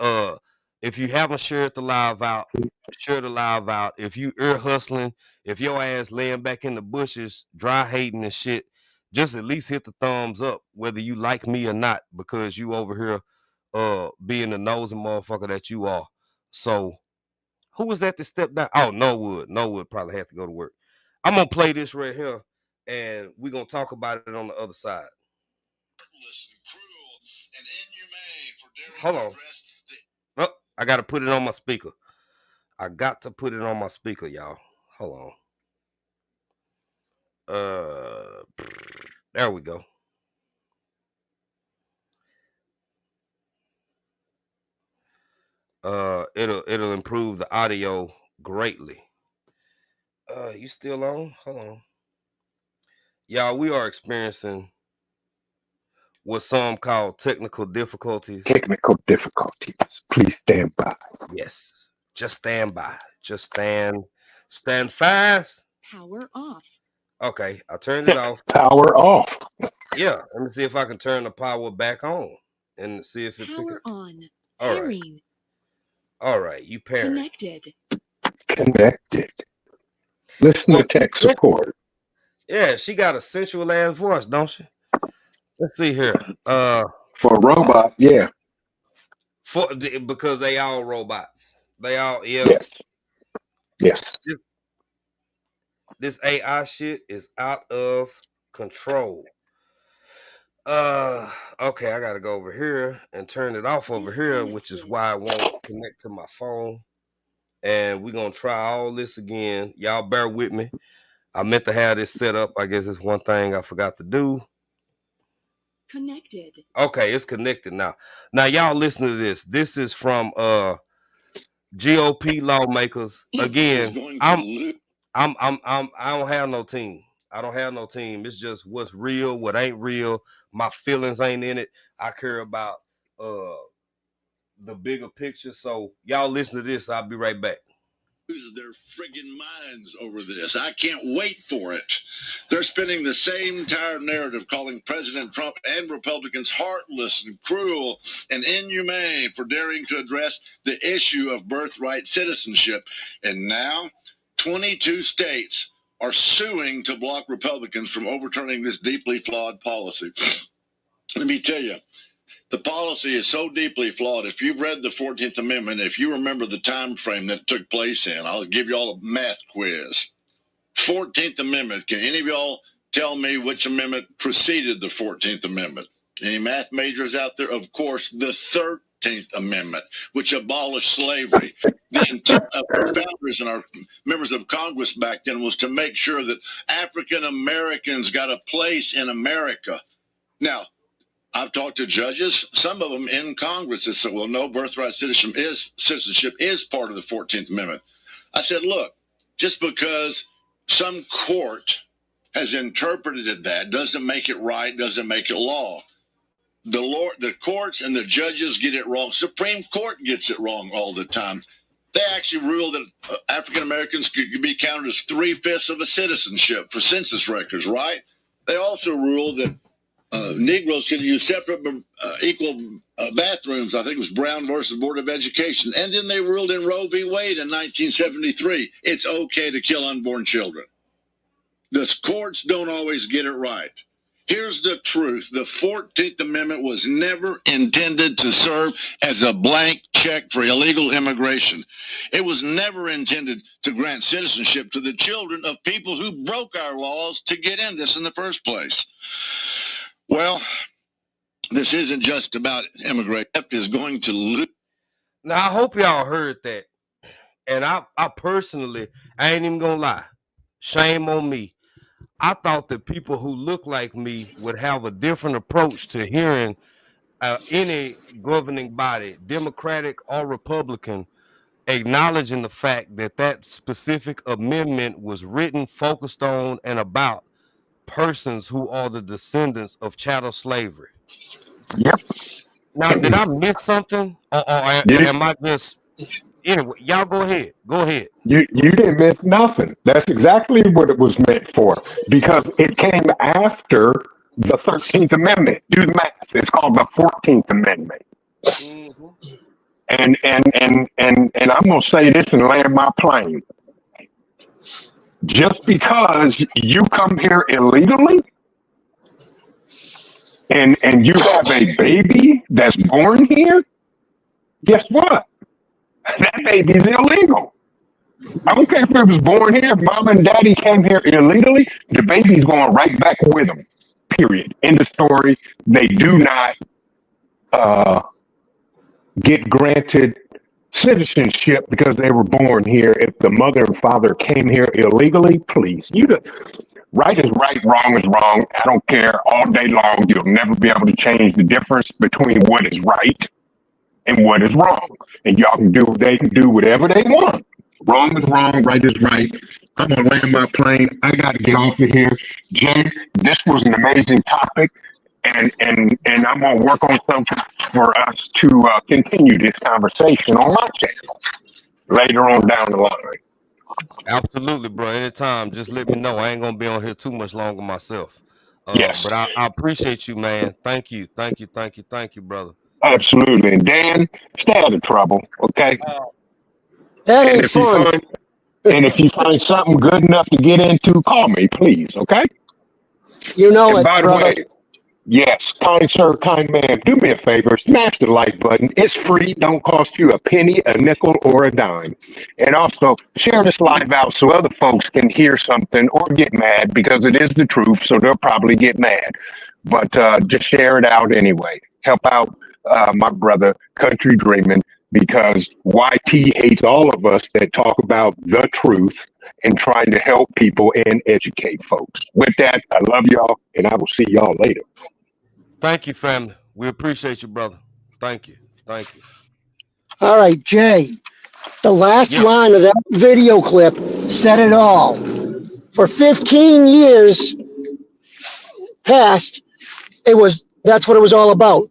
if you haven't shared the live out, share the live out. If you ear hustling, if your ass laying back in the bushes, dry hating and shit, just at least hit the thumbs up, whether you like me or not, because you over here being the nosy motherfucker that you are. So who was that stepped down? Oh, Norwood. Norwood probably had to go to work. I'm gonna play this right here, and we're gonna talk about it on the other side. Hold on. Oh, I gotta put it on my speaker. I got to put it on my speaker, y'all. Hold on. There we go. It'll improve the audio greatly. You still on? Hold on. Y'all, we are experiencing what some call technical difficulties. Technical difficulties. Please stand by. Yes. Just stand by. Just stand fast. Power off. Okay, I turned it off. Power off. Yeah, let me see if I can turn the power back on and see if it Power on. All right. Pairing. All right, you parent. Connected. Connected. Listen to tech support. Yeah, she got a sensual ass voice, don't she? Let's see here. For a robot, yeah. Because they all robots. They all Yes. Yes. This AI shit is out of control. Okay, I gotta go over here and turn it off over here, which is why I won't connect to my phone. And we're gonna try all this again. Y'all bear with me. I meant to have this set up. I guess it's one thing I forgot to do. Connected. Okay, it's connected now. Now y'all listen to this. This is from GOP lawmakers. Again, I don't have no team. I don't have no team. It's just what's real, what ain't real. My feelings ain't in it. I care about the bigger picture. So y'all listen to this. I'll be right back. Lose their friggin' minds over this. I can't wait for it. They're spinning the same tired narrative, calling President Trump and Republicans heartless and cruel and inhumane for daring to address the issue of birthright citizenship. And now, 22 states are suing to block Republicans from overturning this deeply flawed policy. Let me tell you, the policy is so deeply flawed. If you've read the 14th Amendment, if you remember the time frame that it took place in, I'll give you all a math quiz. 14th Amendment. Can any of y'all tell me which amendment preceded the 14th Amendment? Any math majors out there? Of course, the 13th Amendment, which abolished slavery. The intent of our founders and our members of Congress back then was to make sure that African Americans got a place in America. Now, I've talked to judges, some of them in Congress that said, well, no, birthright citizenship is part of the 14th Amendment. I said, look, just because some court has interpreted it that doesn't make it right, doesn't make it law. The courts and the judges get it wrong. Supreme Court gets it wrong all the time. They actually ruled that African Americans could be counted as 3/5 of a citizenship for census records, right? They also ruled that Negroes could use separate but equal bathrooms. I think it was Brown versus Board of Education. And then they ruled in Roe v. Wade in 1973, it's okay to kill unborn children. The courts don't always get it right. Here's the truth. The 14th Amendment was never intended to serve as a blank check for illegal immigration. It was never intended to grant citizenship to the children of people who broke our laws to get in this in the first place. Well, this isn't just about immigration. Is going to lose. Now, I hope y'all heard that. And I personally, I ain't even gonna lie. Shame on me. I thought that people who look like me would have a different approach to hearing any governing body, Democratic or Republican, acknowledging the fact that that specific amendment was written, focused on, and about persons who are the descendants of chattel slavery. Yep. Now, did I miss something, or am I just? Anyway, y'all go ahead. Go ahead. You didn't miss nothing. That's exactly what it was meant for, because it came after the 13th Amendment. Do the math. It's called the 14th Amendment. Mm-hmm. And I'm gonna say this and land my plane. Just because you come here illegally and you have a baby that's born here, guess what? That baby's illegal. I don't care if it was born here. If mom and daddy came here illegally, the baby's going right back with them. Period. End of story. They do not get granted citizenship because they were born here. If the mother and father came here illegally, please. Right is right, wrong is wrong. I don't care. All day long, you'll never be able to change the difference between what is right and what is wrong. And they can do whatever they want. Wrong is wrong, right is right. I'm gonna land my plane. I gotta get off of here. Jay, this was an amazing topic. And I'm gonna work on something for us to continue this conversation on my channel later on down the line. Absolutely, bro. Anytime, just let me know. I ain't gonna be on here too much longer myself. Yes. But I appreciate you, man. Thank you, brother. Absolutely. And Dan, stay out of trouble, okay? That ain't fun. And if you find something good enough to get into, call me, please, okay? You know And it, by the brother. way, yes, kind sir, kind man, do me a favor, smash the like button. It's free, don't cost you a penny, a nickel, or a dime. And also, share this live out so other folks can hear something or get mad, because it is the truth, so they'll probably get mad. But just share it out anyway. Help out my brother, Country Dreaming, because YT hates all of us that talk about the truth and trying to help people and educate folks. With that, I love y'all, and I will see y'all later. Thank you, family. We appreciate you, brother. Thank you. All right, Jay. The last line of that video clip said it all. For 15 years past, that's what it was all about.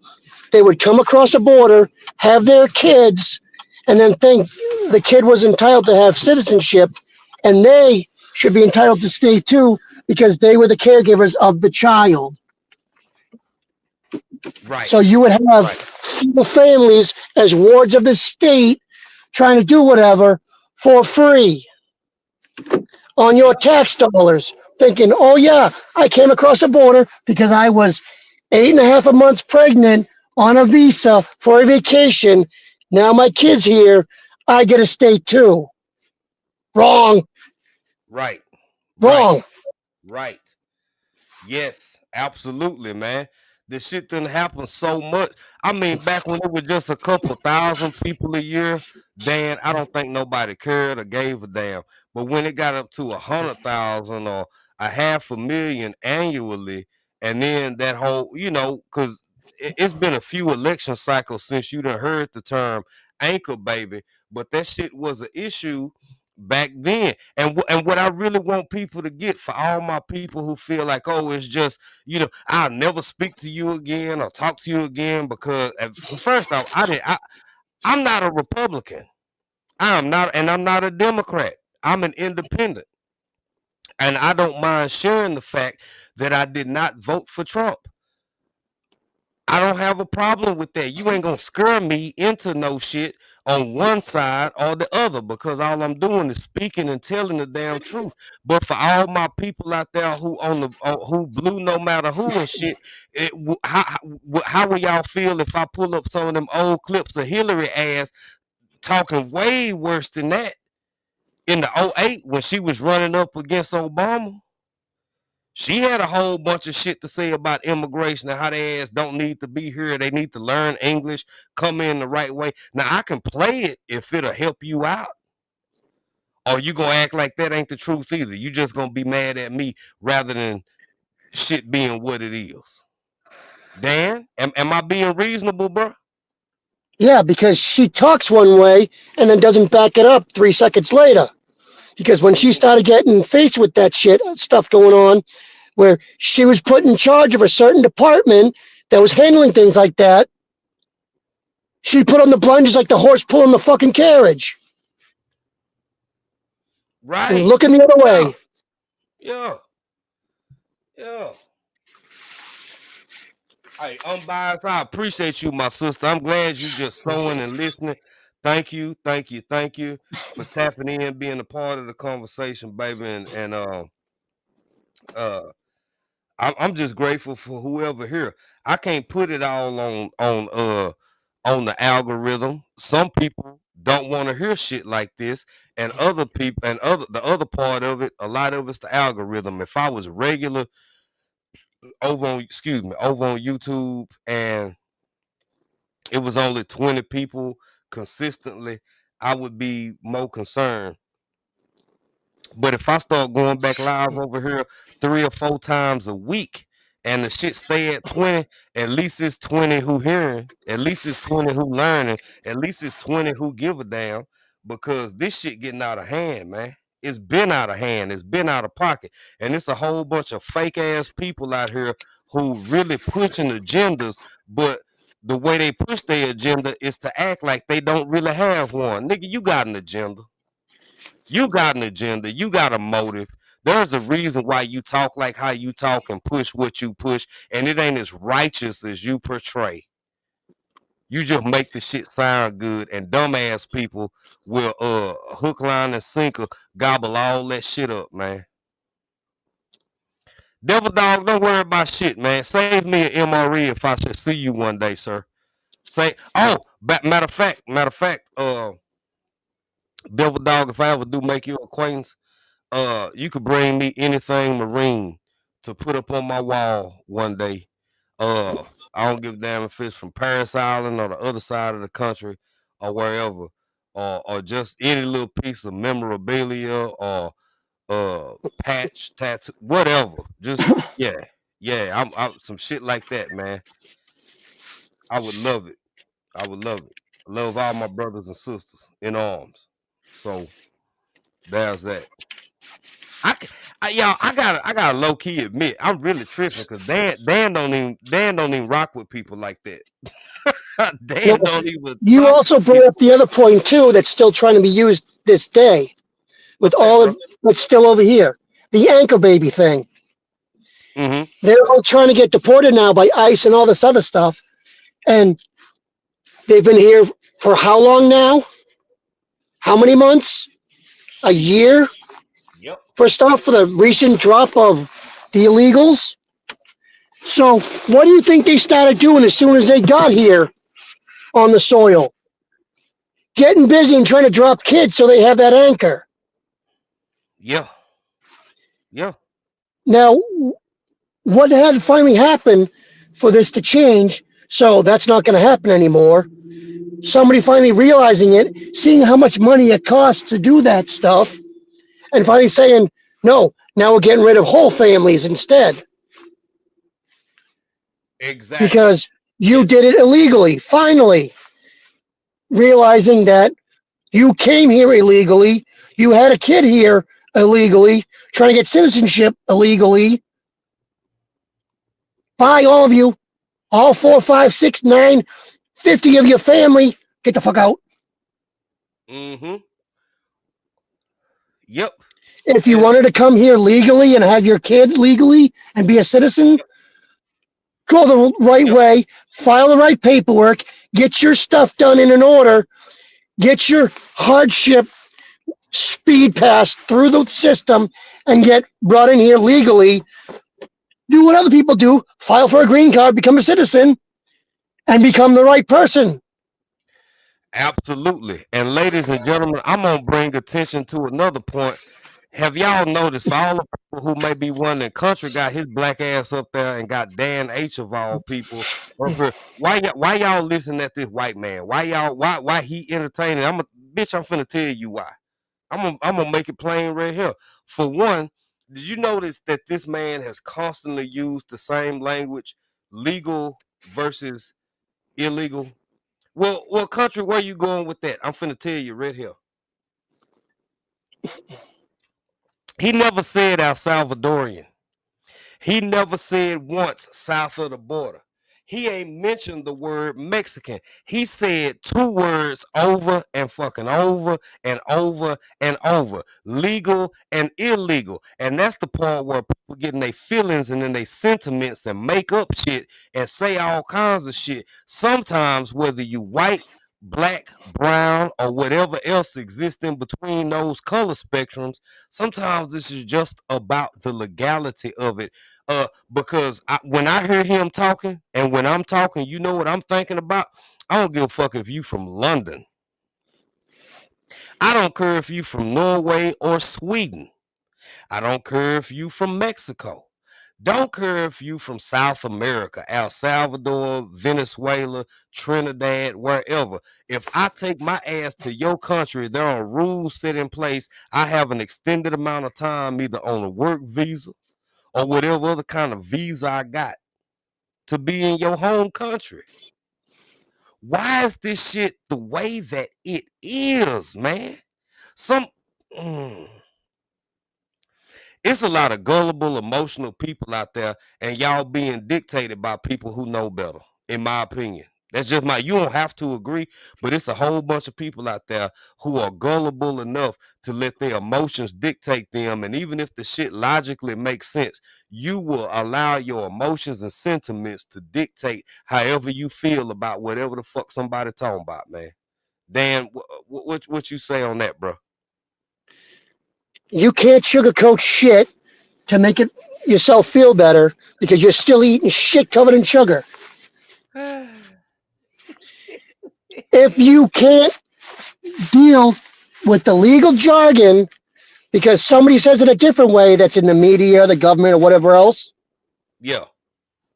They would come across the border, have their kids, and then think the kid was entitled to have citizenship, and they should be entitled to stay too, because they were the caregivers of the child. Right. So you would have full families as wards of the state trying to do whatever for free on your tax dollars, thinking, oh yeah, I came across the border because I was 8.5 months pregnant on a visa for a vacation. Now my kid's here. I get to stay too. Wrong. Right. Wrong. Right. Yes, absolutely, man. This shit didn't happen so much. I mean, back when it was just a couple thousand people a year, Dan, I don't think nobody cared or gave a damn. But when it got up to 100,000 or 500,000 annually, and then that whole, because it's been a few election cycles since you done heard the term anchor baby, but that shit was an issue back then. And what I really want people to get, for all my people who feel like, oh, it's just, I'll never speak to you again or talk to you again, because first off, I'm not a Republican. I'm not, and I'm not a Democrat. I'm an independent. And I don't mind sharing the fact that I did not vote for Trump. I don't have a problem with that. You ain't gonna scare me into no shit on one side or the other because all I'm doing is speaking and telling the damn truth. But for all my people out there who who blue no matter who and shit, how will y'all feel if I pull up some of them old clips of Hillary ass talking way worse than that in the '08 when she was running up against Obama? She had a whole bunch of shit to say about immigration and how they ass don't need to be here. They need to learn English, come in the right way. Now I can play it if it'll help you out. Or you gonna act like that ain't the truth either. You just gonna be mad at me rather than shit being what it is. Dan, am I being reasonable, bro? Yeah, because she talks one way and then doesn't back it up 3 seconds later. Because when she started getting faced with that stuff going on, where she was put in charge of a certain department that was handling things like that, she put on the blinders like the horse pulling the fucking carriage. Right. And looking the other Yeah. way. Yeah. Yeah. Hey, unbiased, I appreciate you, my sister. I'm glad you just sewing and listening. Thank you for tapping in, being a part of the conversation, baby. And uh I'm just grateful for whoever here. I can't put it all on the algorithm. Some people don't want to hear shit like this, and other people and the other part of it, a lot of it's the algorithm. If I was regular over on YouTube and it was only 20 people consistently, I would be more concerned. But if I start going back live over here 3 or 4 times a week and the shit stay at 20, at least it's 20 who hearing, at least it's 20 who learning, at least it's 20 who give a damn because this shit getting out of hand, man. It's been out of hand, it's been out of pocket. And it's a whole bunch of fake ass people out here who really pushing agendas, but the way they push their agenda is to act like they don't really have one. Nigga, you got an agenda. You got an agenda. You got a motive. There's a reason why you talk like how you talk and push what you push, and it ain't as righteous as you portray. You just make the shit sound good, and dumbass people will hook, line, and sinker gobble all that shit up, man. Devil Dog, don't worry about shit, man. Save me an MRE if I should see you one day, sir. Matter of fact, Devil Dog, if I ever do make you acquaintance, you could bring me anything marine to put up on my wall one day. I don't give a damn if it's from Paris Island or the other side of the country or wherever, or just any little piece of memorabilia or patch, tattoo, whatever. Just I'm some shit like that, man. I would love it. I would love it. I love all my brothers and sisters in arms. So there's that. I gotta low key admit I'm really tripping because Dan don't even rock with people like that. Yeah, Dan don't even you talk also to brought up people. the other point too that's still trying to be used this day with What's that, all bro? of that's still over here. The anchor baby thing. Mm-hmm. They're all trying to get deported now by ICE and all this other stuff. And they've been here for how long now? How many months? A year Yep. for stuff for the recent drop of the illegals. So what do you think they started doing as soon as they got here on the soil? Getting busy and trying to drop kids so they have that anchor. Yeah. Yeah. Now, what had to finally happen for this to change? So that's not going to happen anymore. Somebody finally realizing it, seeing how much money it costs to do that stuff, and finally saying, no, now we're getting rid of whole families instead. Exactly. Because you did it illegally. Finally, realizing that you came here illegally, you had a kid here illegally, trying to get citizenship illegally. Bye, all of you. All 4, 5, 6, 9, 50 of your family, get the fuck out. Mm-hmm. Yep. If you And wanted to come here legally and have your kid legally and be a citizen, go the right yep. way, file the right paperwork, get your stuff done in an order, get your hardship speed pass through the system, and get brought in here legally. Do what other people do, file for a green card, become a citizen, and become the right person. Absolutely. And ladies and gentlemen, I'm gonna bring attention to another point. Have y'all noticed for all the people who may be wondering, Country got his black ass up there and got Dan H of all people up here. Why y'all listen at this white man? Why he entertaining? I'm finna tell you why. I'm gonna make it plain right here. For one, did you notice that this man has constantly used the same language, legal versus illegal? Well, Country, where you going with that? I'm finna tell you right here. He never said El Salvadorian. He never said once south of the border. He ain't mentioned the word Mexican. He said two words over and fucking over and over and over. Legal and illegal. And that's the part where people get in their feelings and in their sentiments and make up shit and say all kinds of shit. Sometimes whether you white, black, brown, or whatever else exists in between those color spectrums, sometimes this is just about the legality of it. Because when I hear him talking and when I'm talking, you know what I'm thinking about? I don't give a fuck if you from London. I don't care if you from Norway or Sweden. I don't care if you from Mexico. Don't care if you from South America, El Salvador, Venezuela, Trinidad, wherever. If I take my ass to your country, there are rules set in place. I have an extended amount of time, either on a work visa or whatever other kind of visa I got to be in your home country. Why is this shit the way that it is, man? Some It's a lot of gullible, emotional people out there, and y'all being dictated by people who know better, in my opinion. That's just you don't have to agree, but it's a whole bunch of people out there who are gullible enough to let their emotions dictate them. And even if the shit logically makes sense, you will allow your emotions and sentiments to dictate however you feel about whatever the fuck somebody talking about, man. Dan, what you say on that, bro? You can't sugarcoat shit to make it yourself feel better because you're still eating shit covered in sugar. If you can't deal with the legal jargon because somebody says it a different way that's in the media, the government, or whatever else, Yeah.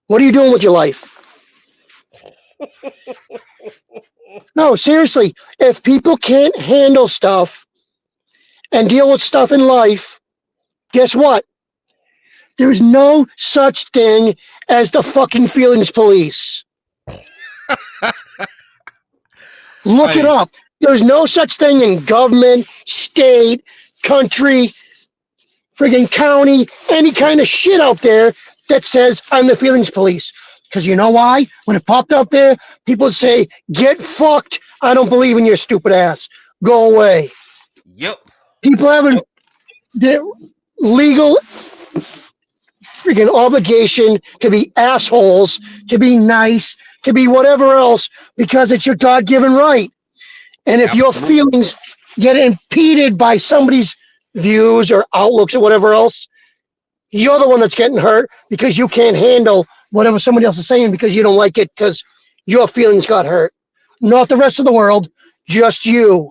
what are you doing with your life? No, seriously, if people can't handle stuff and deal with stuff in life, guess what? There's no such thing as the fucking feelings police. Look it Hey, up. There's no such thing in government, state, country, friggin' county, any kind of shit out there that says I'm the feelings police. Because you know why? When it popped out there, people would say, get fucked. I don't believe in your stupid ass. Go away. yep. People having the legal freaking obligation to be assholes, to be nice, to be whatever else, because it's your God given right. And if your Absolutely. feelings get impeded by somebody's views or outlooks or whatever else, you're the one that's getting hurt because you can't handle whatever somebody else is saying because you don't like it because your feelings got hurt. Not the rest of the world, just you.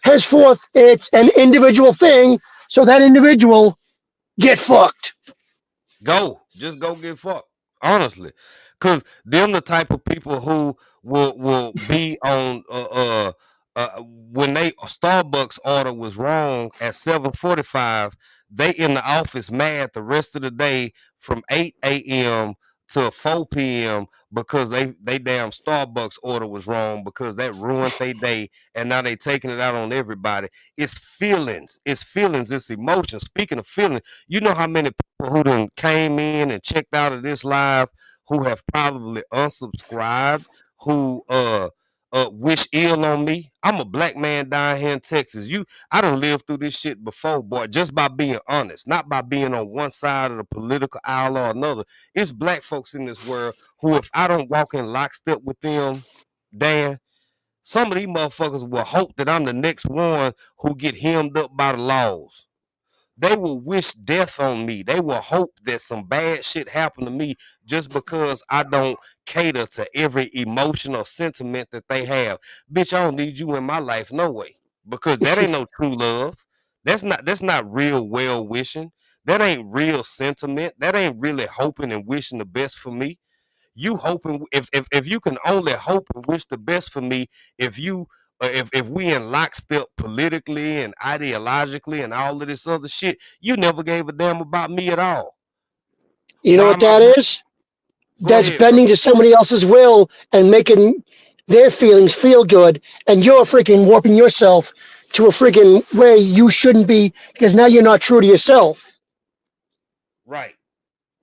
Henceforth, it's an individual thing, so that individual get fucked. Just go get fucked. Honestly, cause them the type of people who will be on when they Starbucks order was wrong at 7:45, they in the office mad the rest of the day from 8 a.m. to 4 p.m. because they damn Starbucks order was wrong because that ruined their day and now they taking it out on everybody. It's feelings. It's feelings. It's emotions. Speaking of feelings, you know how many people who done came in and checked out of this live who have probably unsubscribed, who wish ill on me. I'm a black man down here in Texas. I don't live through this shit before, boy, just by being honest, not by being on one side of the political aisle or another. It's black folks in this world who, if I don't walk in lockstep with them, Dan, some of these motherfuckers will hope that I'm the next one who get hemmed up by the laws. They will wish death on me. They will hope that some bad shit happen to me just because I don't cater to every emotional sentiment that they have. Bitch, I don't need you in my life, no way. Because that ain't no true love. That's not real well wishing. That ain't real sentiment. That ain't really hoping and wishing the best for me. You hoping if you can only hope and wish the best for me if you if we in lockstep politically and ideologically and all of this other shit, you never gave a damn about me at all. You know Now what that is? That's ahead, bending bro. to somebody else's will and making their feelings feel good, and you're freaking warping yourself to a freaking way you shouldn't be because now you're not true to yourself. Right.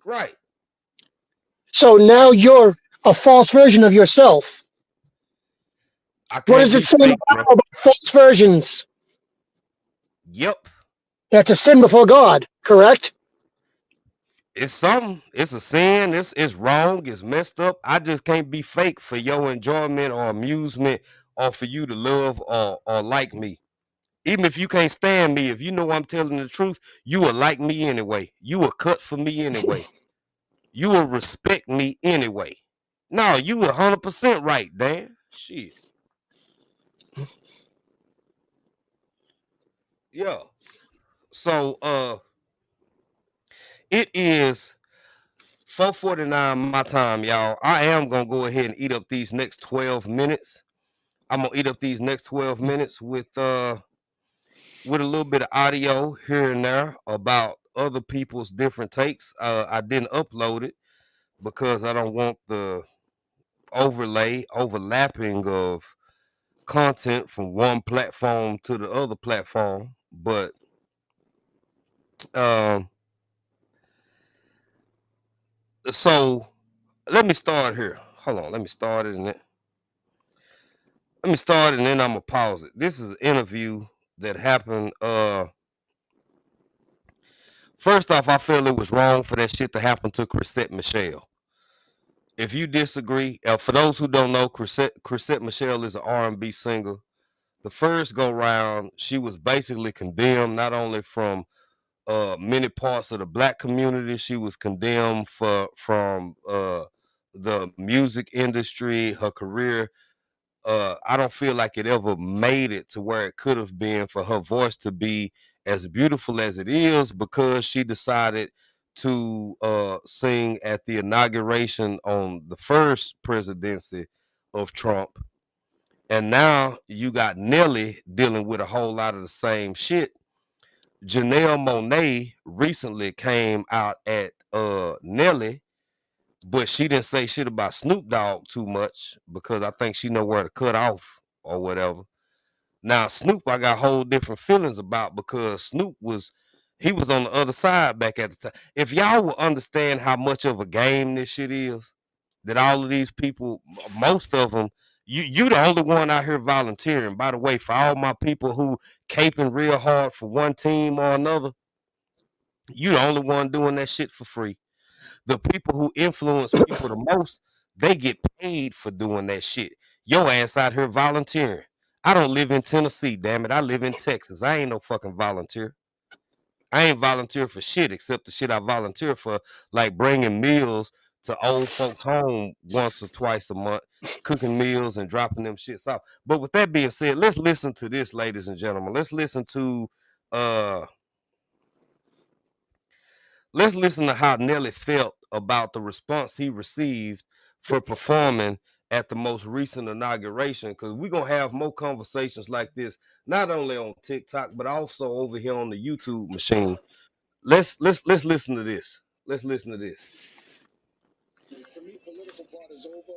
Right. So now you're a false version of yourself. I What can't does it be say in the fake, bro. Bible about false versions? Yep. That's a sin before God, correct? It's something. It's a sin. It's wrong. It's messed up. I just can't be fake for your enjoyment or amusement or for you to love or like me. Even if you can't stand me, if you know I'm telling the truth, you will like me anyway. You will cut for me anyway. You will respect me anyway. No, you 100% right, Dan. Shit. Yeah. So it is 4:49 my time, y'all. I am gonna go ahead and eat up these next 12 minutes. I'm gonna eat up these next 12 minutes with a little bit of audio here and there about other people's different takes. I didn't upload it because I don't want the overlapping of content from one platform to the other platform. But um, so let me start here. Hold on, let me start it and then I'm gonna pause it. This is an interview that happened. First off, I feel it was wrong for that shit to happen to Chrisette Michele. If you disagree, for those who don't know, Chrisette Michele is an R&B singer. The first go round, she was basically condemned not only from many parts of the black community, she was condemned from the music industry, her career. I don't feel like it ever made it to where it could have been for her voice to be as beautiful as it is because she decided to sing at the inauguration on the first presidency of Trump. And now you got Nelly dealing with a whole lot of the same shit. Janelle Monáe recently came out at Nelly, but she didn't say shit about Snoop Dogg too much because I think she know where to cut off or whatever. Now Snoop, I got whole different feelings about because Snoop he was on the other side back at the time. If y'all will understand how much of a game this shit is, that all of these people, most of them, you the only one out here volunteering. By the way, for all my people who caping real hard for one team or another, you the only one doing that shit for free. The people who influence people the most, they get paid for doing that shit. Your ass out here volunteering. I don't live in Tennessee, damn it. I live in Texas. I ain't no fucking volunteer. I ain't volunteer for shit except the shit I volunteer for, like bringing meals to old folks home once or twice a month, cooking meals and dropping them shits off. But with that being said, let's listen to this, ladies and gentlemen. Let's listen to how Nelly felt about the response he received for performing at the most recent inauguration, because we're gonna have more conversations like this, not only on TikTok, but also over here on the YouTube machine. Let's listen to this. Let's listen to this. For me, political part is over.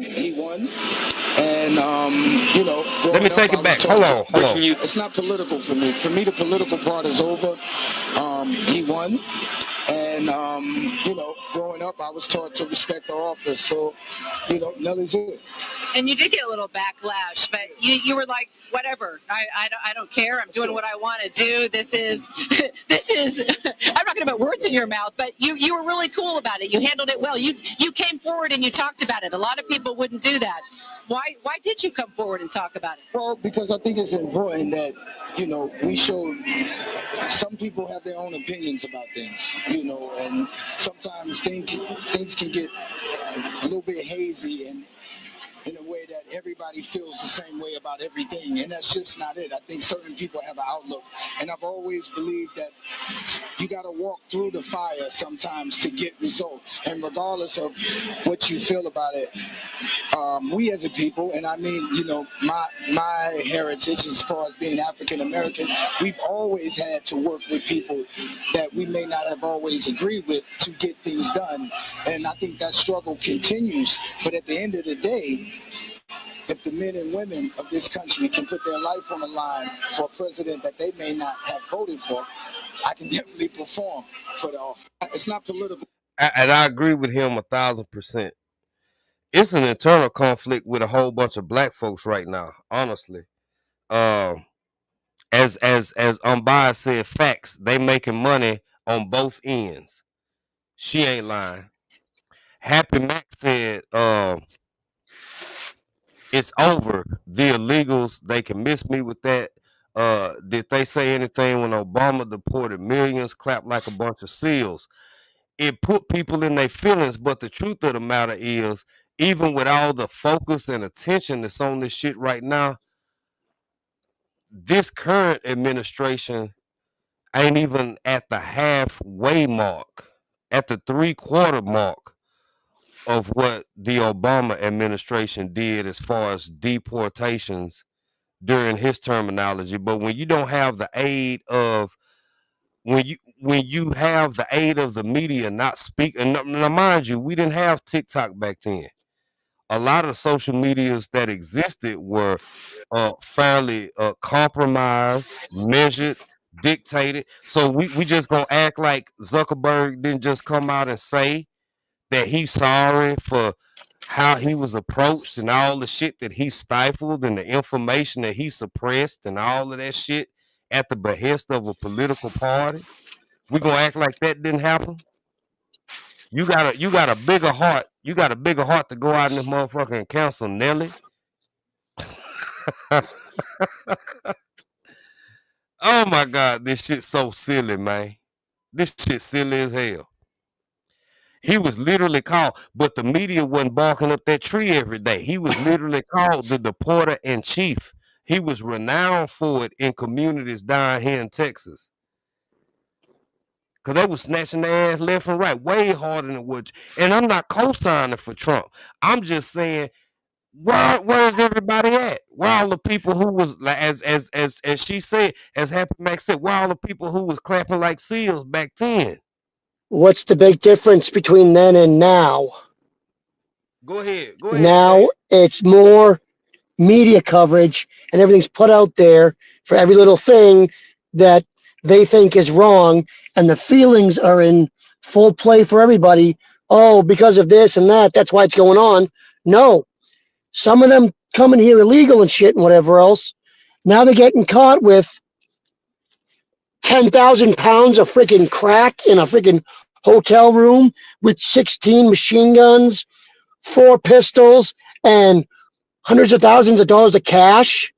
He won, and you know, Let me take it back. Hold on. It's not political for me. For me, the political part is over. he won. And, growing up, I was taught to respect the office. So, Nelly's it. And you did get a little backlash, but you were like, whatever, I don't care. I'm doing what I want to do. This is, I'm not going to put words in your mouth, but you were really cool about it. You handled it well. You came forward and you talked about it. A lot of people wouldn't do that. Why did you come forward and talk about it? Well, because I think it's important that, we show some people have their own opinions about things, and sometimes things can get a little bit hazy and in a way that everybody feels the same way about everything, and that's just not it. I think certain people have an outlook, and I've always believed that you got to walk through the fire sometimes to get results, and regardless of what you feel about it, we as a people, and I mean, my heritage as far as being African American, we've always had to work with people that we may not have always agreed with to get things done, and I think that struggle continues. But at the end of the day, if the men and women of this country can put their life on the line for a president that they may not have voted for, I can definitely perform for the office. It's not political. And I agree with him 1,000%. It's an internal conflict with a whole bunch of black folks right now, honestly. As Unbiased said, facts. They making money on both ends. She ain't lying. Happy Mac said, it's over. The illegals, they can miss me with that. Did they say anything when Obama deported millions, clapped like a bunch of seals? It put people in their feelings, but the truth of the matter is, even with all the focus and attention that's on this shit right now, this current administration ain't even at the halfway mark, at the 3/4 mark of what the Obama administration did as far as deportations during his terminology. But when you don't have the aid of when you have the aid of the media not speaking, now mind you, we didn't have TikTok back then. A lot of social medias that existed were fairly compromised, measured, dictated. So we just gonna act like Zuckerberg didn't just come out and say that he's sorry for how he was approached and all the shit that he stifled and the information that he suppressed and all of that shit at the behest of a political party. We gonna act like that didn't happen? You got a bigger heart. You got a bigger heart to go out in this motherfucker and cancel Nelly. Oh my God, this shit's so silly, man. This shit silly as hell. He was literally called, but the media wasn't barking up that tree every day. He was literally called the deporter in chief. He was renowned for it in communities down here in Texas. Because they was snatching their ass left and right, way harder than what. And I'm not co-signing for Trump. I'm just saying, where's everybody at? Where all the people who was, like, as she said, as Happy Mac said, where all the people who was clapping like seals back then? What's the big difference between then and now? Go ahead. Now man. it's more media coverage and everything's put out there for every little thing that they think is wrong, and the feelings are in full play for everybody. Oh, because of this and that, that's why it's going on. No, some of them coming here illegal and shit and whatever else. Now they're getting caught with 10,000 pounds of freaking crack in a freaking hotel room with 16 machine guns, 4 pistols, and hundreds of thousands of dollars of cash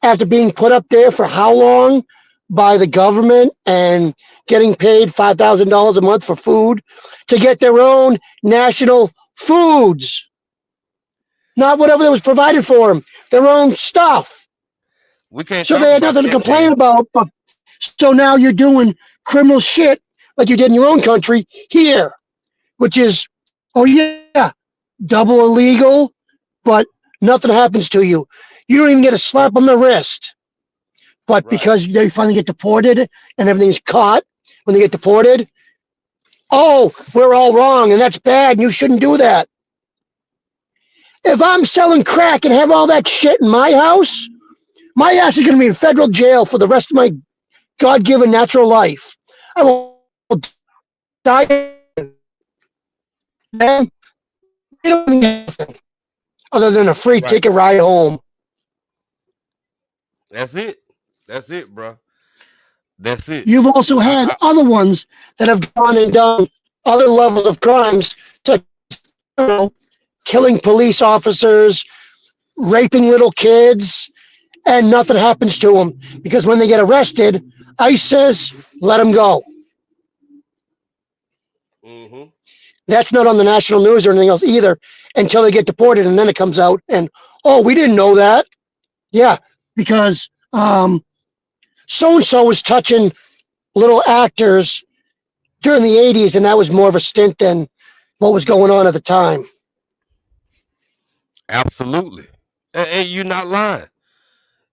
after being put up there for how long by the government and getting paid $5,000 a month for food to get their own national foods. Not whatever that was provided for them, their own stuff. We can't. So they had nothing to complain about. But so now you're doing criminal shit like you did in your own country here, which is, oh yeah, double illegal, but nothing happens to you. You don't even get a slap on the wrist. But right, because they finally get deported and everything's caught when they get deported, oh, we're all wrong and that's bad and you shouldn't do that. If I'm selling crack and have all that shit in my house, my ass is going to be in federal jail for the rest of my God-given natural life. I will die. Man, they don't need anything other than a free Right. ticket ride home. That's it. That's it, bro. That's it. You've also had other ones that have gone and done other levels of crimes, such as, you know, killing police officers, raping little kids, and nothing happens to them because when they get arrested, ICE says, let them go. Mm-hmm. That's not on the national news or anything else either until they get deported, and then it comes out and, oh, we didn't know that. Yeah, because so-and-so was touching little actors during the 80s, and that was more of a stint than what was going on at the time. Absolutely. And you're not lying.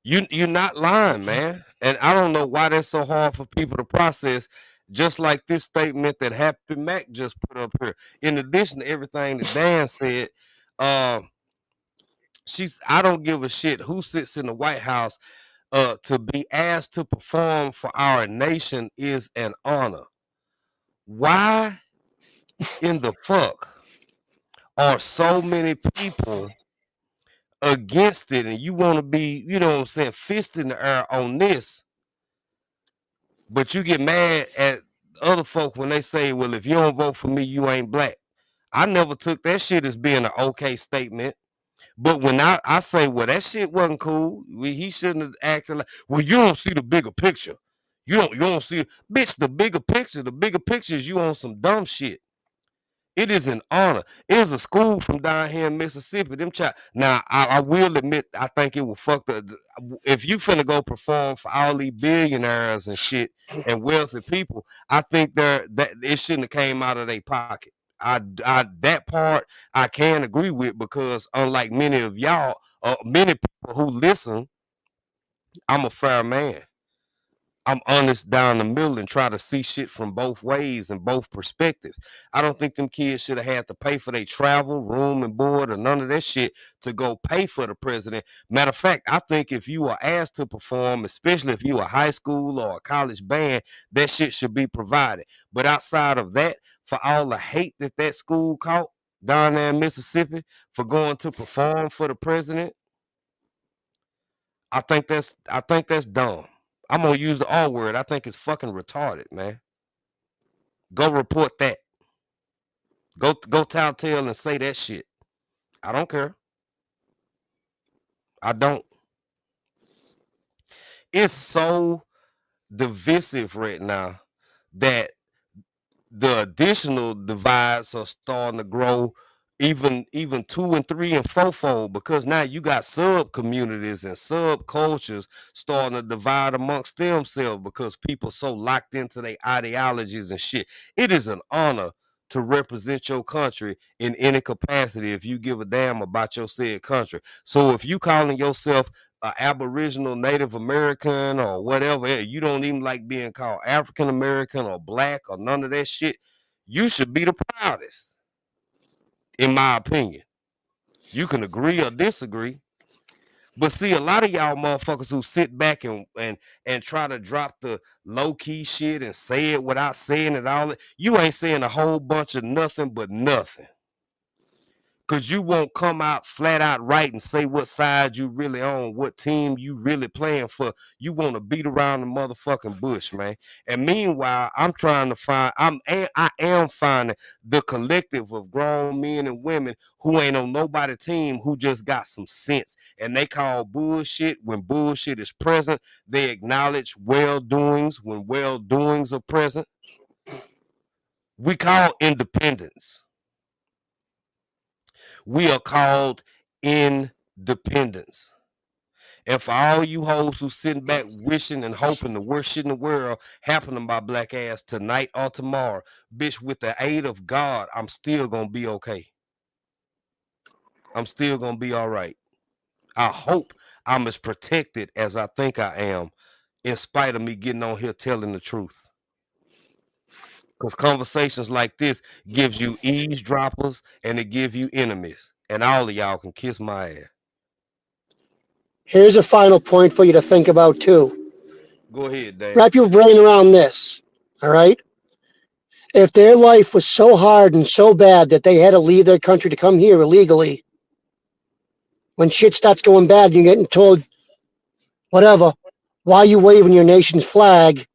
You're not lying, man. And I don't know why that's so hard for people to process. Just like this statement that Happy Mac just put up here. In addition to everything that Dan said, I don't give a shit who sits in the White House. To be asked to perform for our nation is an honor. Why in the fuck are so many people against it, and you want to be, you know what I'm saying, fist in the air on this, but you get mad at other folk when they say, well, if you don't vote for me, you ain't black. I never took that shit as being an okay statement. But when I say, well, that shit wasn't cool, he shouldn't have acted like, well, you don't see the bigger picture. You don't see, bitch, the bigger picture is you on some dumb shit. It is an honor. It is a school from down here in Mississippi. Now, I will admit, I think it will fuck the. If you finna go perform for all these billionaires and shit and wealthy people, I think that it shouldn't have came out of their pocket. That part I can agree with, because unlike many of y'all, many people who listen, I'm a fair man. I'm honest down the middle and try to see shit from both ways and both perspectives. I don't think them kids should have had to pay for their travel, room, and board, or none of that shit to go pay for the president. Matter of fact, I think if you are asked to perform, especially if you a high school or a college band, that shit should be provided. But outside of that, for all the hate that school caught down there in Mississippi for going to perform for the president, I think that's dumb. I'm gonna use the R word. I think it's fucking retarded, man. Go report that. Go tell and say that shit. I don't care. I don't. It's so divisive right now that the additional divides are starting to grow even 2 and 3 and 4-fold, because now you got sub communities and subcultures starting to divide amongst themselves because people so locked into their ideologies and shit. It is an honor to represent your country in any capacity if you give a damn about your said country. So if you calling yourself an Aboriginal, Native American, or whatever, you don't even like being called African American or black or none of that shit, you should be the proudest, in my opinion. You can agree or disagree, but see, a lot of y'all motherfuckers who sit back and try to drop the low-key shit and say it without saying it all, you ain't saying a whole bunch of nothing but nothing. Because you won't come out flat out right and say what side you really on, what team you really playing for. You want to beat around the motherfucking bush, man. And meanwhile, I'm trying to find, I am finding the collective of grown men and women who ain't on nobody team, who just got some sense. And they call bullshit when bullshit is present. They acknowledge well-doings when well-doings are present. We call independence. We are called independence. And for all you hoes who sitting back wishing and hoping the worst shit in the world happen to my black ass tonight or tomorrow, bitch, with the aid of God, I'm still gonna be okay. I'm still gonna be all right. I hope I'm as protected as I think I am, in spite of me getting on here telling the truth. Because conversations like this gives you eavesdroppers and it gives you enemies. And all of y'all can kiss my ass. Here's a final point for you to think about too. Go ahead, Dan. Wrap your brain around this. All right. If their life was so hard and so bad that they had to leave their country to come here illegally, when shit starts going bad, you're getting told, whatever, why are you waving your nation's flag,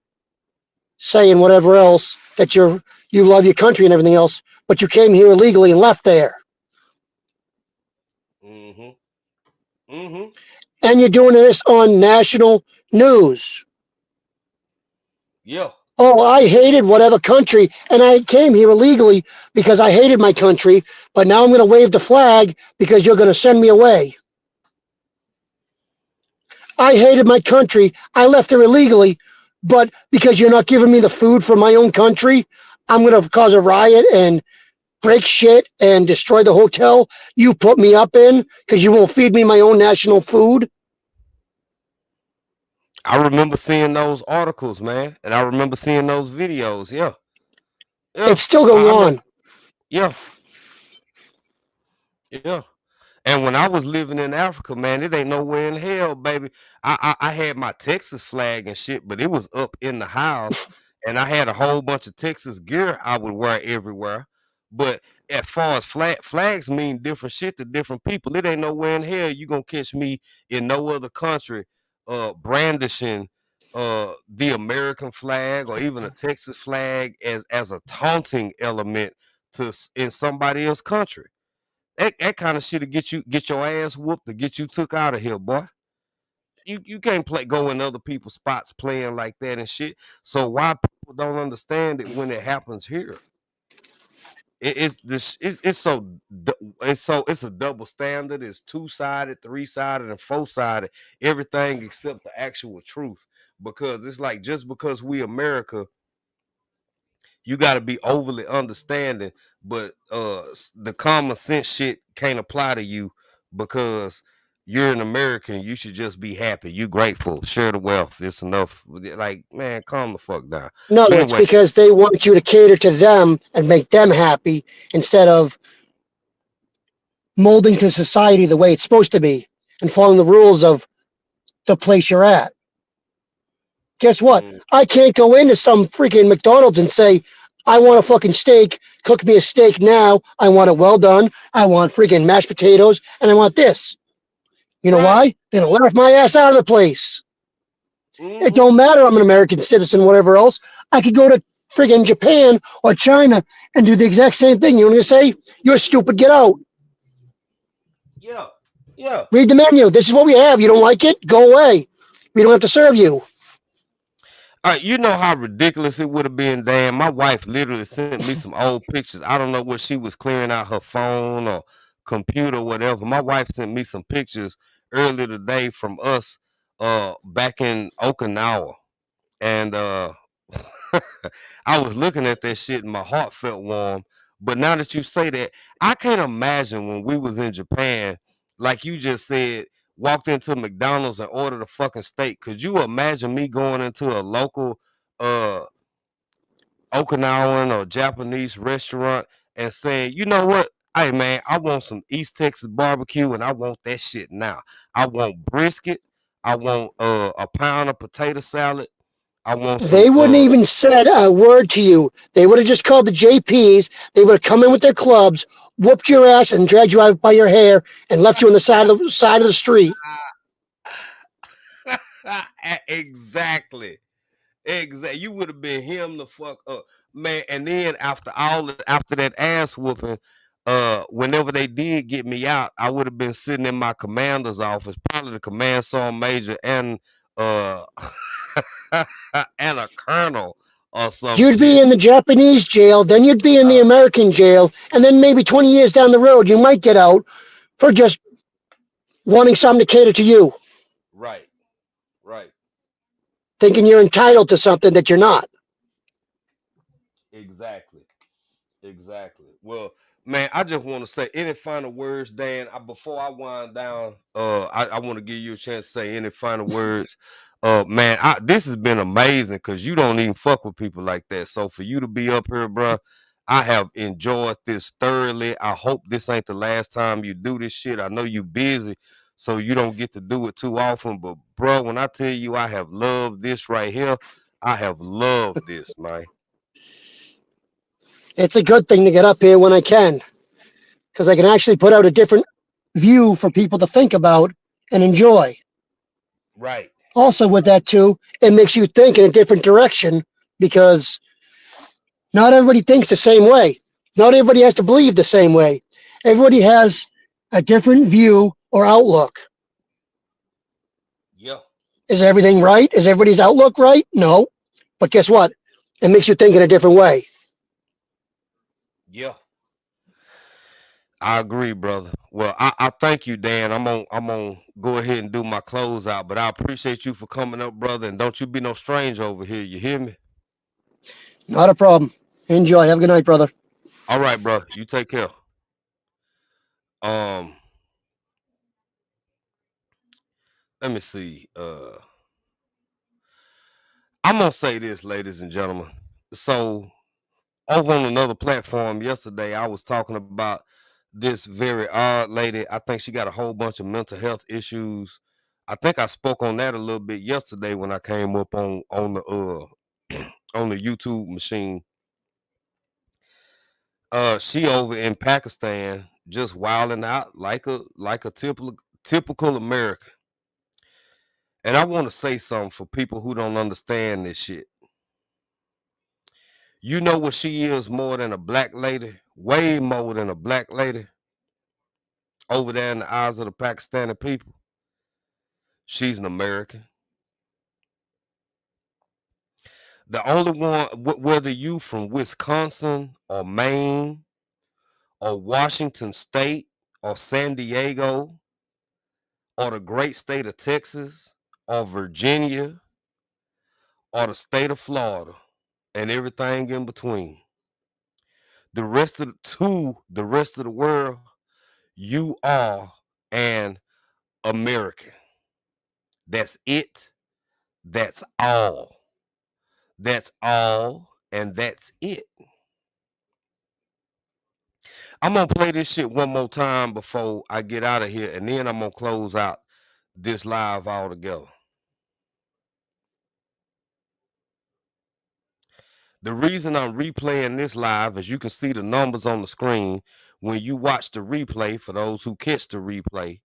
saying whatever else that you love your country and everything else, but you came here illegally and left there. And you're doing this on national news. Yeah. Oh, I hated whatever country, and I came here illegally because I hated my country, but now I'm going to wave the flag because you're going to send me away. I hated my country. I left there illegally, but because you're not giving me the food from my own country, I'm going to cause a riot and break shit and destroy the hotel you put me up in because you won't feed me my own national food. I remember seeing those articles, man, and I remember seeing those videos. Yeah. It's still going on. Yeah. Yeah. And when I was living in Africa, man, it ain't nowhere in hell, baby. I had my Texas flag and shit, but it was up in the house, and I had a whole bunch of Texas gear I would wear everywhere. But as far as flags mean different shit to different people. It ain't nowhere in hell you gonna catch me in no other country brandishing the American flag or even a Texas flag as a taunting element in somebody else's country. That kind of shit to get your ass whooped to get you took out of here, boy. You can't go in other people's spots playing like that and shit. So why people don't understand it when it happens here? It's a double standard. It's two-sided, three-sided, and four-sided. Everything except the actual truth. Because it's like just because we America, you got to be overly understanding, but the common sense shit can't apply to you because you're an American. You should just be happy. You grateful. Share the wealth. It's enough. Like, man, calm the fuck down. No, But it's anyway, because they want you to cater to them and make them happy instead of molding to society the way it's supposed to be and following the rules of the place you're at. Guess what? I can't go into some freaking McDonald's and say, I want a fucking steak. Cook me a steak now. I want it well done. I want freaking mashed potatoes, and I want this. You know why? They're gonna laugh my ass out of the place. It don't matter. I'm an American citizen, whatever else. I could go to friggin' Japan or China and do the exact same thing. You know what I'm gonna say? You're stupid. Get out. Yeah. Yeah. Read the menu. This is what we have. You don't like it? Go away. We don't have to serve you. You know how ridiculous it would have been, Dan. My wife literally sent me some old pictures. I don't know what she was clearing out her phone or computer or whatever. My wife sent me some pictures earlier today from us back in Okinawa. And I was looking at that shit and my heart felt warm. But now that you say that, I can't imagine when we was in Japan, like you just said, walked into McDonald's and ordered a fucking steak. Could you imagine me going into a local Okinawan or Japanese restaurant and saying, you know what? Hey man, I want some East Texas barbecue and I want that shit now. I want brisket. I want a pound of potato salad. I want some. They wouldn't even said a word to you. They would have just called the JPs. They would have come in with their clubs, whooped your ass, and dragged you out by your hair and left you on the side of the street. Exactly. You would have been him the fuck up, man. And then after that ass whooping, whenever they did get me out, I would have been sitting in my commander's office, probably the command sergeant major and and a colonel or something. You'd be in the Japanese jail, then you'd be in the American jail, and then maybe 20 years down the road, you might get out for just wanting something to cater to you. Right. Right. Thinking you're entitled to something that you're not. Exactly. Exactly. Well, man, I just want to say any final words, Dan. Before I wind down, I want to give you a chance to say any final words. Man, this has been amazing because you don't even fuck with people like that. So for you to be up here, bro, I have enjoyed this thoroughly. I hope this ain't the last time you do this shit. I know you busy. so you don't get to do it too often. But bro, when I tell you I have loved this right here, I have loved this, man. It's a good thing to get up here when I can, because I can actually put out a different view for people to think about and enjoy. Right. Also, with that too, it makes you think in a different direction, because not everybody thinks the same way. Not everybody has to believe the same way. Everybody has a different view or outlook. Yeah. Is everything right? Is everybody's outlook right? No. But guess what? It makes you think in a different way. Yeah. I agree, brother. Well, I thank you, Dan. I'm on go ahead and do my closeout, but I appreciate you for coming up, brother. And don't you be no stranger over here. You hear me? Not a problem. Enjoy. Have a good night, brother. All right, bro. You take care. Let me see. I'm gonna say this, ladies and gentlemen. So over on another platform yesterday, I was talking about this very odd lady. I think she got a whole bunch of mental health issues. I think I spoke on that a little bit yesterday when I came up on the on the YouTube machine. She over in Pakistan just wilding out like a typical American. And I want to say something for people who don't understand this shit. You know what she is more than a black lady? Way more than a black lady over there in the eyes of the Pakistani people. She's an American. The only one, whether you from Wisconsin or Maine or Washington State or San Diego or the great state of Texas or Virginia or the state of Florida and everything in between. The rest of the world, you are an American. That's it. That's all. That's all. And that's it. I'm going to play this shit one more time before I get out of here. And then I'm going to close out this live altogether. The reason I'm replaying this live, as you can see the numbers on the screen, when you watch the replay, for those who catch the replay,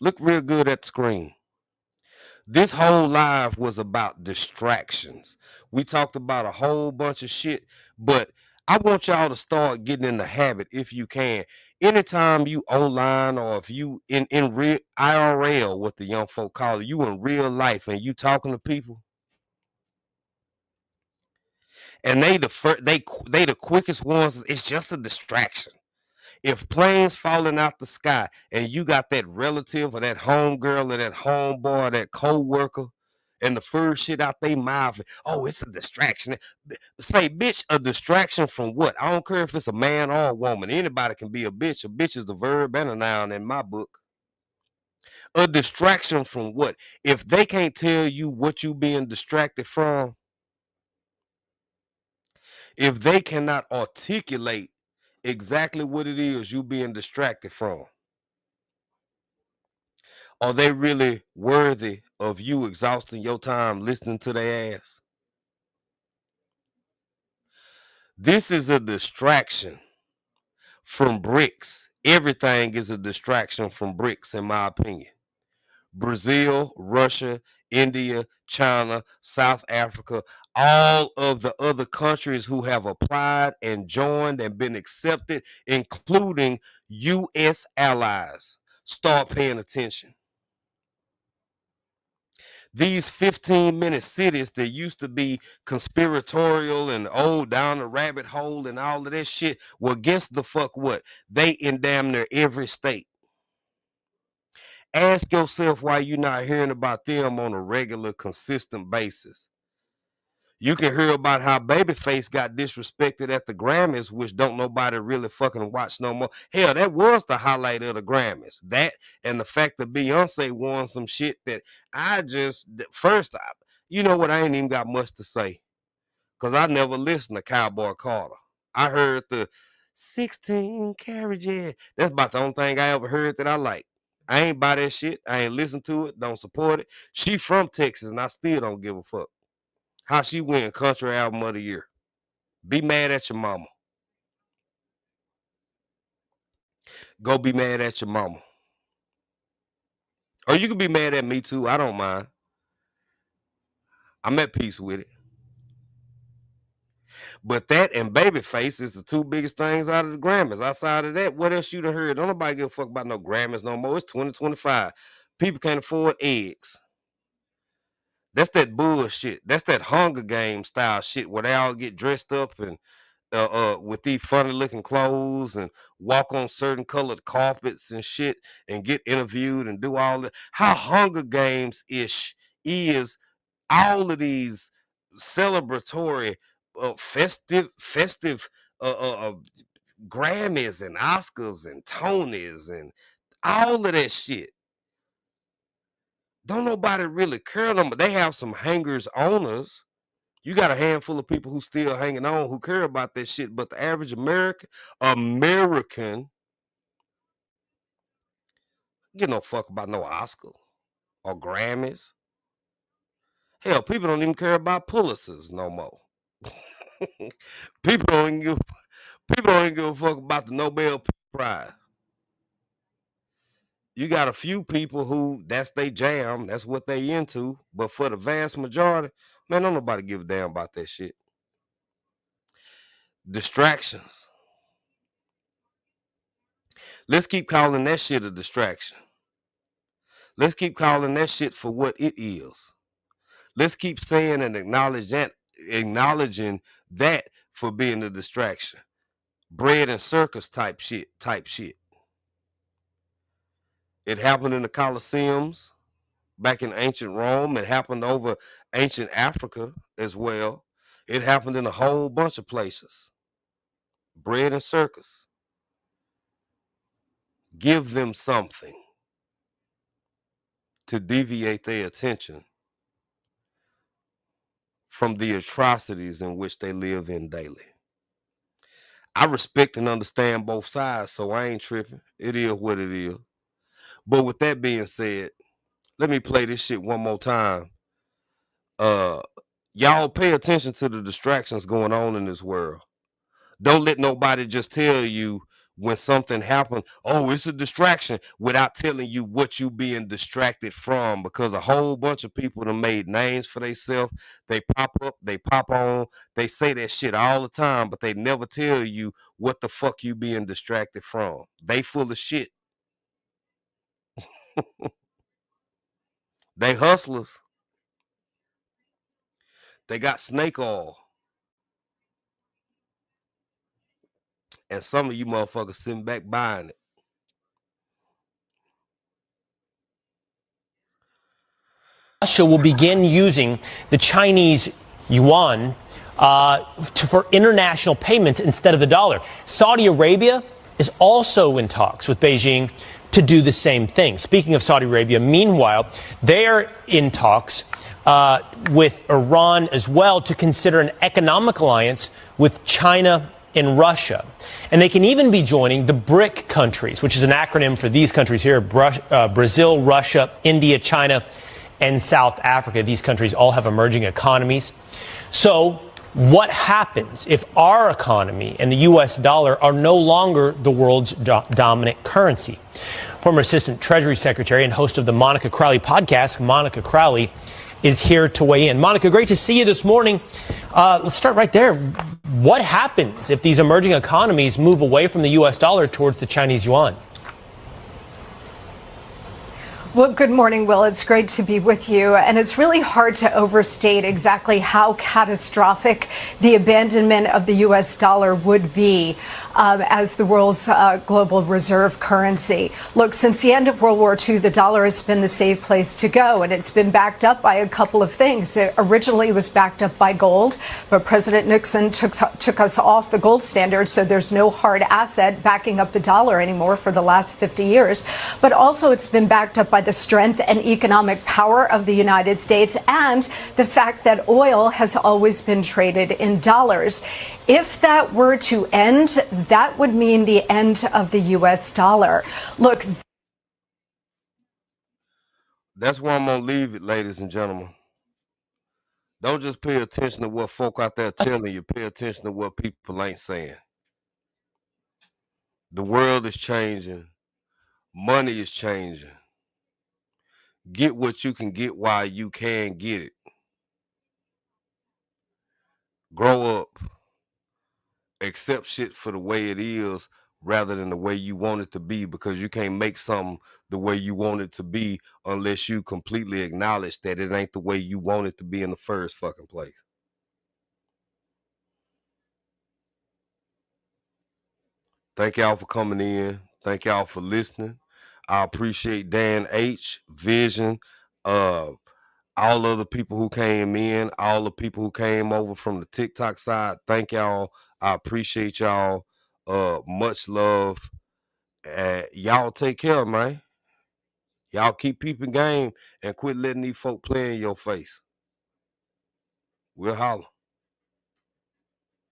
look real good at the screen. This whole live was about distractions. We talked about a whole bunch of shit, but I want y'all to start getting in the habit, if you can. Anytime you online or if you in real IRL, what the young folk call it, you in real life and you talking to people, and they the quickest ones. It's just a distraction. If planes falling out the sky and you got that relative or that homegirl or that homeboy or that co-worker and the first shit out their mouth, oh, it's a distraction. Say, bitch, a distraction from what? I don't care if it's a man or a woman. Anybody can be a bitch. A bitch is the verb and a noun in my book. A distraction from what? If they can't tell you what you being distracted from, if they cannot articulate exactly what it is you being distracted from, are they really worthy of you exhausting your time listening to their ass? This is a distraction from BRICS. Everything is a distraction from BRICS, in my opinion. Brazil, Russia, India, China, South Africa, all of the other countries who have applied and joined and been accepted, including U.S. allies, start paying attention. These 15-minute cities that used to be conspiratorial and down the rabbit hole and all of that shit, well, guess the fuck what? They in damn near every state. Ask yourself why you're not hearing about them on a regular, consistent basis. You can hear about how Babyface got disrespected at the Grammys, which don't nobody really fucking watch no more. Hell, that was the highlight of the Grammys. That and the fact that Beyonce won some shit that I just, first, you know what, I ain't even got much to say because I never listened to Cowboy Carter. I heard the 16 carriages. That's about the only thing I ever heard that I like. I ain't buy that shit. I ain't listen to it. Don't support it. She from Texas, and I still don't give a fuck. How she win Country Album of the Year? Be mad at your mama. Go be mad at your mama. Or you can be mad at me too. I don't mind. I'm at peace with it. But that and Babyface is the two biggest things out of the Grammys. Outside of that, what else you done heard? Don't nobody give a fuck about no Grammys no more. It's 2025. People can't afford eggs. That's that bullshit. That's that Hunger Games style shit where they all get dressed up and with these funny looking clothes and walk on certain colored carpets and shit and get interviewed and do all that. How Hunger Games ish is all of these celebratory festive Grammys and Oscars and Tonys and all of that shit. Don't nobody really care them, but they have some hangers oners. You got a handful of people who still hanging on who care about that shit, but the average American give no fuck about no Oscar or Grammys. Hell, people don't even care about Pulitzers no more. people don't even give a fuck about the Nobel Prize. You got a few people who that's their jam, that's what they into, but for the vast majority, man, don't nobody give a damn about that shit. Distractions. Let's keep calling that shit a distraction. Let's keep calling that shit for what it is. Let's keep saying and acknowledging that for being a distraction. Bread and circus type shit. It happened in the Colosseums back in ancient Rome. It happened over ancient Africa as well. It happened in a whole bunch of places. Bread and circus. Give them something to deviate their attention from the atrocities in which they live in daily. I respect and understand both sides, so I ain't tripping. It is what it is. But with that being said, let me play this shit one more time. Y'all pay attention to the distractions going on in this world. Don't let nobody just tell you when something happened, oh, it's a distraction, without telling you what you being distracted from, because a whole bunch of people have made names for themselves. They pop up, they pop on, they say that shit all the time, but they never tell you what the fuck you being distracted from. They full of shit. They hustlers. They got snake oil. And some of you motherfuckers sitting back buying it. Russia will begin using the Chinese yuan for international payments instead of the dollar. Saudi Arabia is also in talks with Beijing to do the same thing. Speaking of Saudi Arabia, meanwhile, they're in talks with Iran as well to consider an economic alliance with China and Russia. And they can even be joining the BRIC countries, which is an acronym for these countries here, Brazil, Russia, India, China, and South Africa. These countries all have emerging economies. So what happens if our economy and the U.S. dollar are no longer the world's dominant currency? Former Assistant Treasury Secretary and host of the Monica Crowley podcast, Monica Crowley, is here to weigh in. Monica, great to see you this morning. Let's start right there. What happens if these emerging economies move away from the U.S. dollar towards the Chinese yuan? Well, good morning, Will. It's great to be with you. And it's really hard to overstate exactly how catastrophic the abandonment of the U.S. dollar would be as the world's global reserve currency. Look, since the end of World War II, the dollar has been the safe place to go, and it's been backed up by a couple of things. It originally was backed up by gold, but President Nixon took us off the gold standard, so there's no hard asset backing up the dollar anymore for the last 50 years. But also it's been backed up by by the strength and economic power of the United States and the fact that oil has always been traded in dollars. If that were to end, that would mean the end of the U.S. dollar. Look, that's where I'm gonna leave it, ladies and gentlemen. Don't just pay attention to what folk out there telling you. Pay attention to what people ain't saying. The world is changing. Money is changing. Get what you can get while you can get it. Grow up. Accept shit for the way it is rather than the way you want it to be, because you can't make something the way you want it to be unless you completely acknowledge that it ain't the way you want it to be in the first fucking place. Thank y'all for coming in. Thank y'all for listening. I appreciate Dan H, Vision, all of the people who came in, all the people who came over from the TikTok side. Thank y'all. I appreciate y'all. Much love. Y'all take care, man. Y'all keep peeping game and quit letting these folk play in your face. We'll holler.